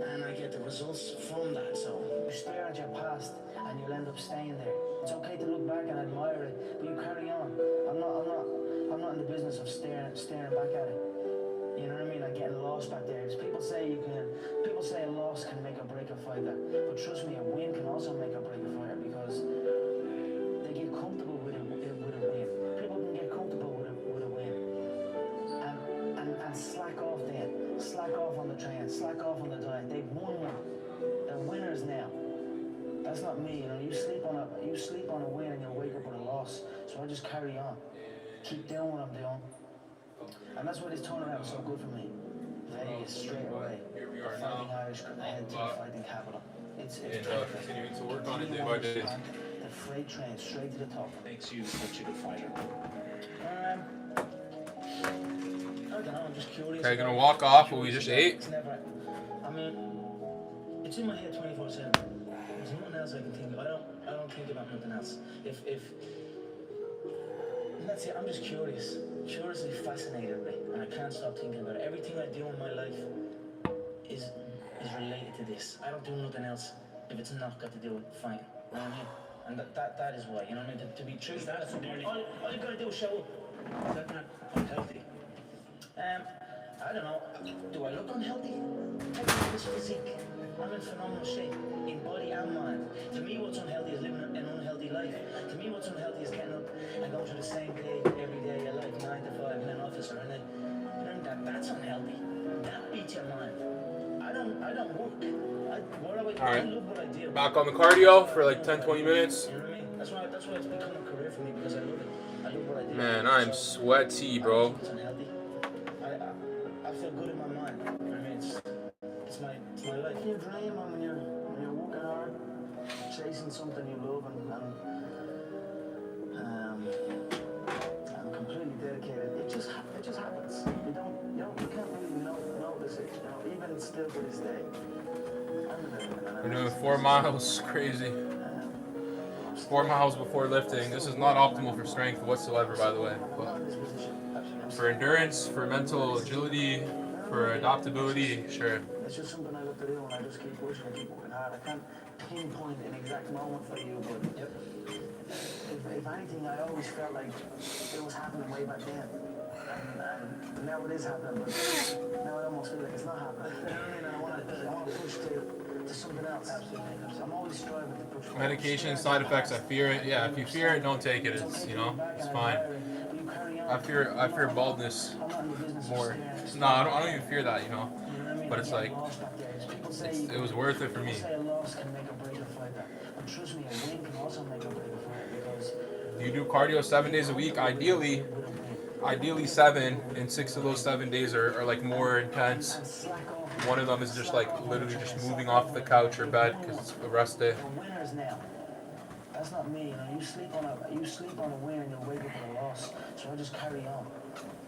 and I get the results from that. So you stare at your past, and you'll end up staying there. It's okay to look back and admire it, but you carry on. I'm not in the business of staring back at it. You know what I mean? Like getting lost back there. People say a loss can make or break a fighter, but trust me, a win can also make or break a fighter because they get comfortable with a win. People can get comfortable with a win, and slack off then, slack off on the training, slack off on the diet. They've won one. They're winners now. That's not me. You know, you sleep on a win and you'll wake up with a loss. So I just carry on, keep doing what I'm doing. And that's why this tournament was so good for me. Vegas straight away. Here we are Fighting now. Irish head to the fighting capital. It's And continuing to work on it day by day. The freight train straight to the top. Makes you such a good fighter. I don't know, I'm just curious. Okay, gonna walk off what we just ate. It's never, I mean, it's in my head 24/7. There's nothing else I can think of. I don't think about nothing else. And that's it, I'm just curious. Curiously fascinated with it, and I can't stop thinking about it. Everything I do in my life is related to this. I don't do nothing else if it's not got to do with fighting. You know what I mean? And that is why, you know what I mean? To be true, all you gotta do is show up. Is that not unhealthy? I don't know. Do I look unhealthy? I look this physique. I'm in phenomenal shape, in body and mind. To me, what's unhealthy is living an unhealthy life. To me, what's unhealthy is getting up and going through the same day every day. You're like 9 to 5 in an office, and then that's unhealthy. That beats your mind. I don't work. All right. I love what I do. Back on the cardio for like 10-20 minutes. You know what I mean? That's why it's become a career for me because I love it. I love what I do. Man, I'm sweaty, bro. It's unhealthy. I feel good in my mind. I mean, it's my life. You dream when you're working hard, chasing something you love, and completely dedicated. It just happens. You can't really notice it. You know, even still to this day. We're doing 4 miles, crazy. 4 miles before lifting. This is not optimal for strength whatsoever, by the way. But for endurance, for mental agility, for adaptability, sure. It's just something I love to do, and I just keep pushing and keep working hard. I can't pinpoint an exact moment for you, but if anything, I always felt like it was happening way back then. And now it is happening, but now I almost feel like it's not happening. You know what I mean? I want to push to something else. Absolutely. I'm always striving to push. Medication, side effects, I fear it. Yeah, if you fear it, don't take it. It's, you know, it's fine. I fear baldness more. No, I don't even fear that, you know. But it's like, it was worth it for me. You do cardio 7 days a week, ideally 7, and 6 of those 7 days are like more intense. One of them is just like literally just moving off the couch or bed because it's a rest day. That's not me, you know. You sleep on a win and you'll wake up with a loss. So I just carry on.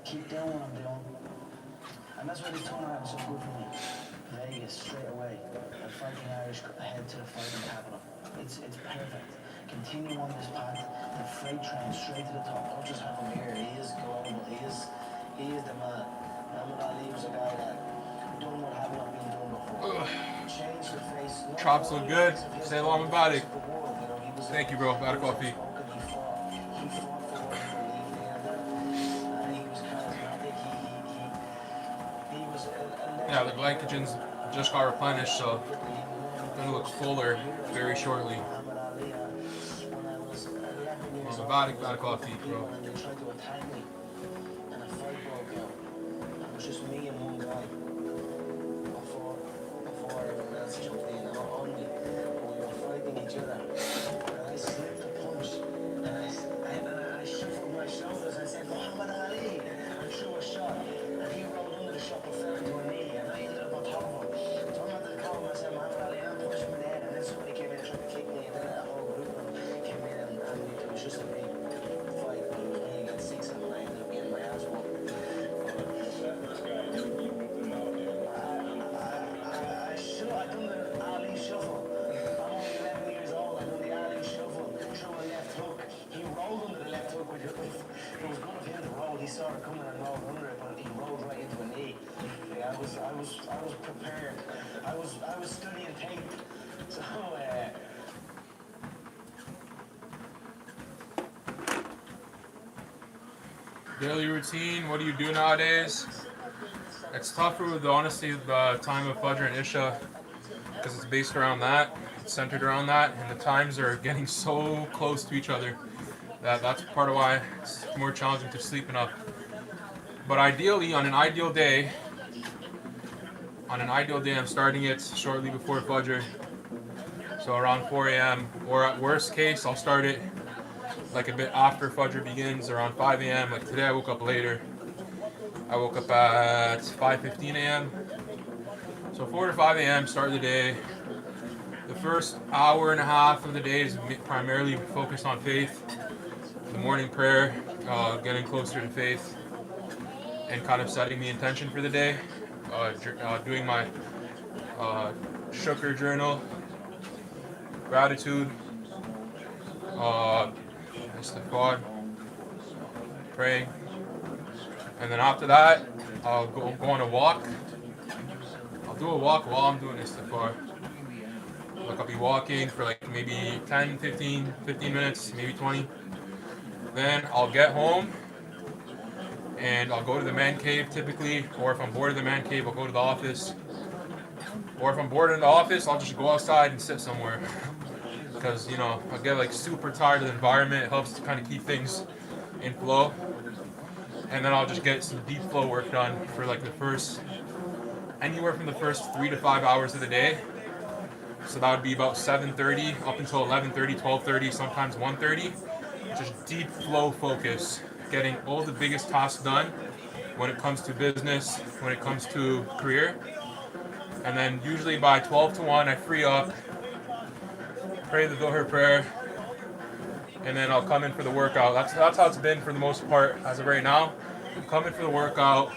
Keep doing what I'm doing. And that's why this tournament was so good for me. Vegas, straight away. The Fighting Irish head to the fighting capital. It's perfect. Continue on this path. The freight train straight to the top. Don't just have him here. He is global. He is the man. Muhammad Ali was a guy that done what had not been done before. Change the face. Chops look good. Stay long about it. Thank you, bro. About a coffee. He fought for what he believed in, and he was charismatic. He was a Yeah, the glycogen's just got replenished, so it's gonna look fuller very shortly. I'm about a coffee, bro. and they tried to attack me, and a fight broke out. It was just me and one guy before everyone else jumped in on me. We were fighting each other, and I slipped a punch, and I shuffled my shoulders. I said, Muhammad Ali, and threw a shot, and he rolled under the shot and fell into a knee, and I ended up on top of him. So I'm at the corner, I said, Muhammad Ali, I'm pushing me there, and then somebody came in and tried to kick me, and then a whole group of them came in, and it was just a big fight, but it was me against six of them, and I ended up getting my ass whooped. I done the Ali shuffle. I'm only 11 years old. I done the Ali shuffle. Threw a left hook. He rolled under the left hook. It was good of him to roll. He saw it coming and rolled under it, but he rolled right into a knee. Yeah, I was prepared. I was studying tape. So Daily routine. What do you do nowadays? It's tougher with the honesty of the time of Fajr and Isha because it's based around that, it's centered around that, and the times are getting so close to each other that's part of why it's more challenging to sleep enough. But ideally, on an ideal day, I'm starting it shortly before Fajr, so around 4 a.m. or at worst case, I'll start it like a bit after Fajr begins, around 5 a.m. Like today, I woke up later. I woke up at 5:15 a.m. So 4 to 5 a.m. start of the day. The first hour and a half of the day is primarily focused on faith. The morning prayer, getting closer to faith, and kind of setting the intention for the day. Doing my shukr journal, gratitude, istighfar, praying. And then after that, I'll go on a walk. I'll do a walk while I'm doing istighfar. Like I'll be walking for like maybe 10, 15 minutes, maybe 20. Then I'll get home and I'll go to the man cave typically, or if I'm bored of the man cave, I'll go to the office. Or if I'm bored in the office, I'll just go outside and sit somewhere. Because, you know, I get like super tired of the environment. It helps to kind of keep things in flow. And then I'll just get some deep flow work done for like anywhere from the first 3 to 5 hours of the day. So that would be about 7:30 up until 11:30, 12:30, sometimes 1:30. Just deep flow focus, getting all the biggest tasks done when it comes to business, when it comes to career. And then usually by 12 to 1, I free up, pray the Dhuhr prayer, and then I'll come in for the workout. That's how it's been for the most part as of right now. Come in for the work out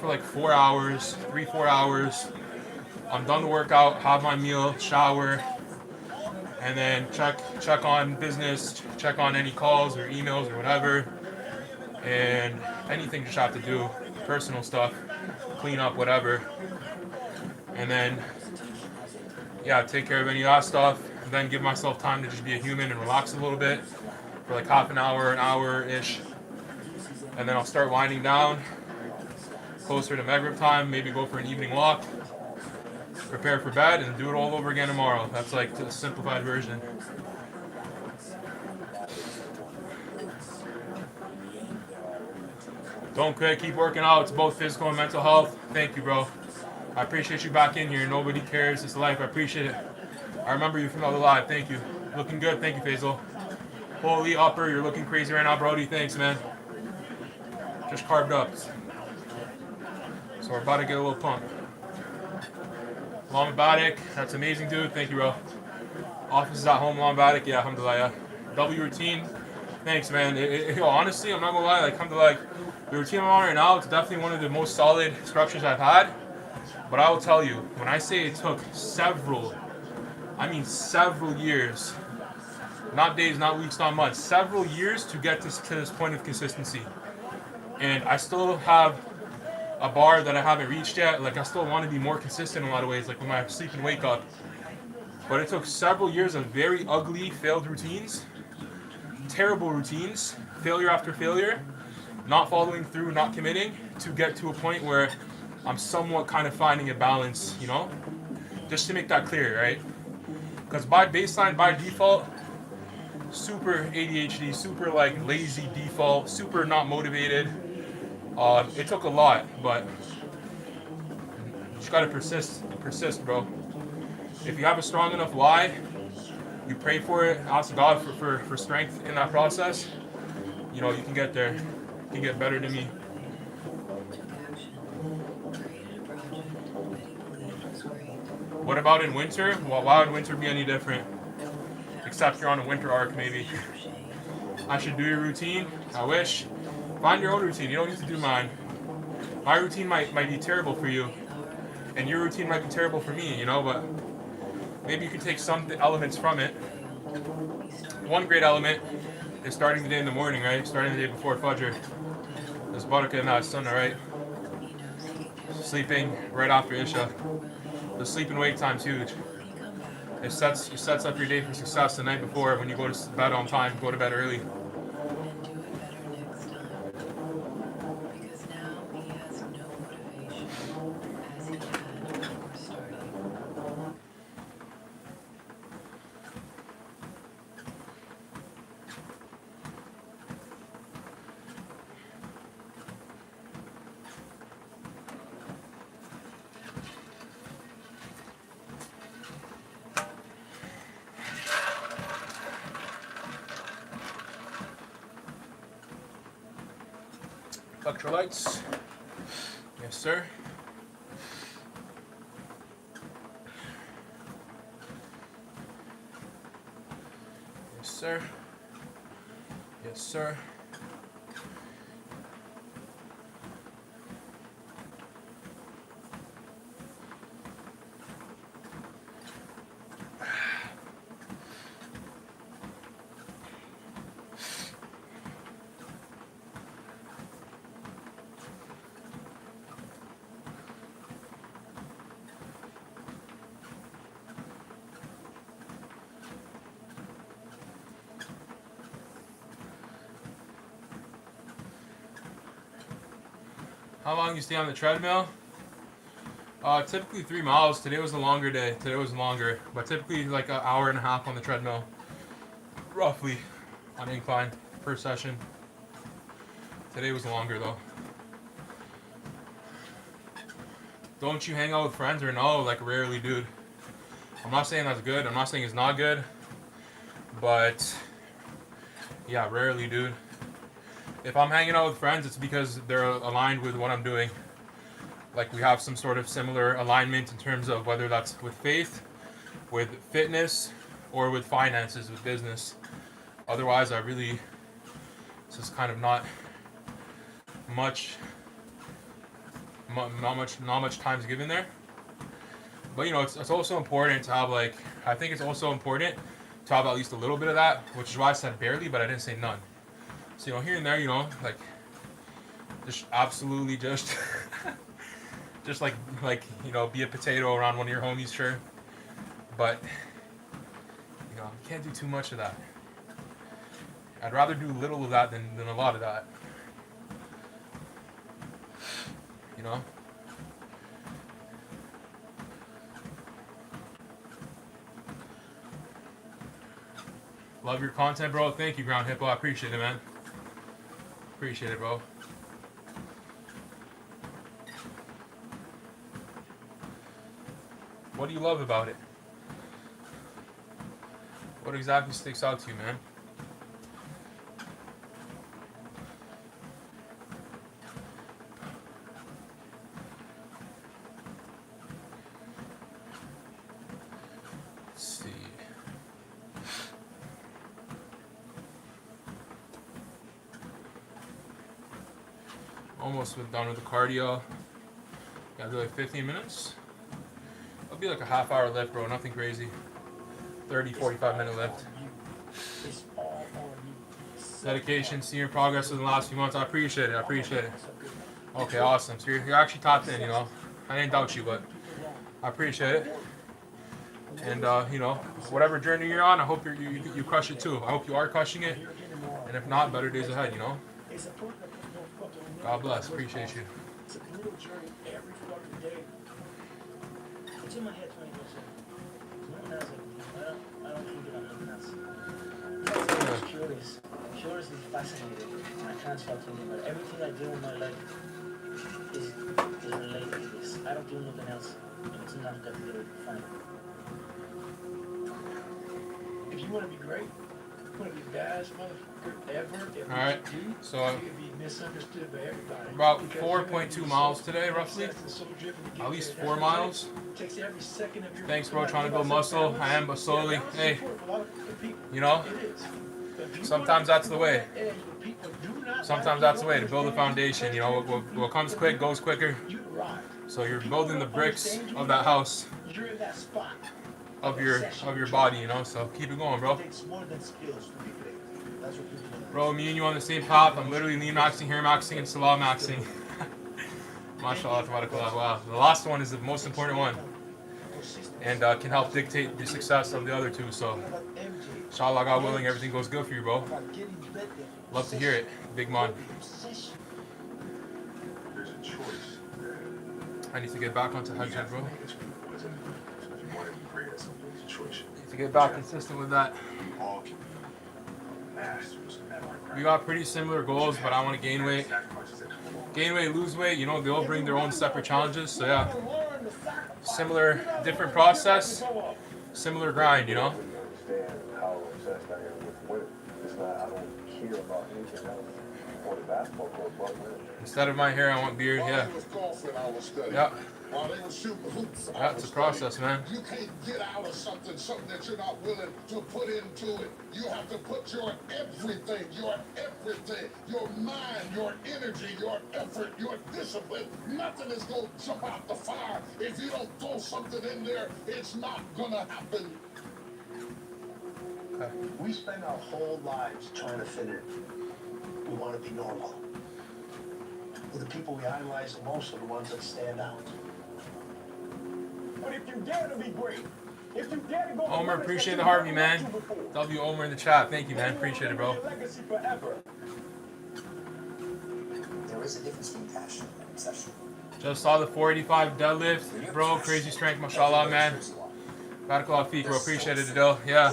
for like 4 hours, 3-4 hours. I'm done the workout, have my meal, shower, and then check on business, check on any calls or emails or whatever, and anything just have to do, personal stuff, clean up, whatever. And then, yeah, take care of any of that stuff, and then give myself time to just be a human and relax a little bit for like half an hour-ish. And then I'll start winding down, closer to Maghrib time, maybe go for an evening walk, prepare for bed, and do it all over again tomorrow. That's like the simplified version. Don't quit, keep working out. It's both physical and mental health. Thank you, bro. I appreciate you back in here. Nobody cares. It's life. I appreciate it. I remember you from the other live. Thank you. Looking good. Thank you, Faisal. Holy upper, you're looking crazy right now, Brody. Thanks, man. Just carved up. So we're about to get a little pump. Lam Badik, that's amazing, dude. Thank you, bro. Office is at home, Lam Badik. Yeah, alhamdulillah. Yeah. W routine. Thanks, man. Honestly, I'm not gonna lie. Like, come to like the routine I'm on right now. It's definitely one of the most solid structures I've had. But I will tell you, when I say it took several, I mean several years, not days, not weeks, not months, several years to get to this point of consistency. And I still have a bar that I haven't reached yet. Like, I still want to be more consistent in a lot of ways, like with my sleep and wake up. But it took several years of very ugly, failed routines, terrible routines, failure after failure, not following through, not committing, to get to a point where I'm somewhat kind of finding a balance, you know? Just to make that clear, right? Because by baseline, by default, super ADHD, super like lazy default, super not motivated. It took a lot, but you just gotta persist, bro. If you have a strong enough why, you pray for it, ask God for strength in that process, you know, you can get there. You can get better than me. What about in winter? Well, why would winter be any different? Except you're on a winter arc, maybe. I should do your routine. I wish. Find your own routine. You don't need to do mine. My routine might be terrible for you, and your routine might be terrible for me, you know, but maybe you can take some elements from it. One great element is starting the day in the morning, right? Starting the day before Fajr. There's Baraka in that Sunnah, right? Sleeping right after Isha. The sleep and wake time's huge. It sets up your day for success the night before. When you go to bed on time, go to bed early. Electrolytes. Yes, sir. Yes, sir. Yes, sir. How long you stay on the treadmill? Typically 3 miles. Today was a longer day. Today was longer, but typically like an hour and a half on the treadmill, roughly, on incline per session. Today was longer though. Don't you hang out with friends or no? Like rarely, dude. I'm not saying that's good. I'm not saying it's not good, but yeah, rarely, dude. If I'm hanging out with friends, it's because they're aligned with what I'm doing. Like we have some sort of similar alignment in terms of whether that's with faith, with fitness, or with finances, with business. Otherwise, it's just kind of not much time's given there. But you know, it's also important to have I think it's also important to have at least a little bit of that, which is why I said barely, but I didn't say none. So, you know, here and there, you know, like, just absolutely just, just like, you know, be a potato around one of your homies, sure. But, you know, you can't do too much of that. I'd rather do little of that than a lot of that. You know? Love your content, bro. Thank you, Ground Hippo. I appreciate it, man. Appreciate it, bro. What do you love about it? What exactly sticks out to you, man? Let's see. Almost done with the cardio. Gotta do like 15 minutes. It'll be like a half-hour lift, bro. Nothing crazy. 30, 45-minute lift. Dedication, seeing your progress in the last few months. I appreciate it. I appreciate it. Okay, awesome. So you're actually tapped in, you know. I didn't doubt you, but I appreciate it. And you know, whatever journey you're on, I hope you crush it too. I hope you are crushing it. And if not, better days ahead, you know. God bless. Appreciate you. It's a brutal journey every fucking day. It's in my head 20%. No one has it. I don't think that I'm looking at it. I'm curious. I'm curiously fascinated. And I can't stop thinking about it. Everything I do in my life is related to this. I don't do nothing else. And it's not that good. Fine. If you want to be great, you want to be the baddest motherfucker ever. All right. So Misunderstood by everybody. about 4.2 miles today, roughly. At least 4 miles. Thanks, bro. Trying to build muscle. I am, but slowly. Hey, you know, sometimes that's the way. Sometimes that's the way to build a foundation. You know, what comes quick goes quicker. So you're building the bricks of that house of your body. You know, so keep it going, bro. Bro, me and you on the same path. I'm literally lean maxing, hair maxing, and salah maxing. MashaAllah, tabarakallah. Wow. The last one is the most important one. And can help dictate the success of the other two. So, inshallah, God willing, everything goes good for you, bro. Love to hear it. Big man. There's a choice. I need to get back onto Hajj, bro. If you want to be great at something, it's a choice. Need to get back consistent with that. All can be masters at our craft. We got pretty similar goals, but I want to gain weight. Gain weight, lose weight, you know, they all bring their own separate challenges. So yeah, similar, different process, similar grind, you know. Understand how obsessed I am with women. It's not, I don't care about anything else. On the basketball court, but women. Instead of my hair, I want beard, yeah. Yeah. While they were shooting hoops, Yeah, it's a process, man. you can't get out of something that you're not willing to put into it. You have to put your everything, your mind, your energy, your effort, your discipline. Nothing is going to jump out the fire. If you don't throw something in there, it's not going to happen. Okay. We spend our whole lives trying to fit in. We want to be normal. But the people we idolize the most are the ones that stand out. But if you dare to be great, if you dare to go Omer, appreciate the Harvey, man. W Omer in the chat. Thank you, man. Appreciate it, bro. There is a difference between passion and obsession. Just saw the 485 deadlift, bro. Crazy strength, mashallah, man. Barakallah feet, bro. Appreciate it, Adil. Yeah.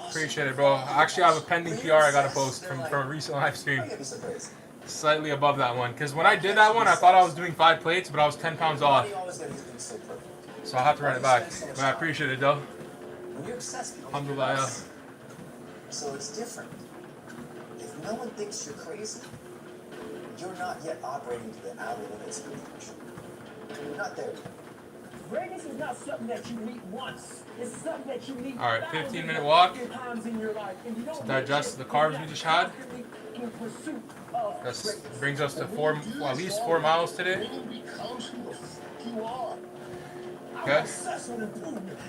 Appreciate it, bro. I actually have a pending PR I gotta post from a recent live stream. Slightly above that one. Because when I did that one, I thought I was doing 5 plates, but I was 10 pounds off. So I'll have to run it back. But I appreciate it, though. When you're obsessed, Alhamdulillah, yeah. So it's different. If no one thinks you're crazy, you're not yet operating to the outer limits of your potential. You're not there yet. Greatness is not something that you meet once. It's something that you meet. All right, 15-minute walk. Times in your life, and you don't To digest the carbs we just had. That brings us to at least 4 miles today. Okay.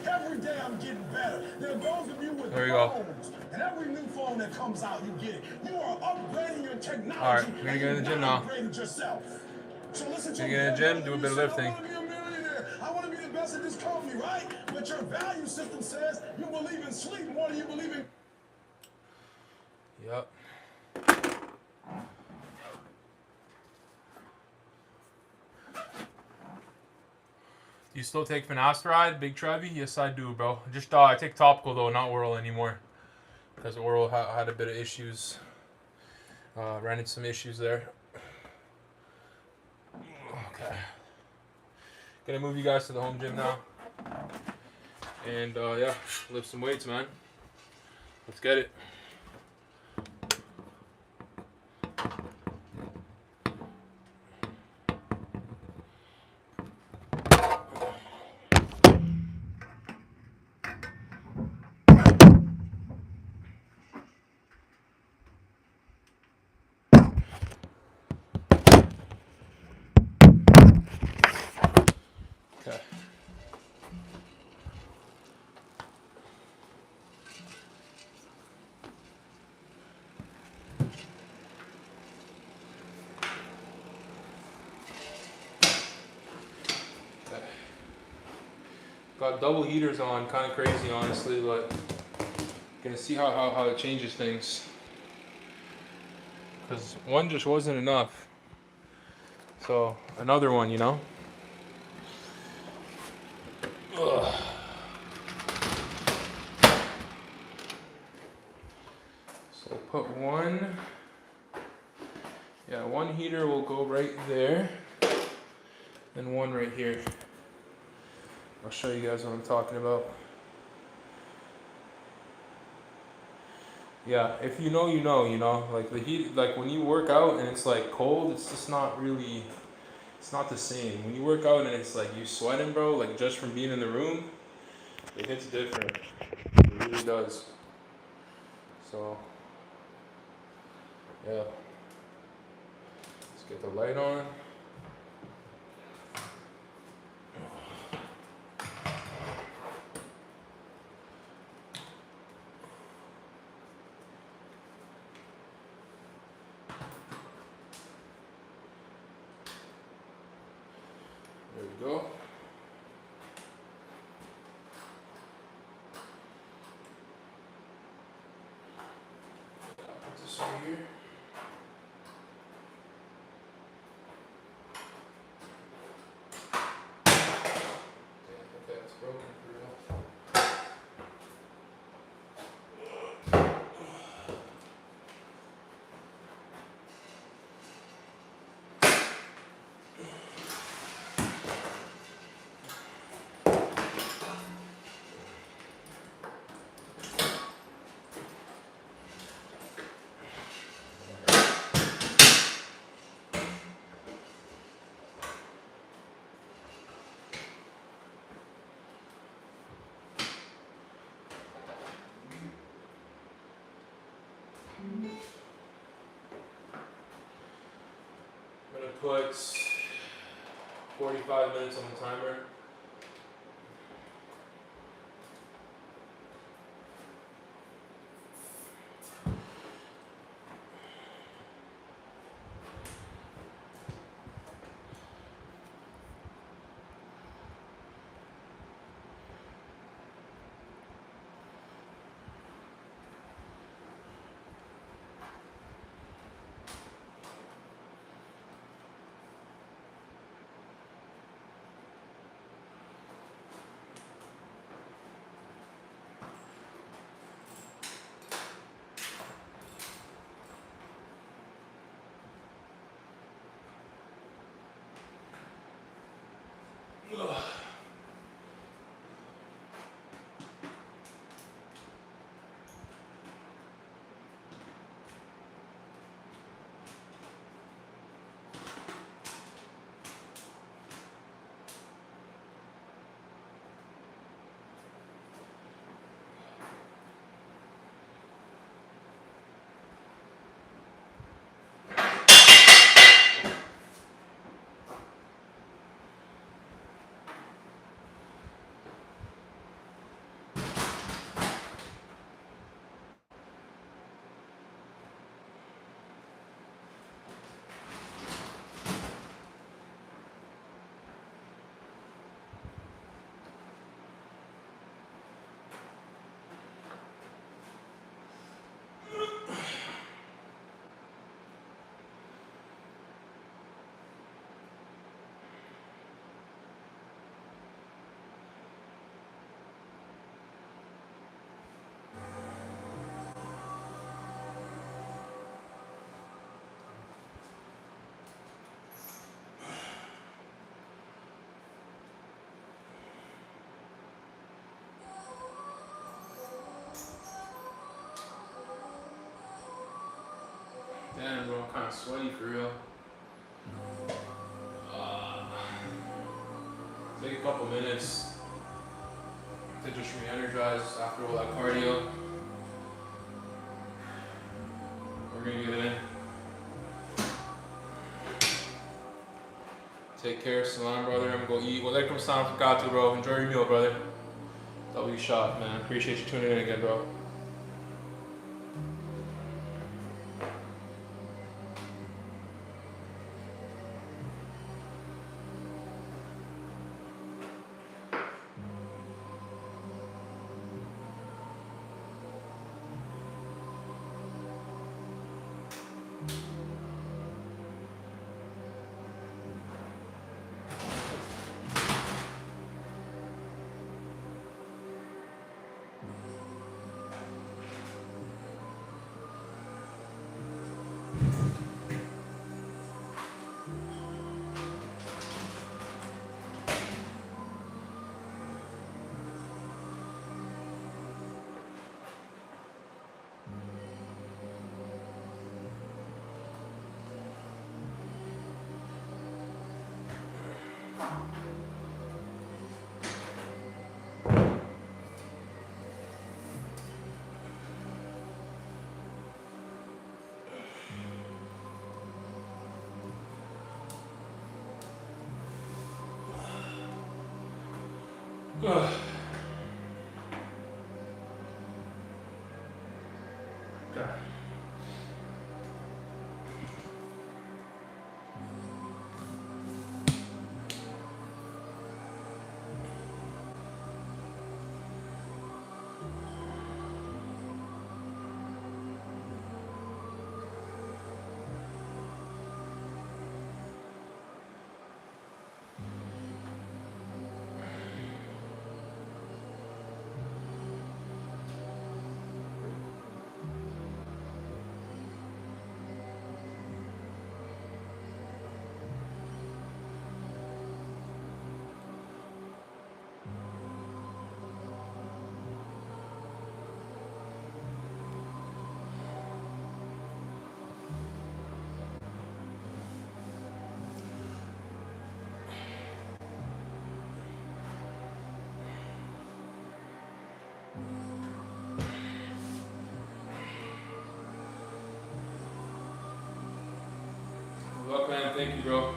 Every day I'm getting better. There are those of you with there we go. phones, and every new phone that comes out, you get it. You are upgrading your technology. All right, we're gonna get in the gym now. So listen to we're gonna get in the gym, do a bit of lifting. I want to be the best at this company, right? But your value system says you believe in sleep more than you believe in. Yep. Do you still take finasteride, Big Trevi? Yes, I do, bro. Just I take topical though, not oral anymore, because oral had a bit of issues. Ran into some issues there. Okay. Gonna move you guys to the home gym now. And yeah, lift some weights, man. Let's get it. Got double heaters on, kind of crazy honestly, but gonna see how it changes things. Because one just wasn't enough. So another one, you know. Ugh. So we'll put one. Yeah, one heater will go right there, and one right here. I'll show you guys what I'm talking about. Yeah, if you know, you know, you know. Like the heat, like when you work out and it's like cold, it's just not really, it's not the same. When you work out and it's like you sweating, bro, like just from being in the room, it hits different. It really does. So, yeah. Let's get the light on. There we go. Put this right here. Okay, it's broken for real. I'm gonna put 45 minutes on the timer. Ugh. Damn, bro, I'm kind of sweaty for real. Take a couple minutes to just re-energize after all that cardio. We're gonna get it in. Take care, salam, brother. I'm gonna go eat. Walaikum salam fakatu, bro. Enjoy your meal, brother. W shot, man. Appreciate you tuning in again, bro. Ugh. God. Good luck, man. Thank you, bro.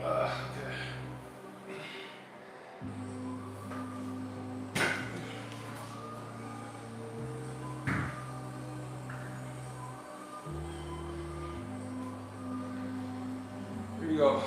Okay. Here you go.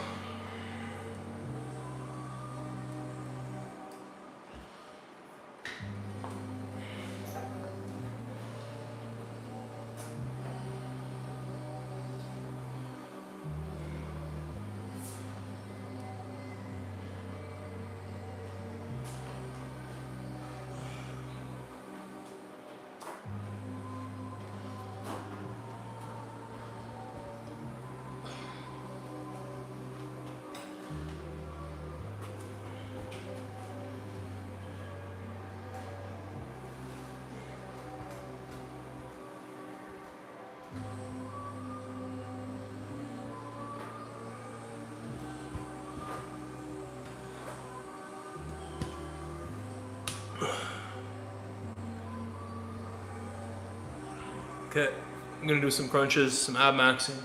Okay, I'm gonna do some crunches, some ab maxing.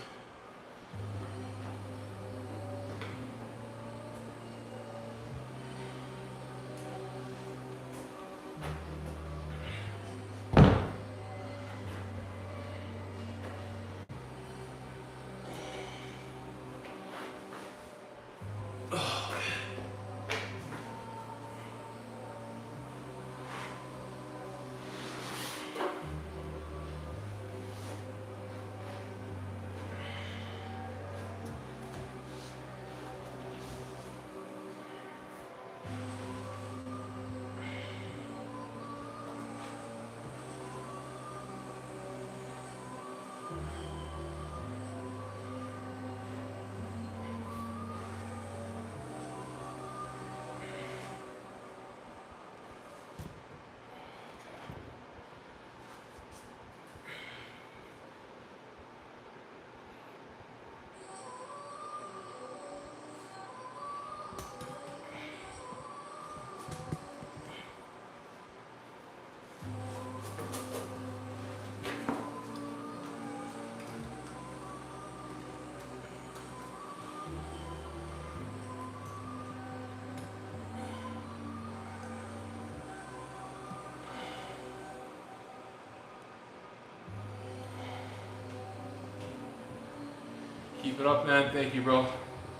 Keep it up, man. Thank you, bro.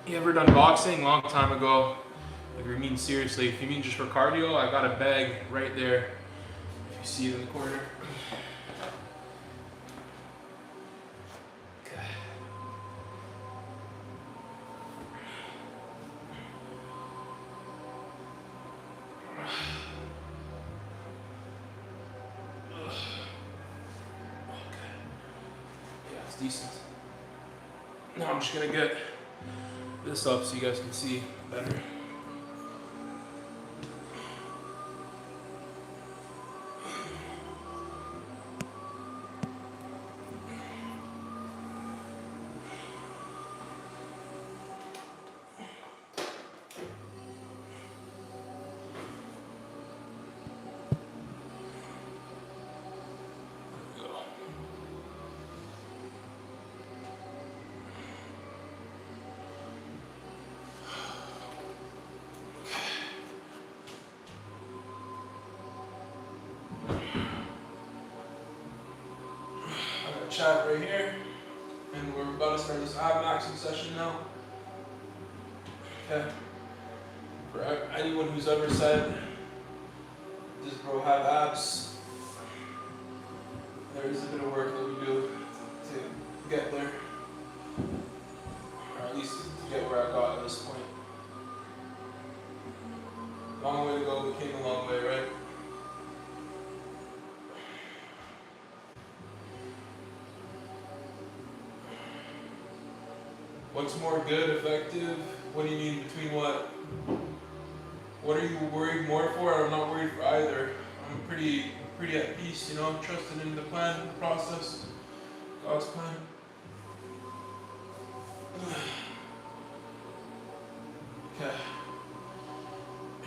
You ever done boxing? Long time ago. If you mean seriously, if you mean just for cardio, I got a bag right there. If you see it in the corner. Okay. Yeah, it's decent. Now I'm just gonna get this up so you guys can see better. Chat right here, and we're about to start this ab maxing session now. Okay. For anyone who's ever said, does bro have abs? There is a bit of work that we do to get there, or at least to get where I got at this point. Long way to go, we came a long way, right? What's more good, effective? What do you mean between what? What are you worried more for? I'm not worried for either. I'm pretty at peace, you know. I'm trusting in the plan, the process, God's plan. Okay.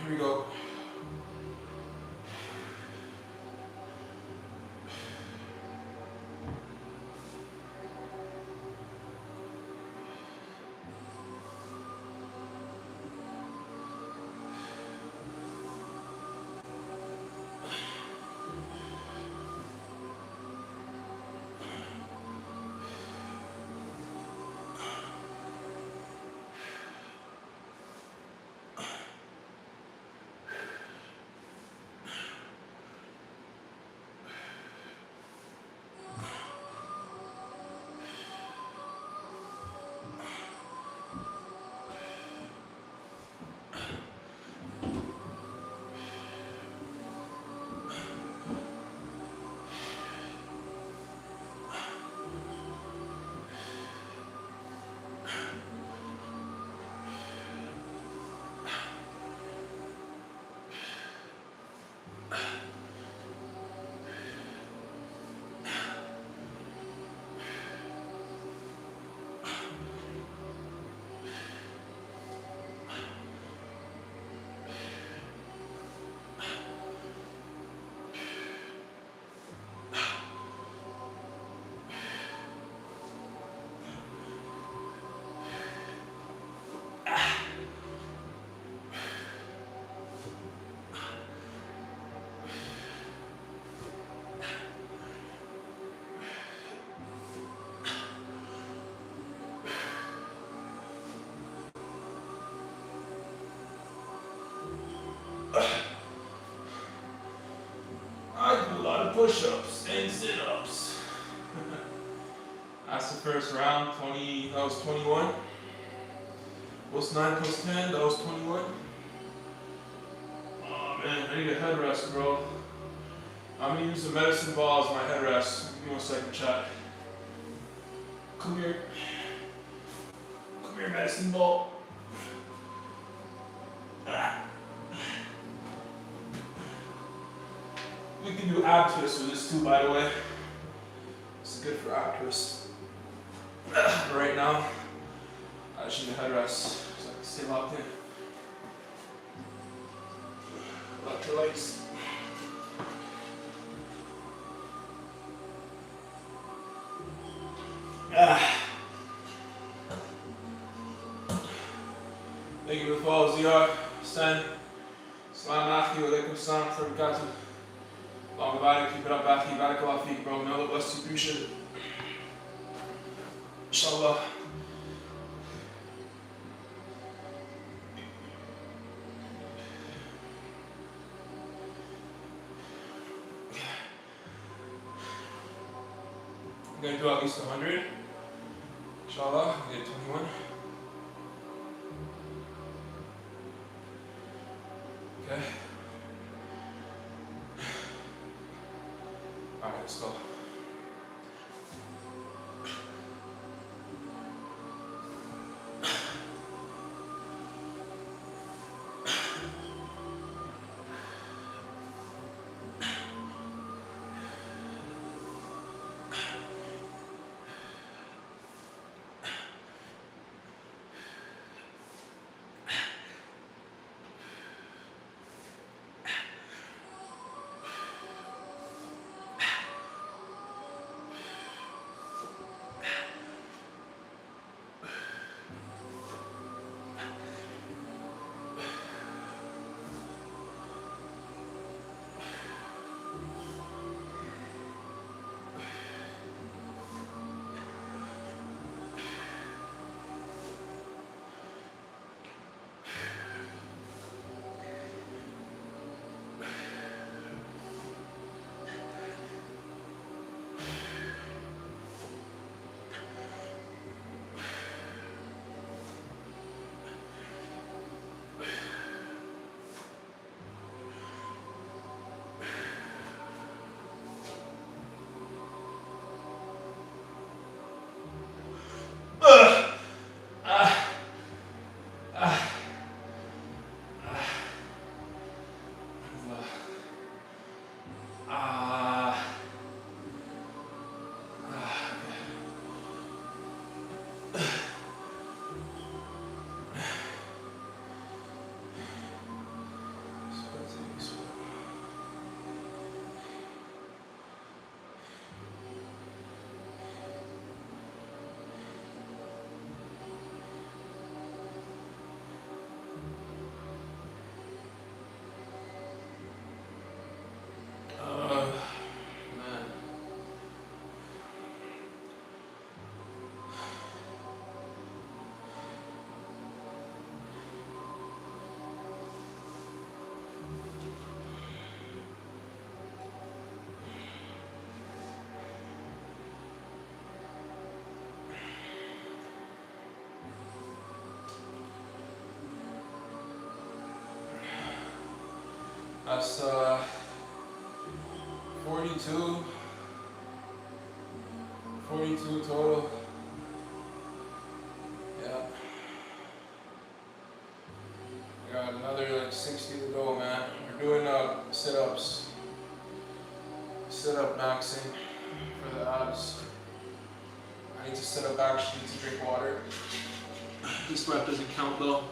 Here we go. I do a lot of push-ups and sit-ups. That's the first round, that was 21. What's 9 plus 10? That was 21. Oh man, I need a headrest, bro. I'm gonna use the medicine ball as my headrest. Give me 1 second, chat. Come here. Come here, medicine ball. We can do ab twists with this too, by the way. It's good for ab twists. Right now, I just need a headrest so I can stay locked in. Electrolytes. Thank you for the follow, ZR, Stan, Salam Achi, Alaikum Salam, Barakatuh. Long Mubarak, keep it up, Achi, Barakallah Feek, bro. May Allah bless you, appreciate it. Inshallah. gonna do at least 100. Inshallah, we did 21. Okay. Alright, let's go. That's 42 total. Yeah. I got another like 60 to go, man. We're doing sit-ups. Sit-up maxing for the abs. I need to sit up actually to drink water. This rep doesn't count though.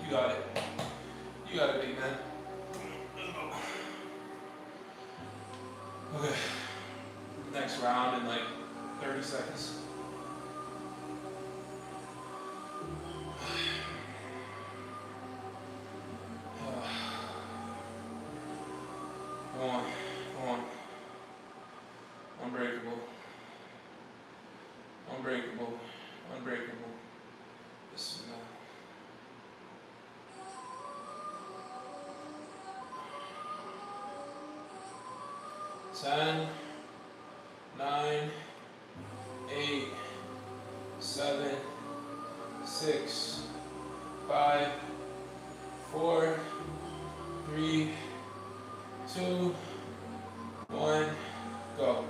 You got it. You got it, big man. Okay. Next round in like 30 seconds. Come on. Come on. Unbreakable. Unbreakable. Unbreakable. Bismillah. 10, 9, 8, 7, 6, 5, 4, 3, 2, 1, go.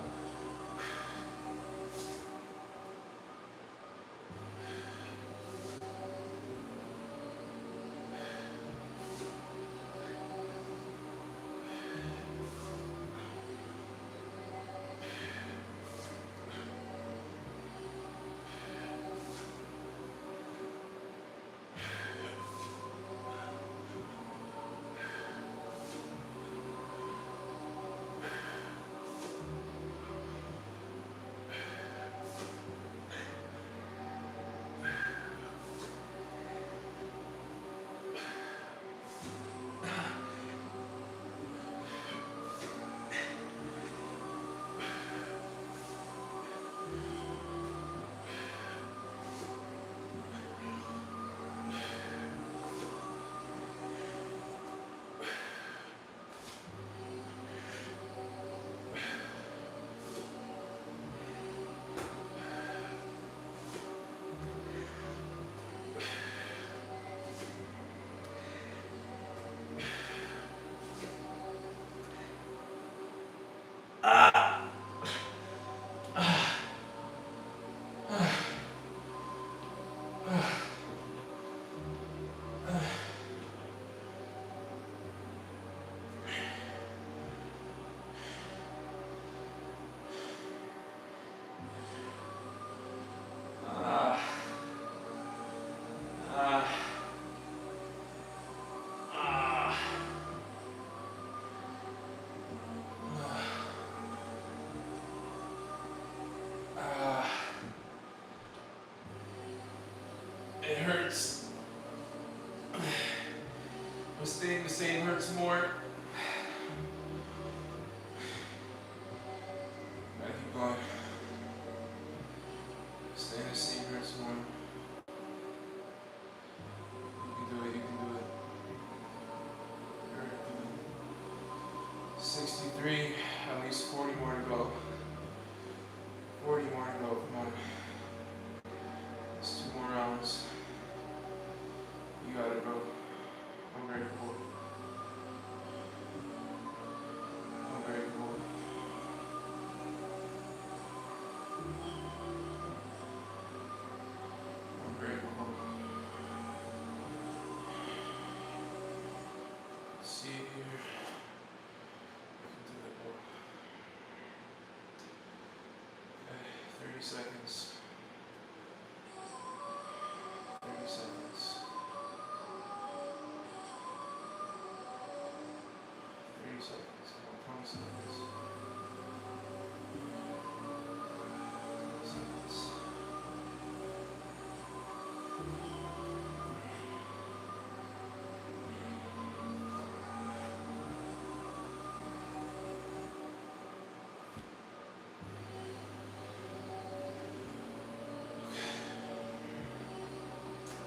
It hurts. But staying the same hurts more. Gotta keep going. Staying the same hurts more. You can do it, you can do it. You're doing 63, at least 40 more to go. 40 more to go, come on. It's 2 more rounds. You got it, bro. I'm ready for it. I'm ready for it. I'm ready for it. Let's see here. Do that, bro. Okay, 30 seconds. 30 seconds. 30 seconds. Come on, 20 seconds. 20 seconds. Okay.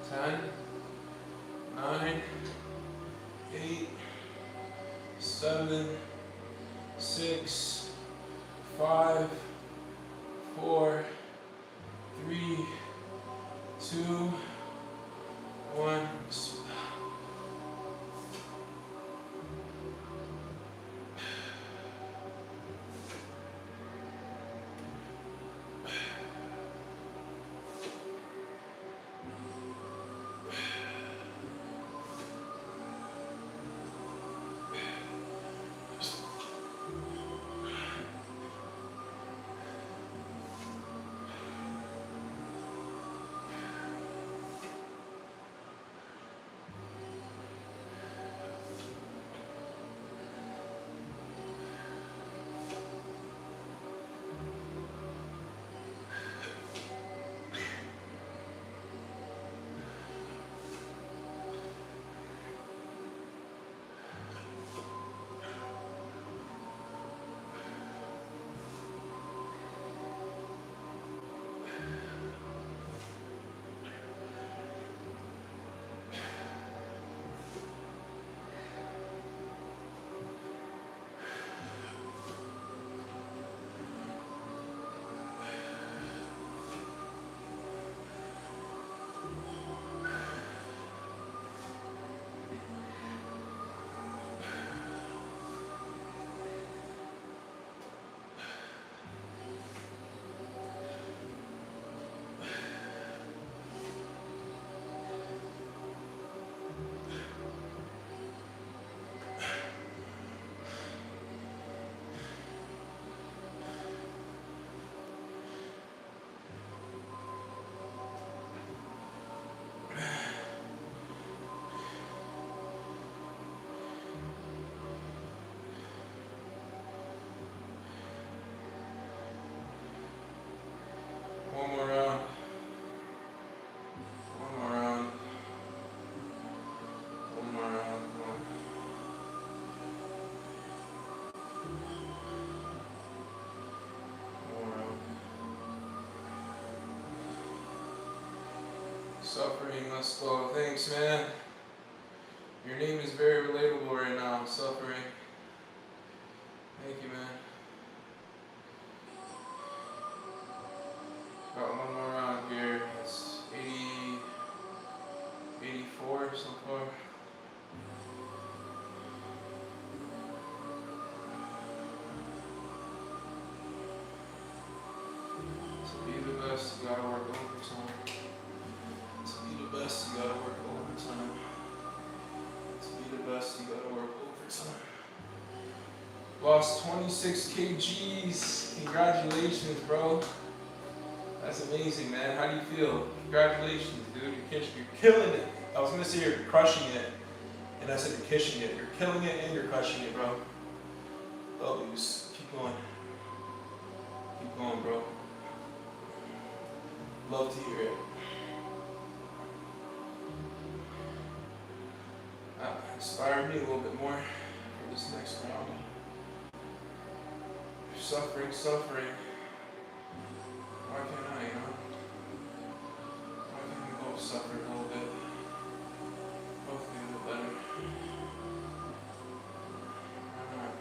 10, 9, 8, 7, 6, 5, 4, 3, 2, 1. One more round. One more round. One more round. Come on. One more round. Suffering, let's go. Thanks, man. Your name is very relatable right now. Suffering. Thank you, man. Got one more round here. It's 80, 84 so far. To be the best, you gotta work overtime. To be the best, you gotta work overtime. To be the best, you gotta work overtime. Lost 26 kgs. Congratulations, bro. That's amazing, man. How do you feel? Congratulations, dude. You're killing it. I was gonna say you're crushing it, and I said you're kishing it. You're killing it and you're crushing it, bro. W's. Keep going. Keep going, bro. Love to hear it. inspire me a little bit more for this next round. Suffering. Why can't I, you know? Why can't we both suffer a little bit? Both get a little better. Why not?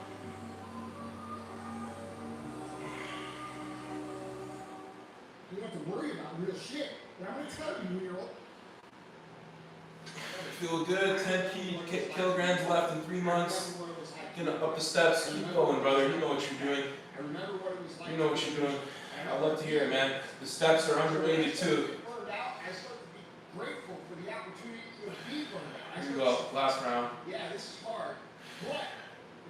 You don't have to worry about real shit. But I'm gonna tell you, Nero. I feel good. 10 kilograms left in 3 months. Gonna up the steps. Keep going, brother. You know what you're doing. I remember what it was like. You know what you're doing. I love to hear it, man. The steps are underrated too. Burned out. I start to be grateful for the opportunity to be burned out. Here we go. Last round. Yeah, this is hard, but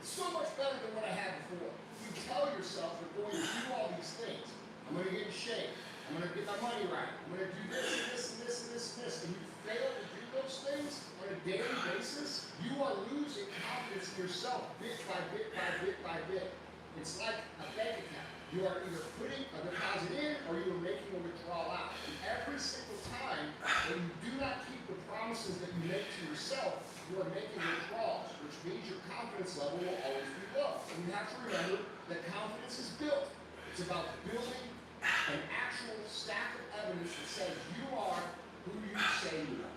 it's so much better than what I had before. You tell yourself you're going to do all these things. I'm going to get in shape. I'm going to get my money right. I'm going to do this and this and this and this and this. And you fail to do those things on a daily basis, you are losing confidence in yourself bit by bit by bit by bit. It's like a bank account. You are either putting a deposit in or you are making a withdrawal out. And every single time when you do not keep the promises that you make to yourself, you are making withdrawals, which means your confidence level will always be low. And you have to remember that confidence is built. It's about building an actual stack of evidence that says you are who you say you are.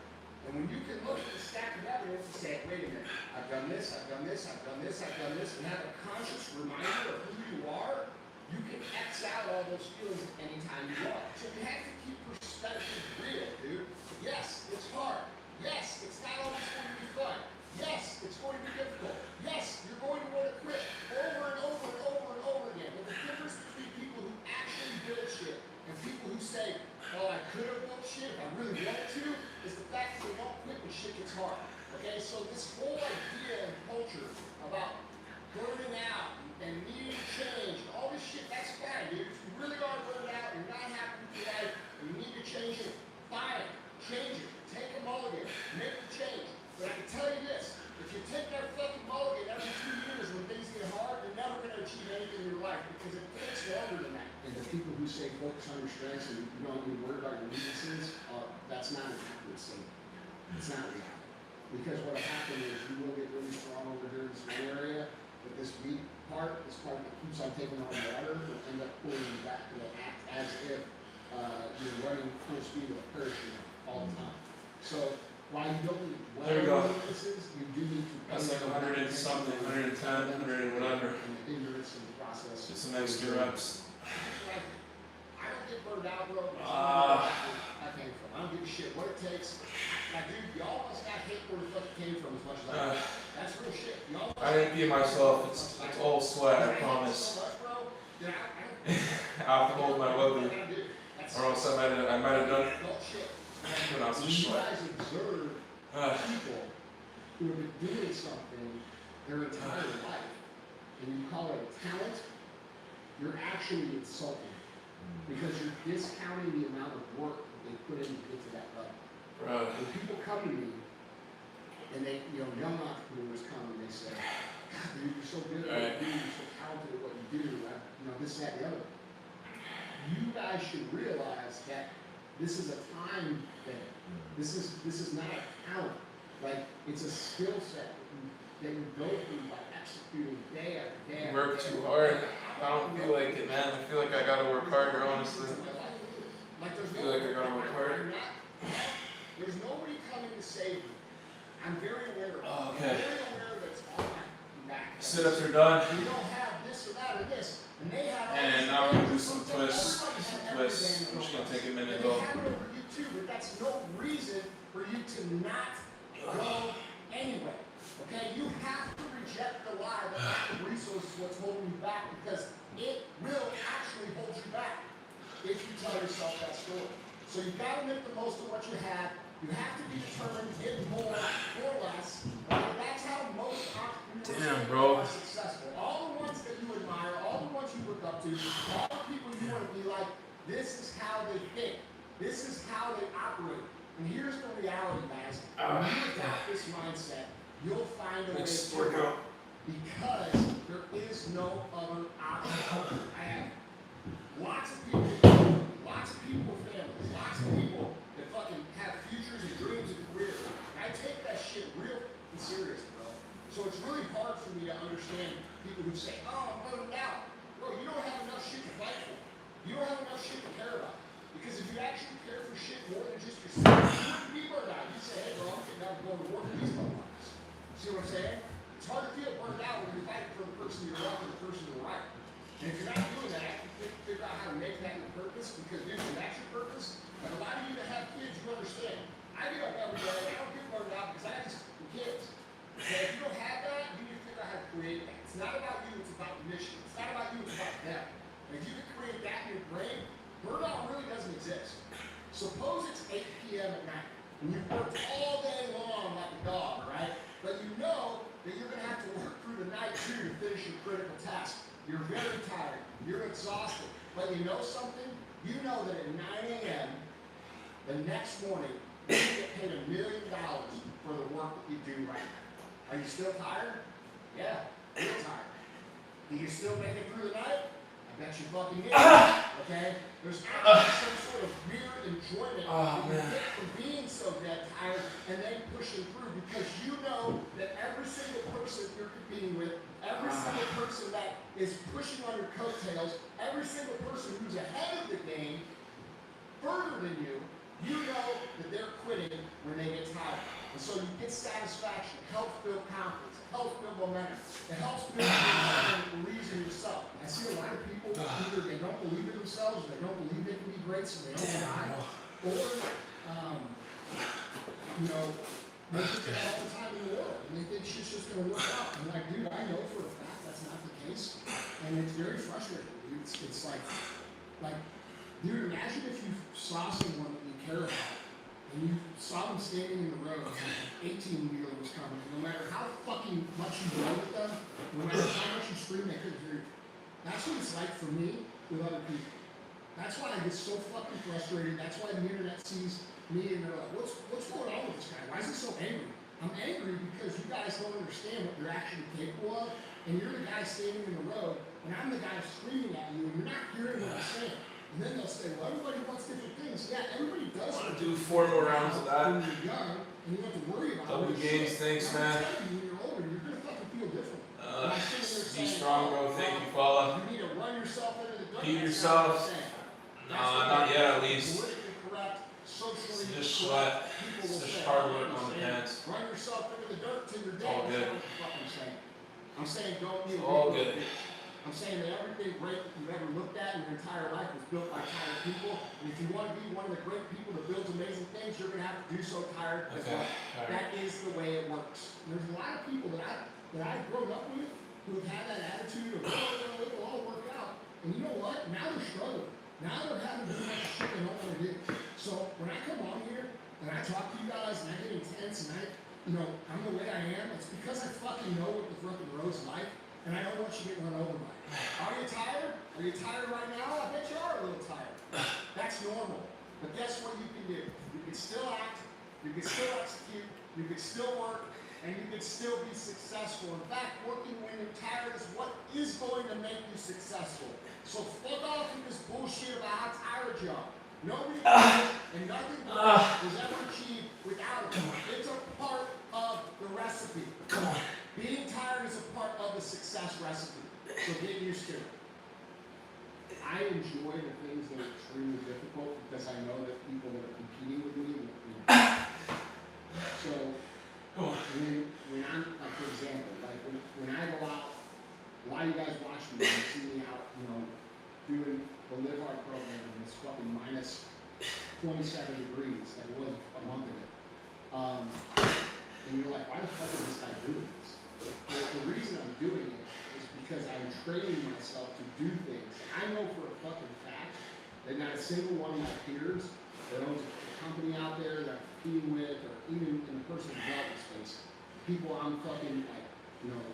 And when you can look at the stack of evidence and say, wait a minute, I've done this, I've done this, I've done this, I've done this, and have a conscious reminder of who you are, you can X out all those feelings anytime you want. So you have to keep perspective real, dude. Yes, it's hard. Yes, it's not always going to be fun. Yes, it's going to be difficult. Yes, you're going to want to quit over and over and over and over again. But the difference between people who actually build shit and people who say, oh, I could have built shit if I really wanted to, is the fact that they won't quit when shit gets hard. Okay, so this whole idea and culture about burning out and needing to change and all this shit, that's fine, dude. If you really are burned out, you're not happy with your life, and you need to change it, fine, change it. Take a mulligan, make the change. But I can tell you this, if you take that fucking mulligan every 2 years when things get hard, you're never going to achieve anything in your life because it takes longer than that. And the people who say focus on your strengths and you don't even worry about your weaknesses, that's not an accurate statement. It's not reality. Because what will happen is you will get really strong over here in this one area, but this weak part, this part that keeps on taking on water, will end up pulling you back. It'll act as if you're running full speed with a parachute all the time. So while you don't need there you go. weaknesses, you do need to. That's like 100 and something, 110, 100 and whatever. And the ignorance in the process. Just some extra reps. I don't get burned out, bro. I came from. I don't give a shit what it takes. Like, dude, y'all must not hate where the fuck you came from as much as I do. That's real shit. I didn't be myself. It's all sweat, I promise. I have to hold my weapon. Or else I might have done it when I was just sweat. You guys observe people who have been doing something their entire life, and you call it a talent, you're actually insulting. Because you're discounting the amount of work that they put in to get to that level. Right. When people come to me, and they, young entrepreneurs come and they say, God, dude, you're so good at what you do, you're so talented at what you do, this, that, the other. You guys should realize that this is a time thing. This is not a talent. Like, it's a skill set that you go through by executing day after day after day. Work too hard. I don't feel like it, man. I feel like I gotta work harder, honestly. I feel like I gotta work harder. There's nobody coming to save you. I'm very aware of it. Oh, okay. I'm very aware that it's all my back. Sit-ups are done. You don't have this or that or this. And they have And now we're gonna do some twists. I'm just gonna take a minute though. they have it over you too, but that's no reason for you to not go anyway. Okay? You have to reject the lie that lack of resources is what's holding you back, because it will actually hold you back if you tell yourself that story. So you've got to make the most of what you have. You have to be determined to get more or less. Right? That's how most entrepreneurs are successful. All the ones that you admire, all the ones you look up to, all the people you want to be like, this is how they think. This is how they operate. And here's the reality, guys. When you adopt this mindset, you'll find a way to work out. Because there is no other option. I have lots of people with families, lots of people that fucking have futures and dreams and careers. I take that shit real serious. for me to understand people who say, oh, I'm burned out. Bro, you don't have enough shit to fight for. You don't have enough shit to care about. Because if you actually care for shit more than just yourself, you wouldn't be burned out. You'd say, hey, bro, I'm getting out and going to war for these motherfuckers. See what I'm saying? It's hard to feel burned out when you're fighting for the person you're left and the person you're right. And if you're not doing that, you figure out how to make that your purpose, because if that's your purpose, like a lot of you that have kids, you understand. I get up every day, I don't get burned out because I have the kids. So if you don't have that, you need to figure out how to create that. It's not about you, it's about the mission. It's not about you, it's about them. And if you can create that in your brain, burnout really doesn't exist. Suppose it's 8 p.m. at night, and you've worked all day long like a dog, right? But you know that you're going to have to work through the night too to finish your critical task. You're very tired, you're exhausted, but you know something? You know that at 9 a.m. the next morning, you get paid $1 million for the work that you do right now. Are you still tired? Yeah, you're tired. Do you still make it through the night? I bet you fucking did. Okay? There's actually some sort of weird enjoyment that you get from being so dead tired and then pushing through, because you know that every single person you're competing with, every single person that is pushing on your coattails, every single person who's ahead of the game, further than you, you know that they're quitting when they get tired. And so you get satisfaction, it helps build confidence, it helps build momentum, it helps build believes in yourself. I see a lot of people, either they don't believe in themselves, or they don't believe they can be great, so they don't try, or, you know, they just get all the time in the world, and they think shit's just going to work out. And like, dude, I know for a fact that's not the case, and it's very frustrating. It's like, dude, imagine if you saw someone that you care about, and you saw them standing in the road, and an 18-wheeler was coming, and no matter how fucking much you yelled at them, no matter how much you screamed, they couldn't hear you. That's what it's like for me with other people. That's why I get so fucking frustrated. That's why the internet sees me and they're like, what's going on with this guy? Why is he so angry? I'm angry because you guys don't understand what you're actually capable of, and you're the guy standing in the road, and I'm the guy screaming at you, and you're not hearing what I'm saying. And then they'll say, well, everybody wants different things. Yeah, everybody does. I want to do 4 more rounds of that. When you're young, and you don't have to worry about Double games, thanks, man. When you're older, you're going to fucking feel different. Be strong, bro. Thank you, fella. You need to run yourself into the dirt. Beat yourself. Not yet, at least. Just sweat. It's just hard work on the pants. Run yourself into the dirt till you're dead. All good. I'm saying don't be all good. I'm saying that everything great that you've ever looked at in your entire life was built by tired people. And if you want to be one of the great people that builds amazing things, you're going to have to do so tired. Okay. That is the way it works. And there's a lot of people that I've grown up with who have had that attitude of, oh, it'll all work out. And you know what? Now they're struggling. Now they're having to do much shit they don't want to do. So when I come on here and I talk to you guys and I get intense and I'm the way I am, it's because I fucking know what the fucking road's like. And I don't want you getting run over by it. Are you tired? Are you tired right now? I bet you are a little tired. That's normal. But guess what you can do? You can still act, you can still execute, you can still work, and you can still be successful. In fact, working when you're tired is what is going to make you successful. So fuck off with this bullshit about how tired you are. Nobody does, and nothing is ever achieved without it. It's a part of the recipe. Come on. Being tired is a part of the success recipe, so get used to it. I enjoy the things that are extremely difficult because I know that people that are competing with me will be. So, when I'm, like, for example, like when I go out, a lot of you guys watch me, you see me out, doing the Live Hard program, and it's fucking minus 27 degrees, like it was a month ago. And you're like, why the fuck is this guy doing this? Well, the reason I'm doing it is because I'm training myself to do things. I know for a fucking fact that not a single one of my peers that owns a company out there that I'm competing with, or even in the personal development space, people I'm fucking like,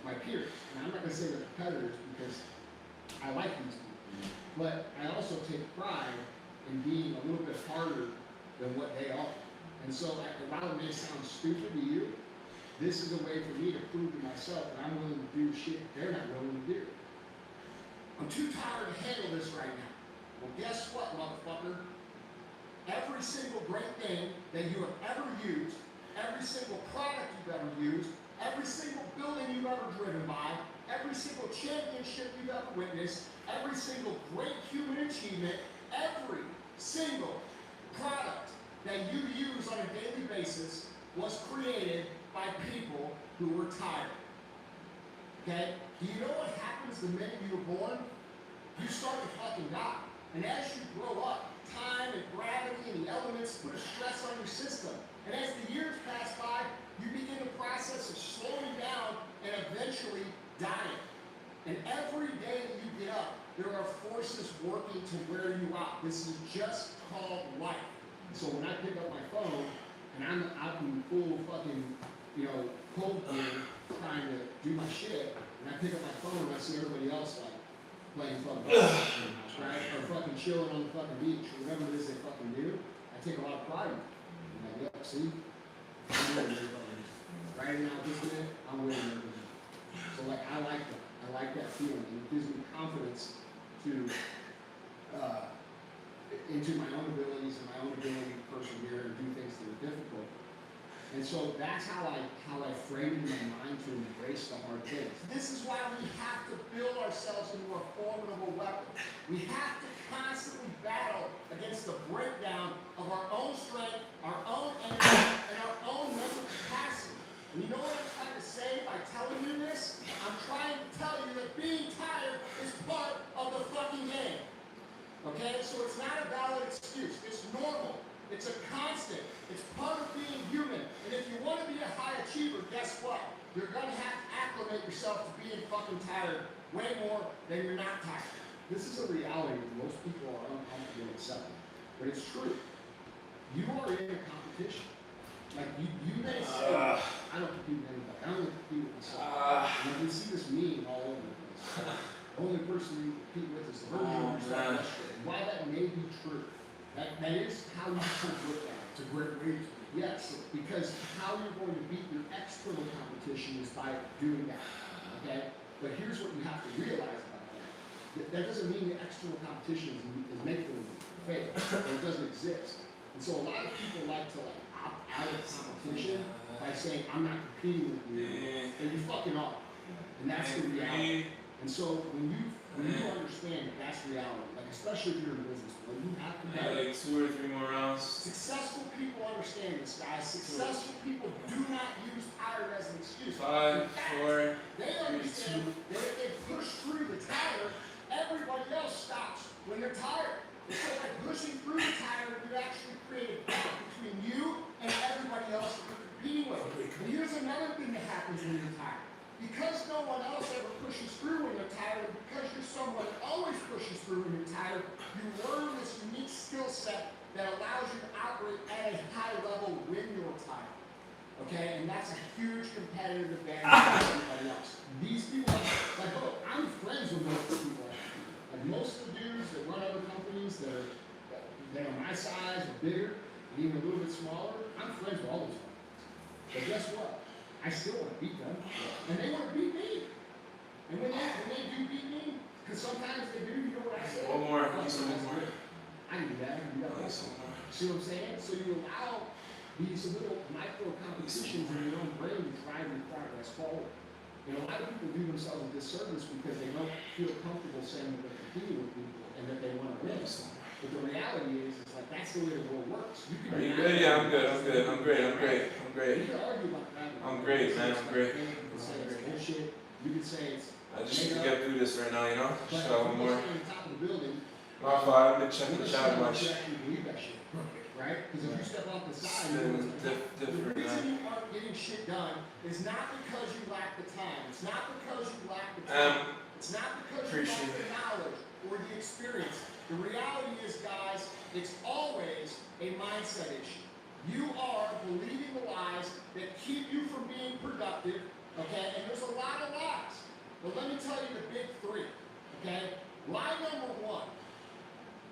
my peers. And I'm not gonna say they're competitors because I like these people. But I also take pride in being a little bit harder than what they are. And so, while it may sound stupid to you, this is a way for me to prove to myself that I'm willing to do shit they're not willing to do. I'm too tired to handle this right now. Well, guess what, motherfucker? Every single great thing that you have ever used, every single product you've ever used, every single building you've ever driven by, every single championship you've ever witnessed, every single great human achievement, every single product that you use on a daily basis was created by people who were tired. Okay? Do you know what happens the minute you were born? You start to fucking die. And as you grow up, time and gravity and the elements put a stress on your system. And as the years pass by, you begin the process of slowing down and eventually dying. And every day that you get up, there are forces working to wear you out. This is just called life. So when I pick up my phone and I'm out in full fucking, cold gear trying to do my shit, and I pick up my phone and I see everybody else like playing fucking golf, right? Or fucking chilling on the fucking beach, or whatever it is they fucking do, I take a lot of pride in it. I'm like, yep, see? I'm winning everybody. Right now, this minute, I'm winning everybody. So like, I like that. I like that feeling. And it gives me confidence to, into my own abilities and my own ability to persevere and do things that are difficult. And so that's how I frame it in my mind to embrace the hard things. This is why we have to build ourselves into a formidable weapon. We have to constantly battle against the breakdown of our own strength, our own energy, and our own mental capacity. And you know what I'm trying to say by telling you this? I'm trying to tell you that being tired is part of the fucking game. Okay? So it's not a valid excuse. It's normal. It's a constant. It's part of being human. And if you want to be a high achiever, guess what? You're going to have to acclimate yourself to being fucking tired way more than you're not tired. This is a reality that most people are uncomfortable accepting. But it's true. You are in a competition. Like, you may say, I don't compete with anybody. I only compete with myself. And you can see this meme all over the place. The only person you compete with is the version of yourself yesterday. And while that may be true, that is how you should look at it. It's a great way. Yes, because how you're going to beat your external competition is by doing that. Okay? But here's what you have to realize about that. That doesn't mean the external competition is making them fail, or it doesn't exist. And so a lot of people like to opt out of competition by saying, I'm not competing with you, and you fucking are. And that's the reality. And so when you understand that that's reality, like especially if you're in business, when you have to like 2 or 3 more rounds. Successful people understand this, guys. Successful people do not use tired as an excuse. 5, 4, they understand that if they push through the tire, everybody else stops when they're tired. And so by pushing through the tire, you actually create a gap between you and everybody else that you're competing with. And here's another thing that happens when you're tired. Because no one else ever pushes through when you're tired, and because you're someone that always pushes through when you're tired, you learn this unique skill set that allows you to operate at a high level when you're tired. Okay? And that's a huge competitive advantage to everybody else. These people, like, oh, I'm friends with most of the people. Like most of the dudes that run other companies that are my size or bigger, and even a little bit smaller, I'm friends with all those people. But guess what? I still want to beat them, and they want to beat me. And when they do beat me, because sometimes they do, you know what I say? One more. I need some more. I can do that. You got that. See what I'm saying? So you allow these little micro competitions in your own brain to drive your progress forward. And a lot of people do themselves a disservice because they don't feel comfortable saying that they're competing with people and that they want to win. But the reality is, it's like that's the way the world works. Are you good? Yeah, I'm good. I'm great. You can argue about that. I'm great, man. I'm great. You can say it's bullshit. You can say it's. I just need to get through this right now, you know? Just got one more. On the top of the building. Not 5. I've been checking the chat much. You actually believe that shit, right? Because if you step off the side, the reason you aren't getting shit done is not because you lack the time. It's not because you lack the time. It's not because you lack the knowledge or the experience. The reality is, guys, it's always a mindset issue. You are believing the lies that keep you from being productive, okay? And there's a lot of lies. But let me tell you the big 3, okay? Lie number 1.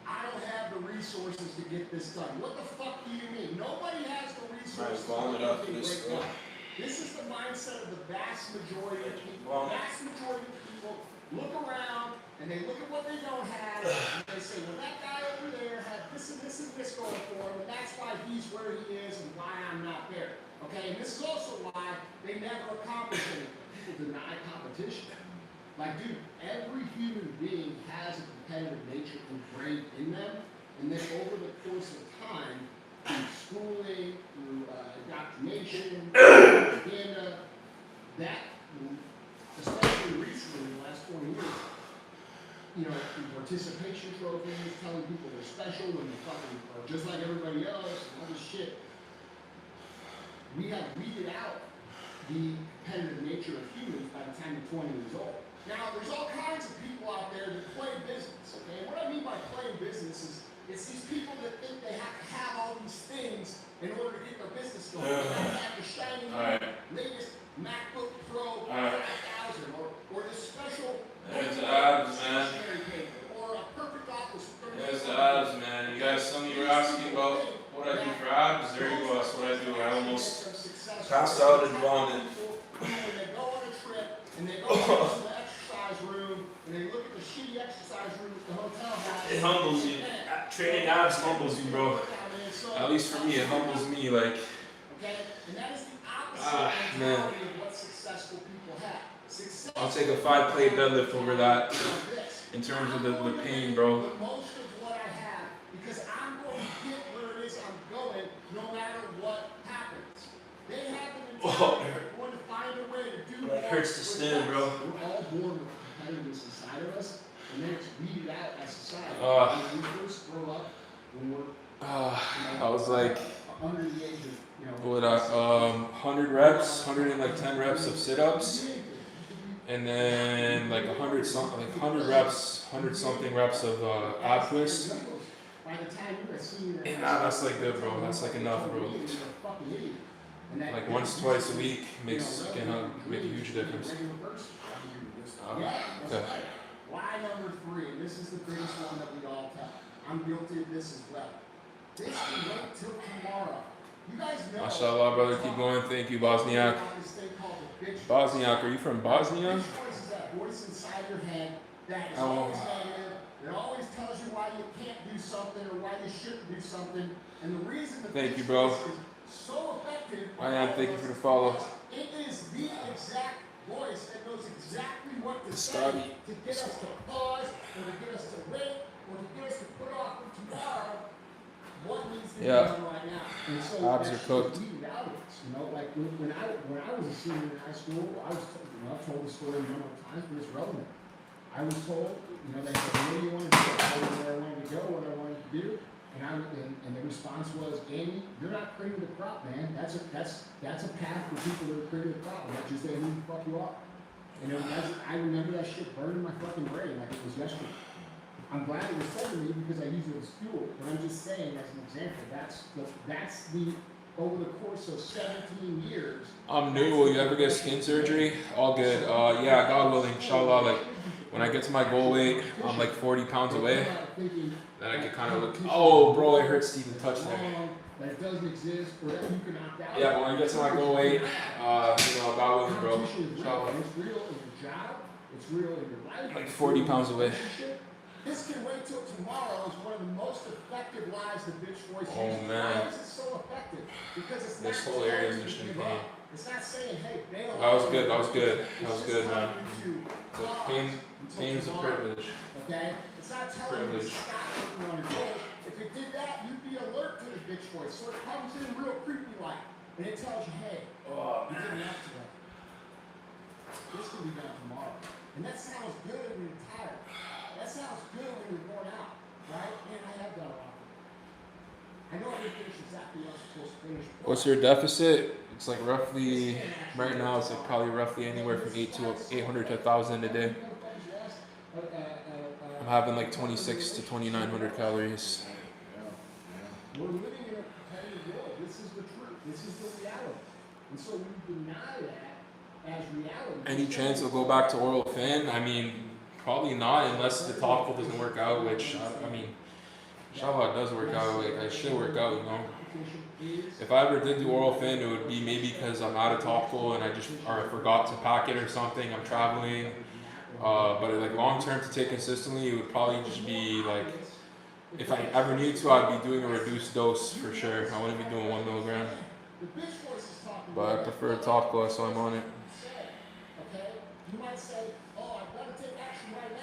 I don't have the resources to get this done. What the fuck do you mean? Nobody has the resources to get anything done. This is the mindset of the vast majority of people. The vast majority of people look around and they look at what they don't have and they say, well, that guy over there had this and this and this going for him, and that's why he's where where he is and why I'm not there. Okay, and this is also why they never accomplish anything. People deny competition. Like, dude, every human being has a competitive nature ingrained in them, and then over the course of time, through schooling, through indoctrination, propaganda, that, especially recently in the last 20 years, you know, through participation trophies, telling people they're special when they fucking are just like everybody else, and all this shit, we have weeded out the competitive nature of humans by the time you're 20 years old. Now, there's all kinds of people out there that play business, okay? What I mean by playing business is it's these people that think they have to have all these things in order to get their business going. They have to have the shiny latest MacBook Pro 5000 or this special There's the abs, man. paper or a perfect office. There's the abs, man. You guys, some of you were asking about what I do for abs. There you go. That's what I do. I almost passed out and vomited. When they go on a trip and they go to the exercise room and they look at the shitty exercise room at the hotel house. It humbles you. Training abs humbles you, bro. At least for me, it humbles me. Like, okay, and that is the opposite man. of what successful people have. I'll take a 5-plate deadlift over that in terms of the pain, bro. Most of what I have, because I'm going to get where it is I'm going, no matter what happens. They have an going to find a way to do That hurts to stand, bro. We're all born with competitiveness inside of us, and then it's weeded out as society. When we first grow up, when we're I was like, under the age of, you know, what, 100 reps, 110 reps of sit-ups, and then like 100 reps, 100 something reps of ab twists. By the time you're a senior, And that's like good, bro. That's like enough, bro. Like once, twice a week can make a huge difference. Okay. Lie number 3, and this is the biggest one that we all tell. I'm guilty of this as well. This can wait till tomorrow. You guys know. Mashallah, brother. Keep going. Thank you, Bosniak. Bosniak, are you from Bosnia? This voice is that voice inside your head that is always negative. It always tells you why you can't do something or why you shouldn't do something. And the reason that Thank you, this bro. voice is so effective. I am. Thank you for the follow. It is the exact voice that knows exactly what to say Scotty. to get us to pause or to get us to wait or to get us to put off for tomorrow what needs to be done right now. And so Abs are cooked. weeded out of us, you know, like when I was a senior in high school, I've told the story a number of times, but it's relevant. I was told, you know, they said, what do you want to do? I told them where I wanted to go, what I wanted to do, and the response was, Andy, you're not cream of the crop, man. That's a path for people that are cream of the crop. That's just who the fuck you are. And I remember that shit burning my fucking brain like it was yesterday. I'm glad it was said to me because I use it as fuel. But I'm just saying, as an example, that's the over the course of 17 years. I'm new. Will you ever get skin surgery? All good. Yeah, God willing, inshallah. Like when I get to my goal weight, I'm like 40 pounds away. Then I can kind of look. Oh, bro, it hurts to even touch there. That it doesn't exist, or that you can opt out. Yeah, but when I get to my goal weight, God willing, bro. Inshallah. It's real in your job. It's real in your life. Like 40 pounds away. This can wait till tomorrow is one of the most effective lies the bitch voice uses. Oh, man. Why is it so effective? Because it's This not whole area is telling just you in to give pain. up. It's not saying, hey, bail That was out. good. That was good. That It's was just good, man. telling you to The pause pain's a until privilege. tomorrow. Okay? It's not telling you to Privilege. stop working on your goals. If it did that, you'd be alert to the bitch voice. So it comes in real creepy like. And it tells you, hey, you did enough today. This can be done tomorrow. And that sounds good when you're tired. That sounds good when you're worn out, right? And I have done a lot. I know I didn't finish exactly what I was supposed to finish. What's your deficit? It's like roughly, right now, it's like probably roughly anywhere from 800 to 1,000 a day. I'm having like 26 to 2,900 calories. We're living in a competitive world. This is the truth. This is the reality. And so we deny that as reality. Any chance it'll go back to oral fan? I mean, probably not unless the topical doesn't work out, which, I mean, inshallah it does work out. Like, I should work out, you know. If I ever did do oral fin, it would be maybe because I'm out of topical and I forgot to pack it or something. I'm traveling. But like long term to take consistently, it would probably just be like If I ever need to, I'd be doing a reduced dose for sure. I wouldn't be doing 1 milligram. But I prefer topical, so I'm on it.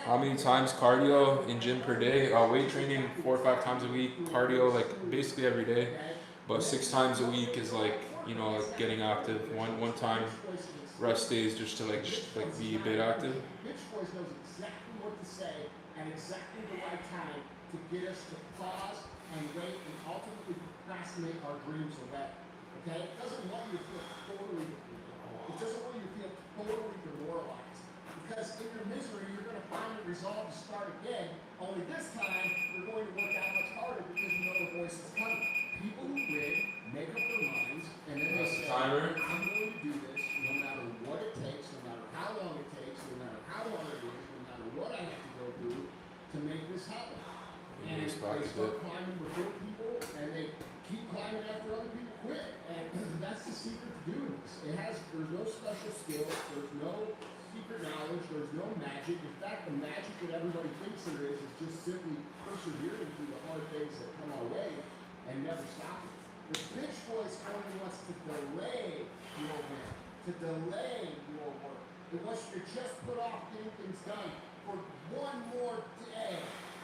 How many times cardio in gym per day? Weight training 4 or 5 times a week. Cardio like basically every day. But 6 times a week is like, you know, like getting active. One time rest days just to like be a bit active. Bitch Boys knows exactly what to say at exactly the right time to get us to pause and wait and ultimately procrastinate our dreams away. Okay? It doesn't want you to feel totally demoralized. Because in your misery, you're going to find the resolve to start again. Only this time, you're going to work that much harder because you know the voice is coming. People who win make up their minds, and then they say, I'm going to do this no matter what it takes, no matter how long it takes, no matter how long it is, no matter what I have to go through to make this happen. And they start climbing before people, and they keep climbing after other people quit. And that's the secret to doing this. There's no special skill, there's no secret knowledge, there's no magic. In fact, the magic that everybody thinks there is just simply persevering through the hard things that come our way and never stopping. The bitch voice only wants to delay your win, to delay your work. It wants you to just put off getting things done for one more day,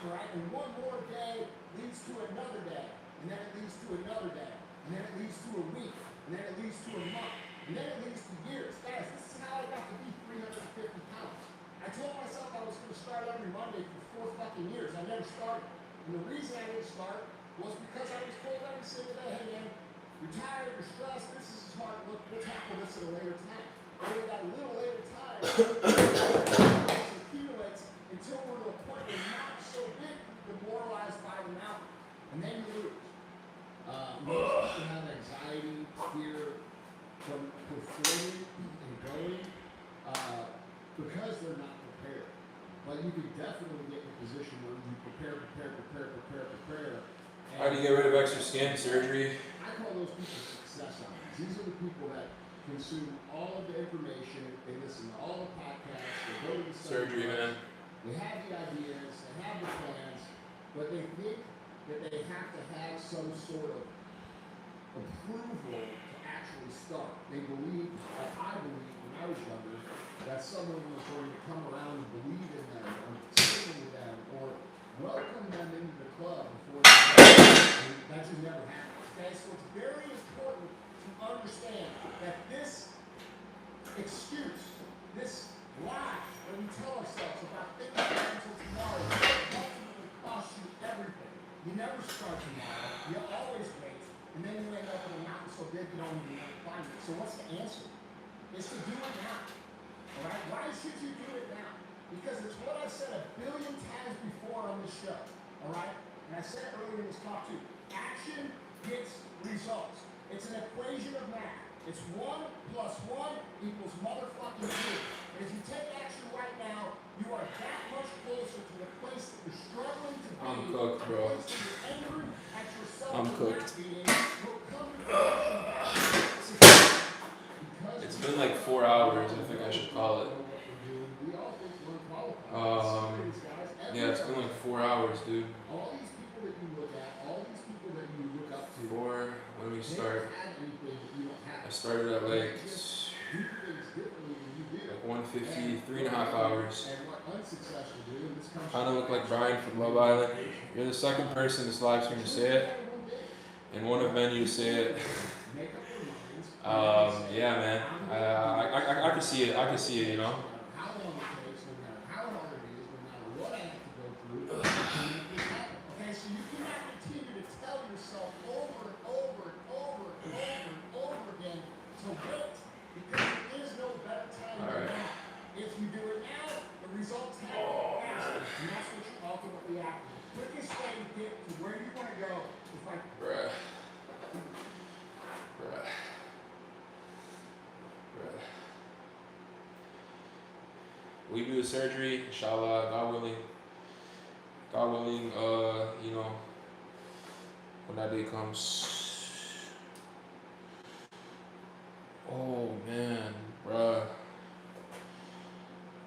right? And one more day leads to another day, and then it leads to another day, and then it leads to a week, and then it leads to a month, and then it leads to years. Guys, this is how I got to be 350 pounds. I told myself I was going to start every Monday for 4 fucking years. I never started. And the reason I didn't start was because I was told every single day, hey man, you're tired, you're stressed, this is hard, look, we'll tackle this at a later time. And we got a little later time, it accumulates until we're to a point where you're not so big, demoralized by the mountain. And then you lose. Most people have anxiety, fear from performing and going because they're not prepared. But you can definitely get in a position where you prepare. How do you get rid of extra skin? Surgery? I call those people success owners. These are the people that consume all of the information, they listen to all the podcasts, they go to the surgery, man. They have the ideas, they have the plans, but they think that they have to have some sort of approval to actually start. They believe, like I believed when I was younger, that someone was going to come around and believe in them, or sing with them, or welcome them into the club before they that just never happened. Okay, so it's very important to understand that this excuse, this lie that we tell ourselves about things that until tomorrow ultimately costs you everything. You never start tomorrow, you always wait, and then you end up in a mountain so big you don't even know to climb it. So what's the answer? It's to do it now. Alright? Why should you do it now? Because it's what I've said 1 billion times before on this show. Alright? And I said it earlier in this talk too. Action gets results. It's an equation of math. It's 1 plus 1 equals motherfucking 2. And if you take action right now, you are that much closer to the place that you're struggling to be. I'm cooked, bro. The place that you're angry at yourself I'm for cooked. not being. You'll come to It's been like 4 hours, I think I should call it. Yeah, it's been like 4 hours, dude. All these people that you look at, all these people that you look up to. 4, when we start. I started at like 150, 3.5 hours. Kind of look like Brian from Love Island. You're the second person this live stream to say it, and one of many to say it. Yeah, man. I can see it. I can see it, you know. Okay, so you cannot continue to tell yourself over and over and over and over and over again to wait, because there is no better time than now. If you do it now, the results happen fast, and that's what you ultimately have. The quickest way to get to where you want to go is by Bruh. We do the surgery, inshallah, God willing, you know, when that day comes. Oh man, bruh,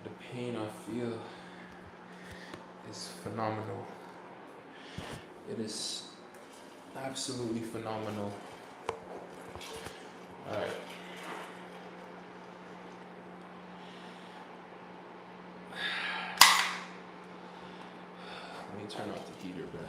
the pain I feel is phenomenal. Absolutely phenomenal. Alright. Let me turn off the heater, bro.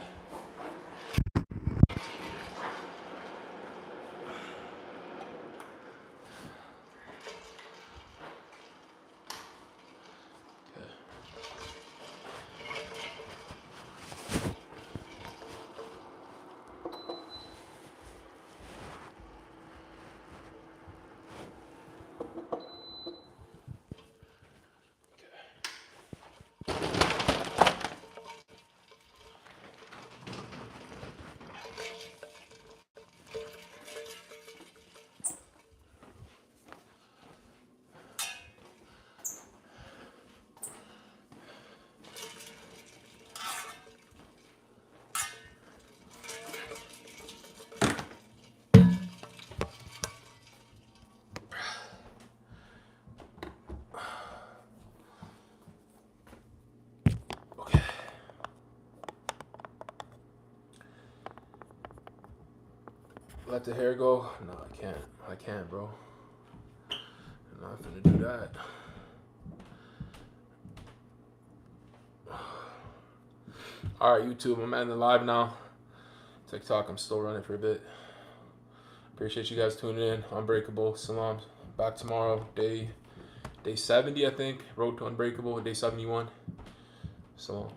Let the hair go? No, I can't. I can't, bro. I'm not gonna do that. Alright, YouTube, I'm ending the live now. TikTok, I'm still running for a bit. Appreciate you guys tuning in. Unbreakable, Salam. Back tomorrow, day 70, I think. Road to Unbreakable, day 71. Salam.